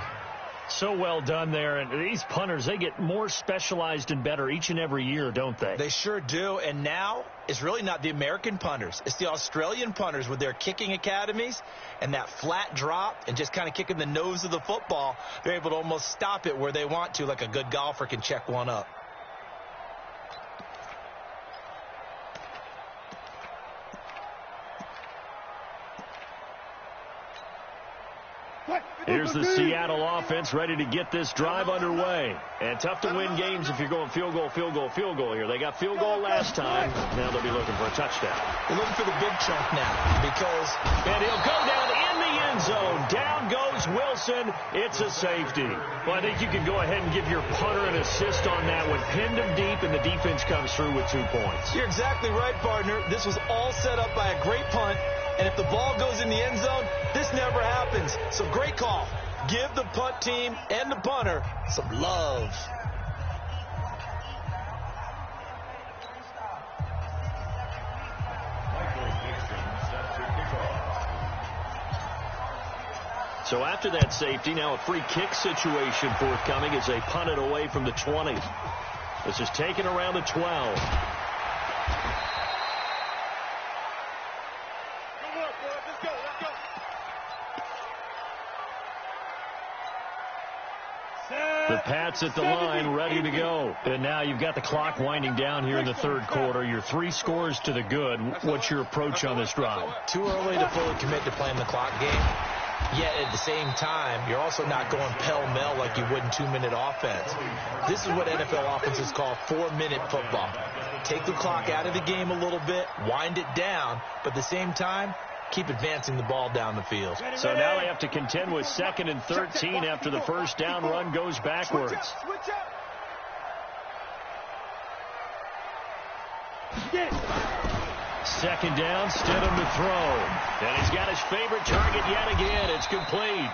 Speaker 6: So well done there. And these punters, they get more specialized and better each and every year, don't they?
Speaker 9: They sure do. And now it's really not the American punters. It's the Australian punters with their kicking academies and that flat drop and just kind of kicking the nose of the football. They're able to almost stop it where they want to, like a good golfer can check one up.
Speaker 6: Here's the Seattle offense ready to get this drive underway. And tough to win games if you're going field goal, field goal, field goal here. They got field goal last time. Now they'll be looking for a touchdown.
Speaker 9: They're looking for the big chunk now because...
Speaker 6: And he'll go down in the end zone. Down goes Wilson. It's a safety. Well, I think you can go ahead and give your punter an assist on that one. Pinned him deep, and the defense comes through with 2 points.
Speaker 9: You're exactly right, partner. This was all set up by a great punt. And if the ball goes in the end zone, this never happens. So great call. Give the punt team and the punter some love.
Speaker 6: So after that safety, now a free kick situation forthcoming as they punt it away from the 20. This is taken around the 12. The Pats at the line, ready to go. And now you've got the clock winding down here in the 3rd quarter. You're 3 scores to the good. What's your approach on this drive?
Speaker 9: Too early to fully commit to playing the clock game. Yet at the same time, you're also not going pell-mell like you would in 2-minute offense. This is what NFL offenses call 4-minute football. Take the clock out of the game a little bit, wind it down, but at the same time, keep advancing the ball down the field.
Speaker 6: So now they have to contend with 2nd and 13 after the first down run goes backwards. Second down, Stidham to throw. And he's got his favorite target yet again. It's complete.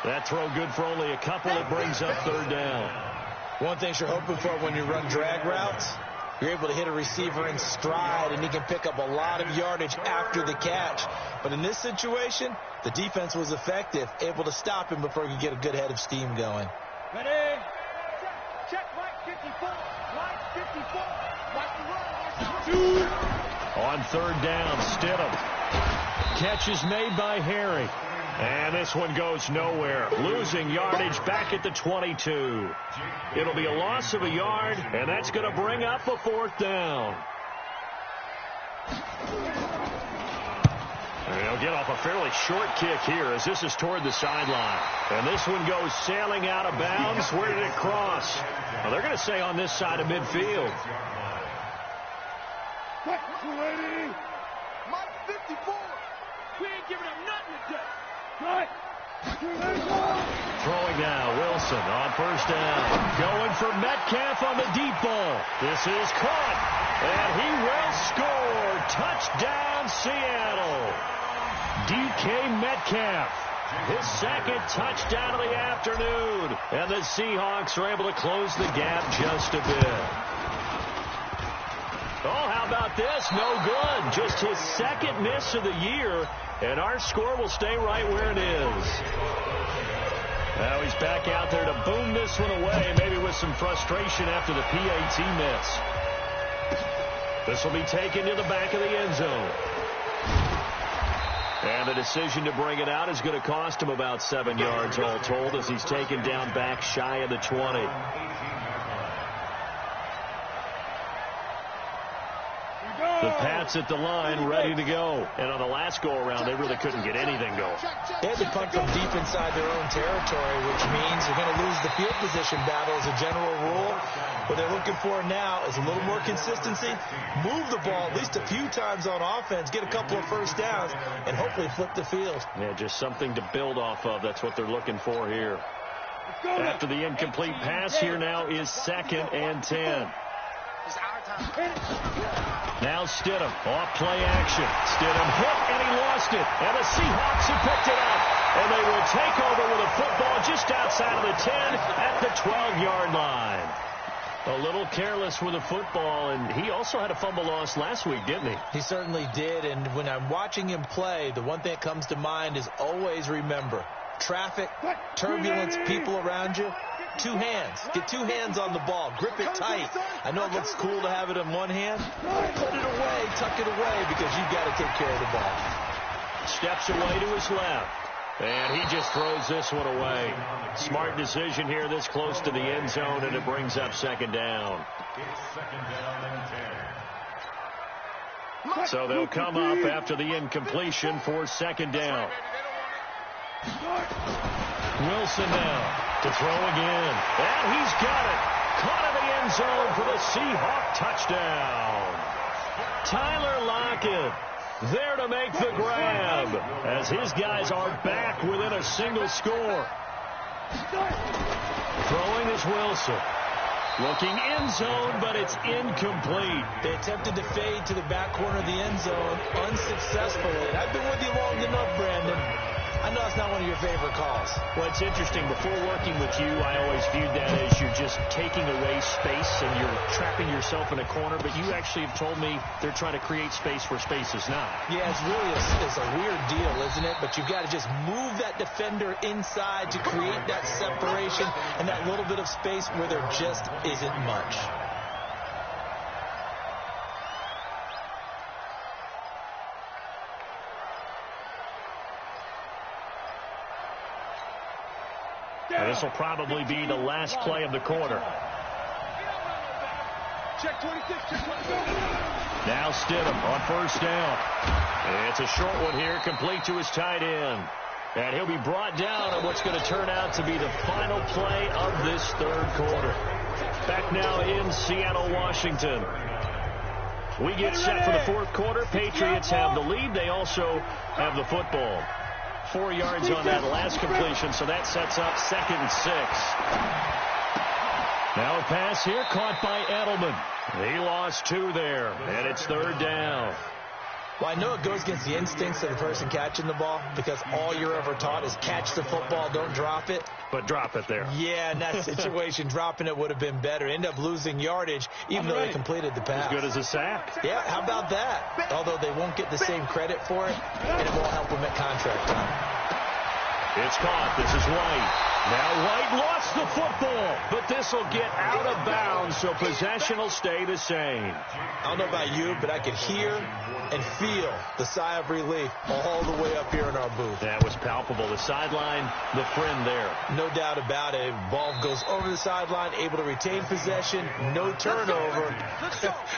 Speaker 6: That throw good for only a couple. It brings up 3rd down.
Speaker 9: One thing you're hoping for when you run drag routes, you're able to hit a receiver in stride, and he can pick up a lot of yardage after the catch. But in this situation, the defense was effective, able to stop him before he could get a good head of steam going.
Speaker 10: Ready? Check right 54. Right 54. Watch the run. Watch the run.
Speaker 6: On 3rd down, Stidham. Catch is made by Harry. And this one goes nowhere. Losing yardage back at the 22. It'll be a loss of a yard, and that's going to bring up a 4th down. And he'll get off a fairly short kick here as this is toward the sideline. And this one goes sailing out of bounds. Where did it cross? Well, they're going to say on this side of midfield.
Speaker 10: Ready? Mike 54. We ain't giving up nothing today. Right.
Speaker 6: Throwing now, Wilson on first down. Going for Metcalf on the deep ball. This is caught, and he will score. Touchdown, Seattle. DK Metcalf, his second touchdown of the afternoon. And the Seahawks are able to close the gap just a bit. Oh, how about this? No good. Just his second miss of the year, and our score will stay right where it is. Now he's back out there to boom this one away, maybe with some frustration after the PAT miss. This will be taken to the back of the end zone. And the decision to bring it out is going to cost him about 7 yards all told, as he's taken down back shy of the 20. The Pats at the line, ready to go. And on the last go-around, they really couldn't get anything going.
Speaker 9: They had to punt from deep inside their own territory, which means they're going to lose the field position battle as a general rule. What they're looking for now is a little more consistency, move the ball at least a few times on offense, get a couple of first downs, and hopefully flip the field.
Speaker 6: Yeah, just something to build off of. That's what they're looking for here. After the incomplete pass, here now is 2nd and 10. Now Stidham, off play action. Stidham hit, and he lost it. And the Seahawks have picked it up. And they will take over with a football just outside of the 10 at the 12-yard line. A little careless with the football, and he also had a fumble loss last week, didn't he?
Speaker 9: He certainly did, and when I'm watching him play, the one thing that comes to mind is always remember, traffic, turbulence, people around you, 2 hands. Get 2 hands on the ball. Grip it tight. I know it looks cool to have it in one hand. Put it away, tuck it away, because you've got to take care of the ball.
Speaker 6: Steps away to his left. And he just throws this one away. Smart decision here this close to the end zone, and it brings up 2nd down. So they'll come up after the incompletion for 2nd down. Wilson now to throw again. And he's got it. Caught in the end zone for the Seahawk touchdown. Tyler Lockett there to make the grab as his guys are back within a single score. Throwing is Wilson. Looking end zone, but it's incomplete.
Speaker 9: They attempted to fade to the back corner of the end zone unsuccessfully. And I've been with you long enough, Brandon. I know it's not one of your favorite calls.
Speaker 6: Well, it's interesting. Before working with you, I always viewed that as you're just taking away space and you're trapping yourself in a corner. But you actually have told me they're trying to create space where space is not.
Speaker 9: Yeah, it's really it's a weird deal, isn't it? But you've got to just move that defender inside to create that separation and that little bit of space where there just isn't much.
Speaker 6: This will probably be the last play of the quarter. Now Stidham on first down. It's a short one here, complete to his tight end. And he'll be brought down on what's going to turn out to be the final play of this 3rd quarter. Back now in Seattle, Washington. We get set for the 4th quarter. Patriots have the lead. They also have the football. 4 yards on that last completion, so that sets up 2nd and 6. Now a pass here caught by Edelman. He lost 2 there, and it's 3rd down.
Speaker 9: Well, I know it goes against the instincts of the person catching the ball because all you're ever taught is catch the football, don't drop it.
Speaker 6: But drop it there.
Speaker 9: Yeah, in that situation, dropping it would have been better. End up losing yardage, even though they completed the pass.
Speaker 6: As good as a sack.
Speaker 9: Yeah, how about that? Although they won't get the same credit for it, and it won't help them at contract time.
Speaker 6: It's caught. This is White. Now White lost the football, but this will get out of bounds, so possession will stay the same.
Speaker 9: I don't know about you, but I could hear and feel the sigh of relief all the way up here in our booth.
Speaker 6: That was palpable. The sideline, the friend there.
Speaker 9: No doubt about it. Ball goes over the sideline, able to retain possession, no turnover.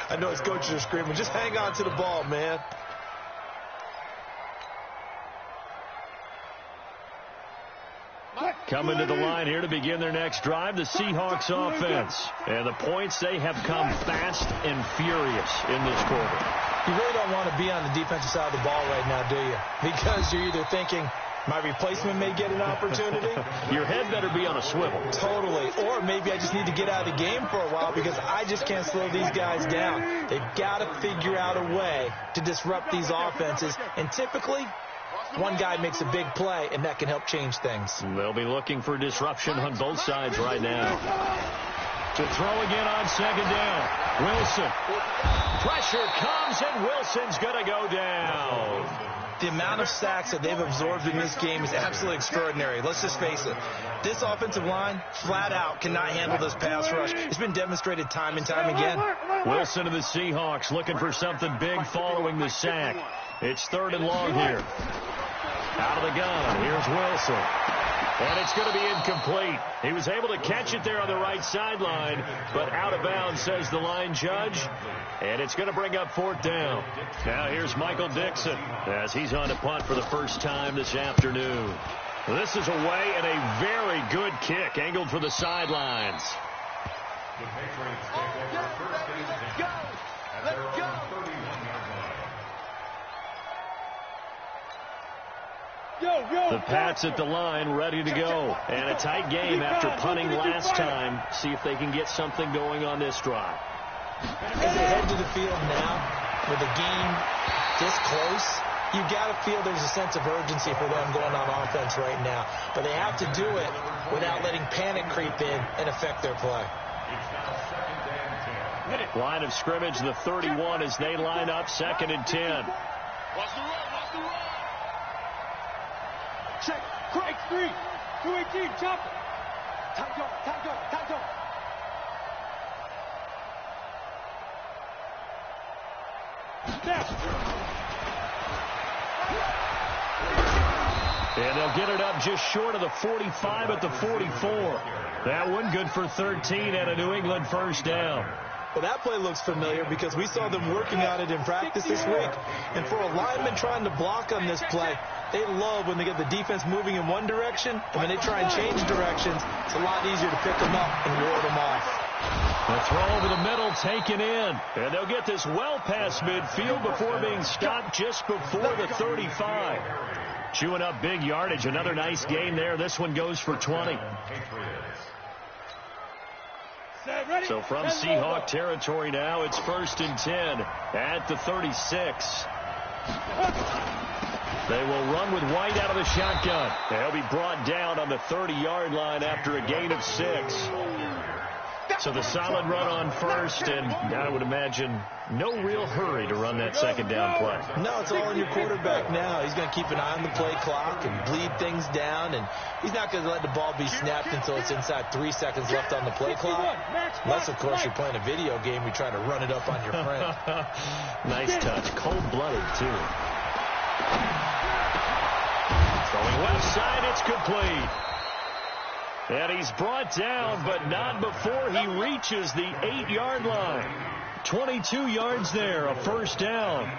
Speaker 9: I know his coaches are screaming, just hang on to the ball, man.
Speaker 6: Coming to the line here to begin their next drive, the Seahawks offense. And the points, they have come fast and furious in this quarter.
Speaker 9: You really don't want to be on the defensive side of the ball right now, do you? Because you're either thinking, My replacement may get an opportunity.
Speaker 6: Your head better be on a swivel.
Speaker 9: Totally. Or maybe I just need to get out of the game for a while because I just can't slow these guys down. They've got to figure out a way to disrupt these offenses. And typically, one guy makes a big play, and that can help change things.
Speaker 6: They'll be looking for disruption on both sides right now. To throw again on second down. Wilson. Pressure comes, and Wilson's going to go down.
Speaker 9: The amount of sacks that they've absorbed in this game is absolutely extraordinary. Let's just face it. This offensive line, flat out, cannot handle this pass rush. It's been demonstrated time and time again.
Speaker 6: Wilson of the Seahawks looking for something big following the sack. It's 3rd and long here. Out of the gun. Here's Wilson. And it's going to be incomplete. He was able to catch it there on the right sideline, but out of bounds, says the line judge. And it's going to bring up 4th down. Now here's Michael Dixon as he's on to punt for the first time this afternoon. This is away and a very good kick angled for the sidelines.
Speaker 7: The Patriots take over first and 10 at their own 31-yard line.
Speaker 6: The Pats at the line, ready to go. And a tight game after punting last time. See if they can get something going on this drive.
Speaker 9: As they head to the field now, with the game this close, you've got to feel there's a sense of urgency for them going on offense right now. But they have to do it without letting panic creep in and affect their play.
Speaker 6: Line of scrimmage, the 31 as they line up, 2nd and 10.
Speaker 10: Watch the run, watch the run. Check, Craig 3, 218, chop it. Time go.
Speaker 6: And they'll get it up just short of the 45 at the 44. That one good for 13 and a New England first down.
Speaker 9: Well, that play looks familiar because we saw them working on it in practice this week. And for a lineman trying to block on this play, they love when they get the defense moving in one direction, and when they try and change directions, it's a lot easier to pick them up and ward them off.
Speaker 6: The throw over the middle taken in. And they'll get this well past midfield before being stopped just before the 35. Chewing up big yardage. Another nice gain there. This one goes for 20. So from Seahawk territory now, it's 1st and 10 at the 36. They will run with White out of the shotgun. They'll be brought down on the 30-yard line after a gain of 6. So the solid run on first, and I would imagine no real hurry to run that 2nd down play.
Speaker 9: No, it's all on your quarterback now. He's going to keep an eye on the play clock and bleed things down, and he's not going to let the ball be snapped until it's inside 3 seconds left on the play clock. Unless, of course, you're playing a video game, you try to run it up on your friend.
Speaker 6: Nice touch. Cold-blooded, too. Throwing left side, it's complete. And he's brought down, but not before he reaches the 8-yard line. 22 yards there, a first down.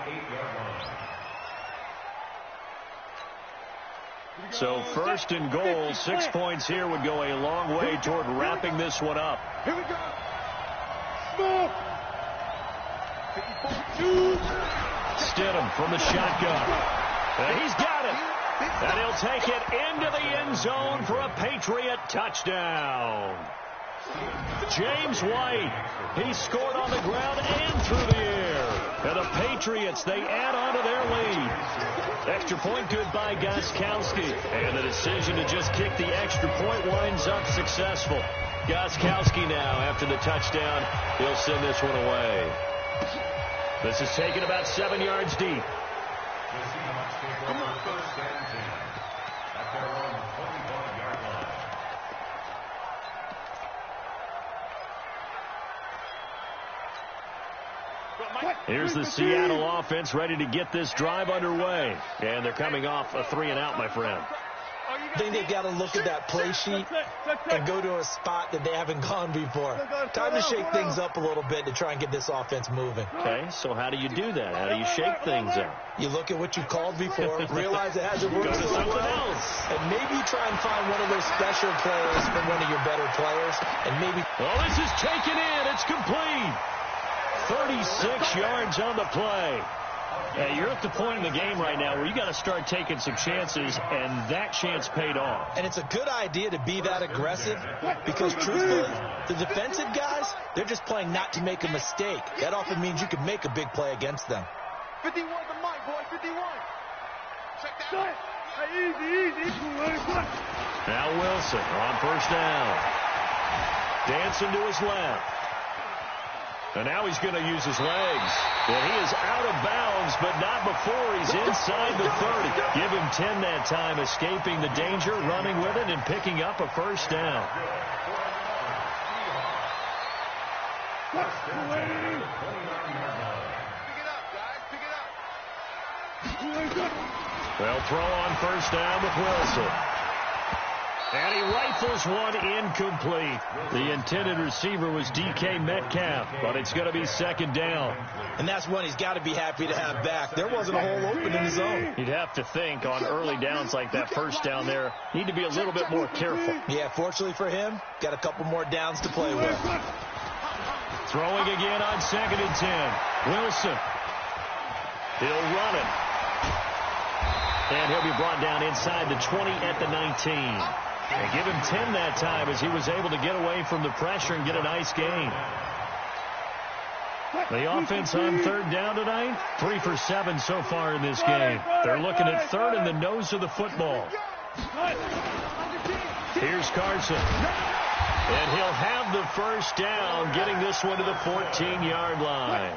Speaker 6: So 1st and goal, 6 points here would go a long way toward wrapping this one up.
Speaker 10: Here we go. Smoke.
Speaker 6: Stidham from the shotgun. And he's got it. And he'll take it into the end zone for a Patriot touchdown. James White, he scored on the ground and through the air. And the Patriots, they add on to their lead. Extra point good by Gostkowski. And the decision to just kick the extra point winds up successful. Gostkowski now, after the touchdown, he'll send this one away. This is taken about 7 yards deep.
Speaker 7: The Seahawks take over 1st and 10 at their own 21-yard line.
Speaker 6: Here's the Seattle offense ready to get this drive underway. And they're coming off a 3-and-out, my friend.
Speaker 9: I think they've got to look at that play sheet and go to a spot that they haven't gone before. Time to shake things up a little bit to try and get this offense moving.
Speaker 6: Okay, so how do you do that? How do you shake things up?
Speaker 9: You look at what you called before, realize it hasn't worked so well, and maybe try and find one of those special players from one of your better players, and maybe...
Speaker 6: Oh, this is taken in. It's complete. 36 yards on the play. Hey, you're at the point in the game right now where you got to start taking some chances, and that chance paid off.
Speaker 9: And it's a good idea to be that aggressive because, truthfully, the defensive guys, they're just playing not to make a mistake. That often means you can make a big play against them.
Speaker 3: 51 the mic, boy, 51. Check that.
Speaker 10: Easy.
Speaker 6: Now Wilson on first down. Dancing to his left. And now he's going to use his legs. And he is out of bounds, but not before he's inside the 30. Give him 10 that time, escaping the danger, running with it, and picking up a first down.
Speaker 3: Pick it up, guys. Pick it up.
Speaker 6: They'll throw on first down with Wilson. And he rifles one incomplete. The intended receiver was DK Metcalf, but it's going to be second down.
Speaker 9: And that's one he's got to be happy to have back. There wasn't a hole open in the zone.
Speaker 6: You'd have to think on early downs like that first down there, need to be a little bit more careful.
Speaker 9: Yeah, fortunately for him, got a couple more downs to play with.
Speaker 6: Throwing again on 2nd and 10. Wilson. He'll run it. And he'll be brought down inside the 20 at the 19. And give him 10 that time as he was able to get away from the pressure and get a nice gain. The offense on third down tonight, 3 for 7 so far in this game. They're looking at third in the nose of the football. Here's Carson. And he'll have the first down, getting this one to the 14-yard line.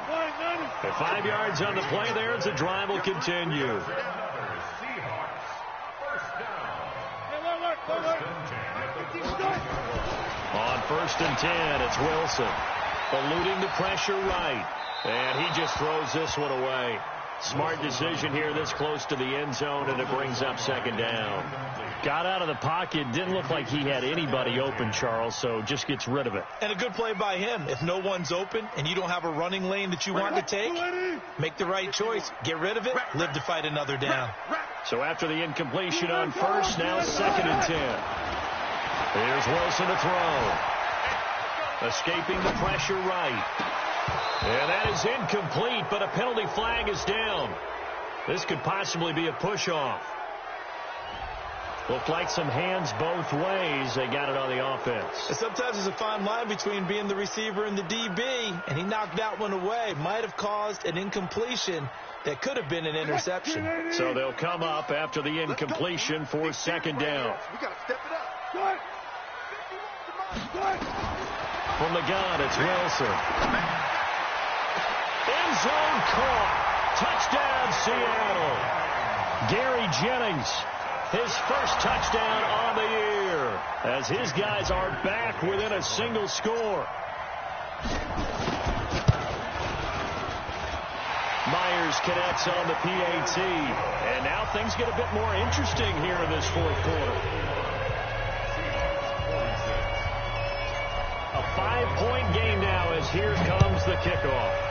Speaker 6: At 5 yards on the play there, as the drive will continue. On 1st and 10, it's Wilson. Eluding the pressure right. And he just throws this one away. Smart decision here this close to the end zone, and it brings up second down. Got out of the pocket. Didn't look like he had anybody open, Charles, so just gets rid of it.
Speaker 9: And a good play by him. If no one's open and you don't have a running lane that you want to take, make the right choice. Get rid of it. Live to fight another down.
Speaker 6: So after the incompletion on first, now 2nd and 10. Here's Wilson to throw. Escaping the pressure right. And that is incomplete, but a penalty flag is down. This could possibly be a push-off. Looked like some hands both ways. They got it on the offense.
Speaker 9: Sometimes there's a fine line between being the receiver and the DB, and he knocked that one away. Might have caused an incompletion that could have been an interception.
Speaker 6: So they'll come up after the incompletion for second down.
Speaker 3: We got to step it up.
Speaker 6: From the gun, it's Wilson. End zone caught. Touchdown, Seattle. Gary Jennings, his first touchdown on the year, as his guys are back within a single score. Myers connects on the PAT, and now things get a bit more interesting here in this fourth quarter. A 5-point game now as here comes the kickoff.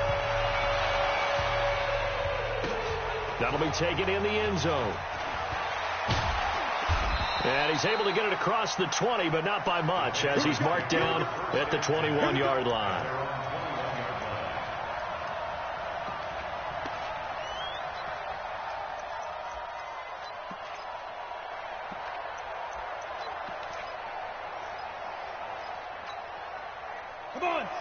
Speaker 6: That'll be taken in the end zone. And he's able to get it across the 20, but not by much, as he's marked down at the 21-yard line.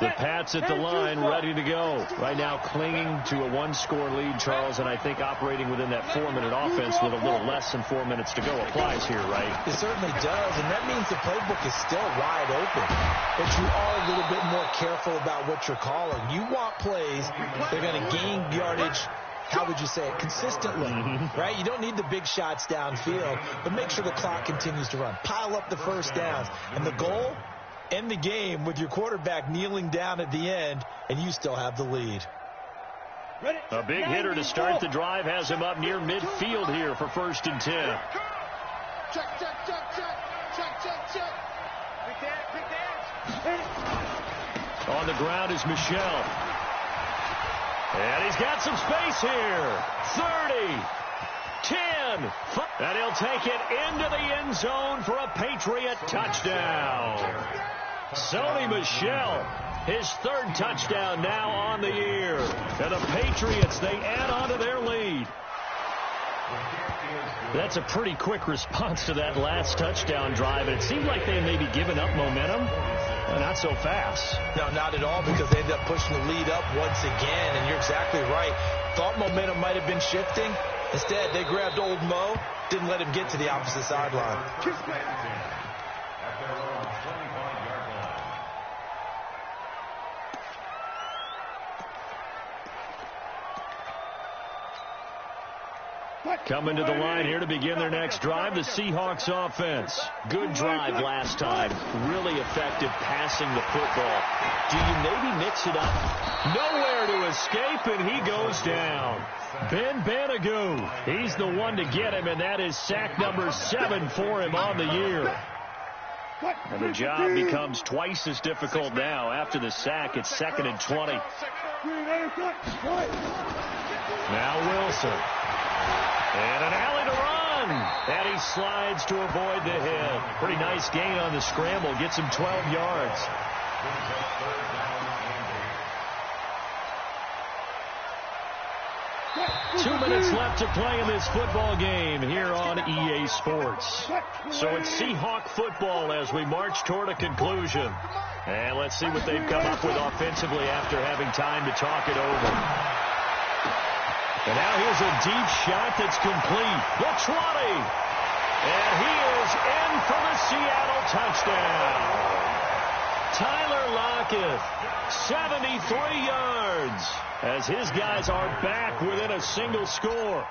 Speaker 6: The Pats at the line, ready to go. Right now clinging to a one-score lead, Charles, and I think operating within that 4-minute offense with a little less than 4 minutes to go applies here, right?
Speaker 9: It certainly does, and that means the playbook is still wide open. But you are a little bit more careful about what you're calling. You want plays that are going to gain yardage, how would you say it, consistently, right? You don't need the big shots downfield, but make sure the clock continues to run. Pile up the first downs. And the goal? End the game with your quarterback kneeling down at the end, and you still have the lead.
Speaker 6: A big hitter to start the drive has him up near midfield here for 1st and 10.
Speaker 3: Check. Big dance.
Speaker 6: On the ground is Michel. And he's got some space here. 30, 10, and he'll take it into the end zone for a Patriot touchdown. Sony Michel His third touchdown now on the year. And the Patriots, they add on to their lead. That's a pretty quick response to that last touchdown drive. And it seemed like they had maybe given up momentum. Not so fast.
Speaker 9: No, not at all, because they ended up pushing the lead up once again. And you're exactly right. Thought momentum might have been shifting. Instead, they grabbed old Mo, didn't let him get to the opposite sideline.
Speaker 6: Coming to the line here to begin their next drive, the Seahawks offense. Good drive last time. Really effective passing the football. Do you maybe mix it up? Nowhere to escape, and he goes down. Ben Banogu, he's the one to get him, and that is sack number 7 for him on the year. And the job becomes twice as difficult now. After the sack, it's 2nd and 20. Now Wilson. And an alley to run. And he slides to avoid the hit. Pretty nice gain on the scramble. Gets him 12 yards. Two minutes left to play in this football game here on EA Sports. So it's Seahawk football as we march toward a conclusion. And let's see what they've come up with offensively after having time to talk it over. And now here's a deep shot that's complete. The 20. And he is in for the Seattle touchdown. Tyler Lockett, 73 yards, as his guys are back within a single score.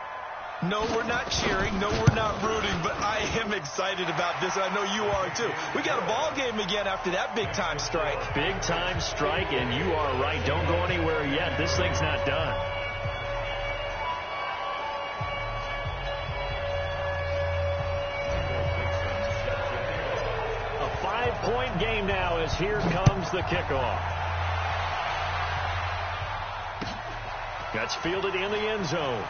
Speaker 9: No, we're not cheering. No, we're not rooting, but I am excited about this, and I know you are too. We got a ball game again after that big-time strike.
Speaker 6: Big-time strike, and you are right. Don't go anywhere yet. This thing's not done. Point game now as here comes the kickoff. That's fielded in the end zone.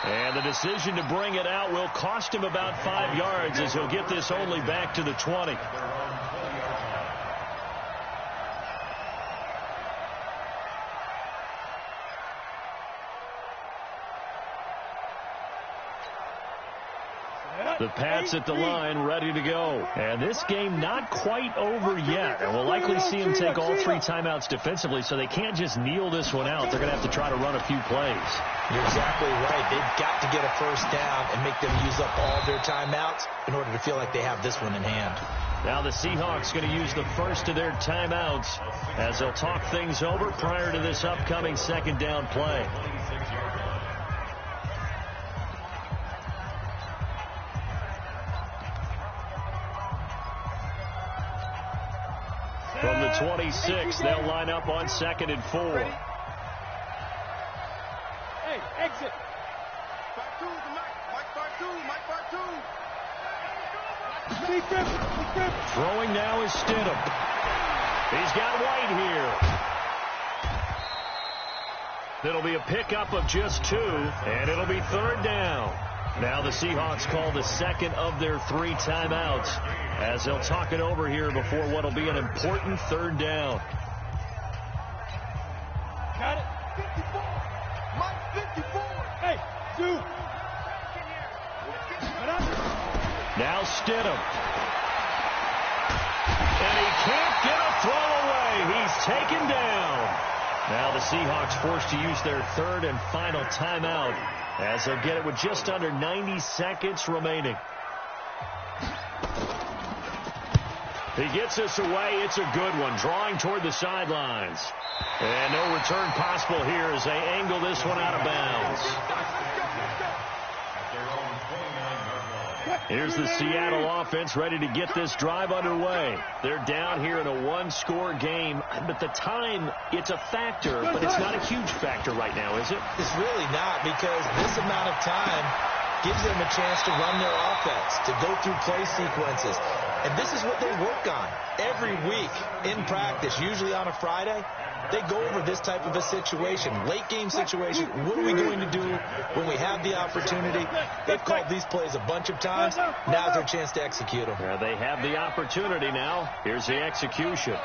Speaker 6: And the decision to bring it out will cost him about 5 yards as he'll get this only back to the 20. The Pats at the line, ready to go. And this game not quite over yet. And we'll likely see them take all 3 timeouts defensively, so they can't just kneel this one out. They're going to have to try to run a few plays.
Speaker 9: You're exactly right. They've got to get a first down and make them use up all their timeouts in order to feel like they have this one in hand.
Speaker 6: Now the Seahawks going to use the first of their timeouts as they'll talk things over prior to this upcoming second down play. From the 26, they'll line up on 2nd and 4.
Speaker 10: Hey, exit.
Speaker 6: Throwing now is Stidham. He's got White here. It'll be a pickup of just 2, and it'll be 3rd down. Now the Seahawks call the second of their 3 timeouts as they'll talk it over here before what will be an important 3rd down.
Speaker 10: Got it. 54. Mike 54. Hey, dude.
Speaker 6: Now Stidham. And he can't get a throw away. He's taken down. Now the Seahawks forced to use their 3rd and final timeout as they'll get it with just under 90 seconds remaining. He gets this away. It's a good one. Drawing toward the sidelines. And no return possible here as they angle this one out of bounds. Here's the Seattle offense ready to get this drive underway. They're down here in a 1-score game. But the time, it's a factor, but it's not a huge factor right now, is it?
Speaker 9: It's really not, because this amount of time gives them a chance to run their offense, to go through play sequences. And this is what they work on every week in practice, usually on a Friday. they go over this type of a situation, late game situation. What are we going to do when we have the opportunity? They've called these plays a bunch of times. Now's their chance to execute them.
Speaker 6: Yeah, they have the opportunity now. Here's the execution.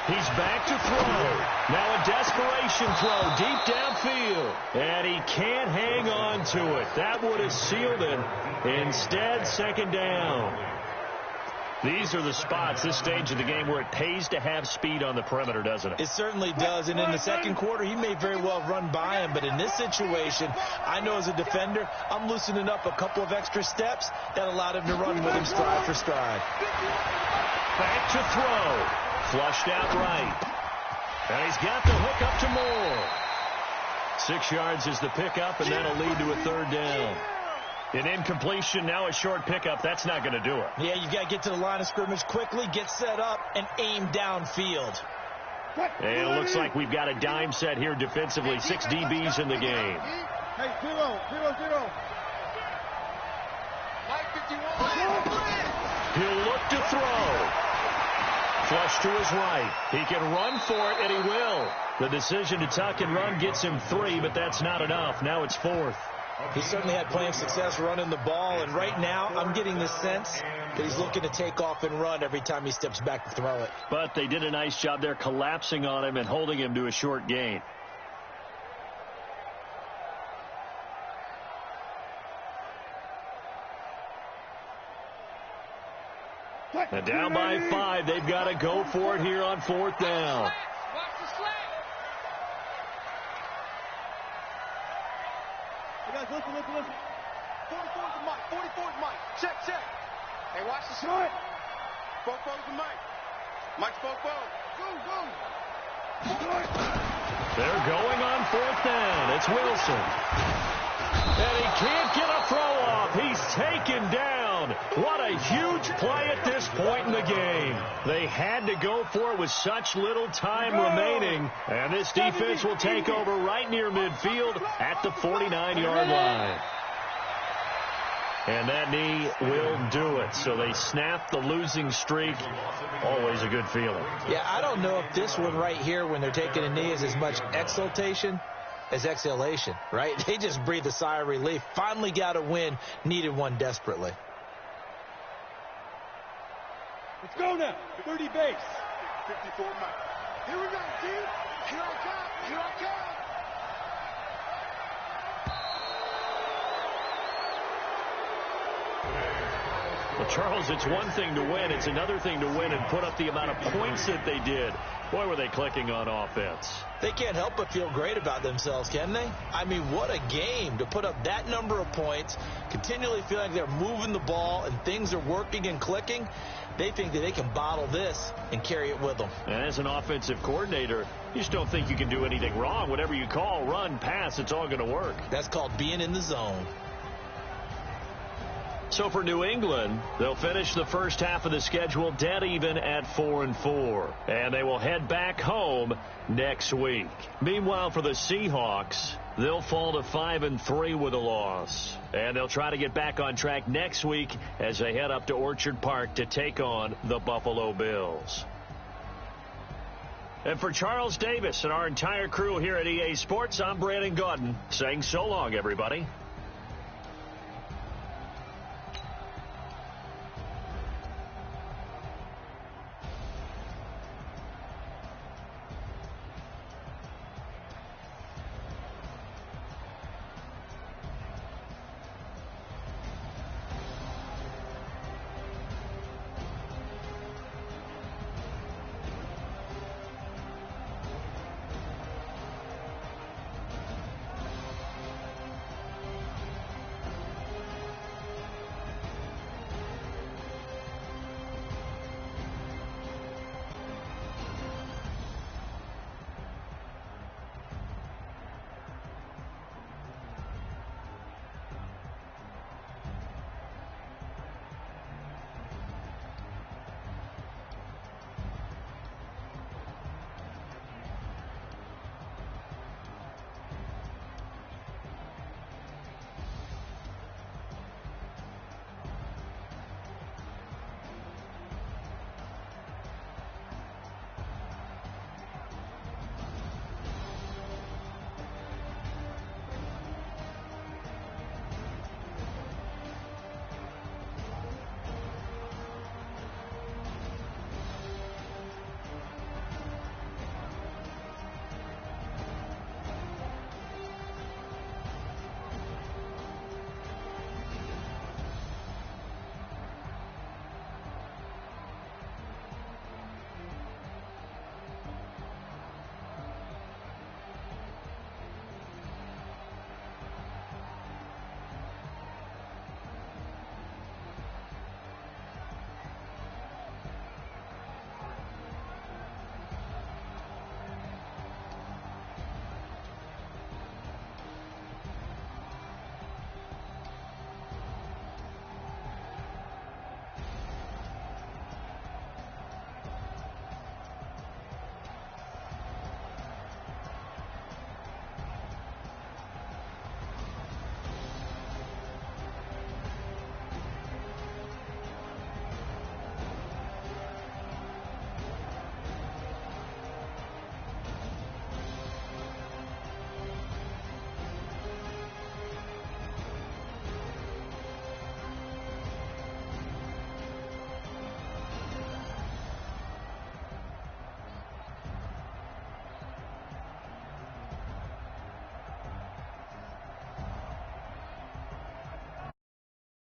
Speaker 6: He's back to throw. Now a desperation throw deep downfield. And he can't hang on to it. That would have sealed it. Instead, second down. These are the spots, this stage of the game, where it pays to have speed on the perimeter, doesn't it?
Speaker 9: It certainly does. And in the second quarter, he may very well run by him. But in this situation, I know as a defender, I'm loosening up a couple of extra steps that allowed him to run with him stride for stride.
Speaker 6: Back to throw. Flushed out right. And he's got the hook up to Moore. 6 yards is the pickup, and that'll lead to a third down. An incompletion, now a short pickup. That's not going to do it.
Speaker 9: Yeah, you got to get to the line of scrimmage quickly, get set up, and aim downfield.
Speaker 6: And it looks like we've got a dime set here defensively. 6 DBs in the game.
Speaker 10: Hey, 0-0-0.
Speaker 6: He'll look to throw. Flush to his right. He can run for it, and he will. The decision to tuck and run gets him 3, but that's not enough. Now it's 4th.
Speaker 9: He certainly had plenty of success running the ball, and right now I'm getting the sense that he's looking to take off and run every time he steps back to throw it.
Speaker 6: But they did a nice job there collapsing on him and holding him to a short gain. And down by 5, they've got to go for it here on 4th down.
Speaker 10: Guys, listen.
Speaker 8: 44's the mic. 44's mic. Check. Hey, watch the shot. 44's the mic. Mike's 44. Go.
Speaker 6: They're going on 4th down. It's Wilson. And he can't get a throw off. He's taken down. What a huge play at this point in the game. They had to go for it with such little time remaining. And this defense will take over right near midfield at the 49-yard line. And that knee will do it. So they snap the losing streak. Always a good feeling.
Speaker 9: Yeah, I don't know if this one right here, when they're taking a knee, is as much exultation as exhalation, right? They just breathe a sigh of relief. Finally got a win. Needed one desperately.
Speaker 10: Let's go now. 30 base.
Speaker 8: 54 mic. Here we go, G. Here I come.
Speaker 6: Well, Charles, it's one thing to win. It's another thing to win and put up the amount of points that they did. Boy, were they clicking on offense.
Speaker 9: They can't help but feel great about themselves, can they? I mean, what a game to put up that number of points, continually feel like they're moving the ball and things are working and clicking. They think that they can bottle this and carry it with them.
Speaker 6: And as an offensive coordinator, you just don't think you can do anything wrong. Whatever you call, run, pass, it's all going to work.
Speaker 9: That's called being in the zone.
Speaker 6: So for New England, they'll finish the first half of the schedule dead even at 4-4. And they will head back home next week. Meanwhile, for the Seahawks, they'll fall to 5-3 with a loss. And they'll try to get back on track next week as they head up to Orchard Park to take on the Buffalo Bills. And for Charles Davis and our entire crew here at EA Sports, I'm Brandon Gaudin saying so long, everybody.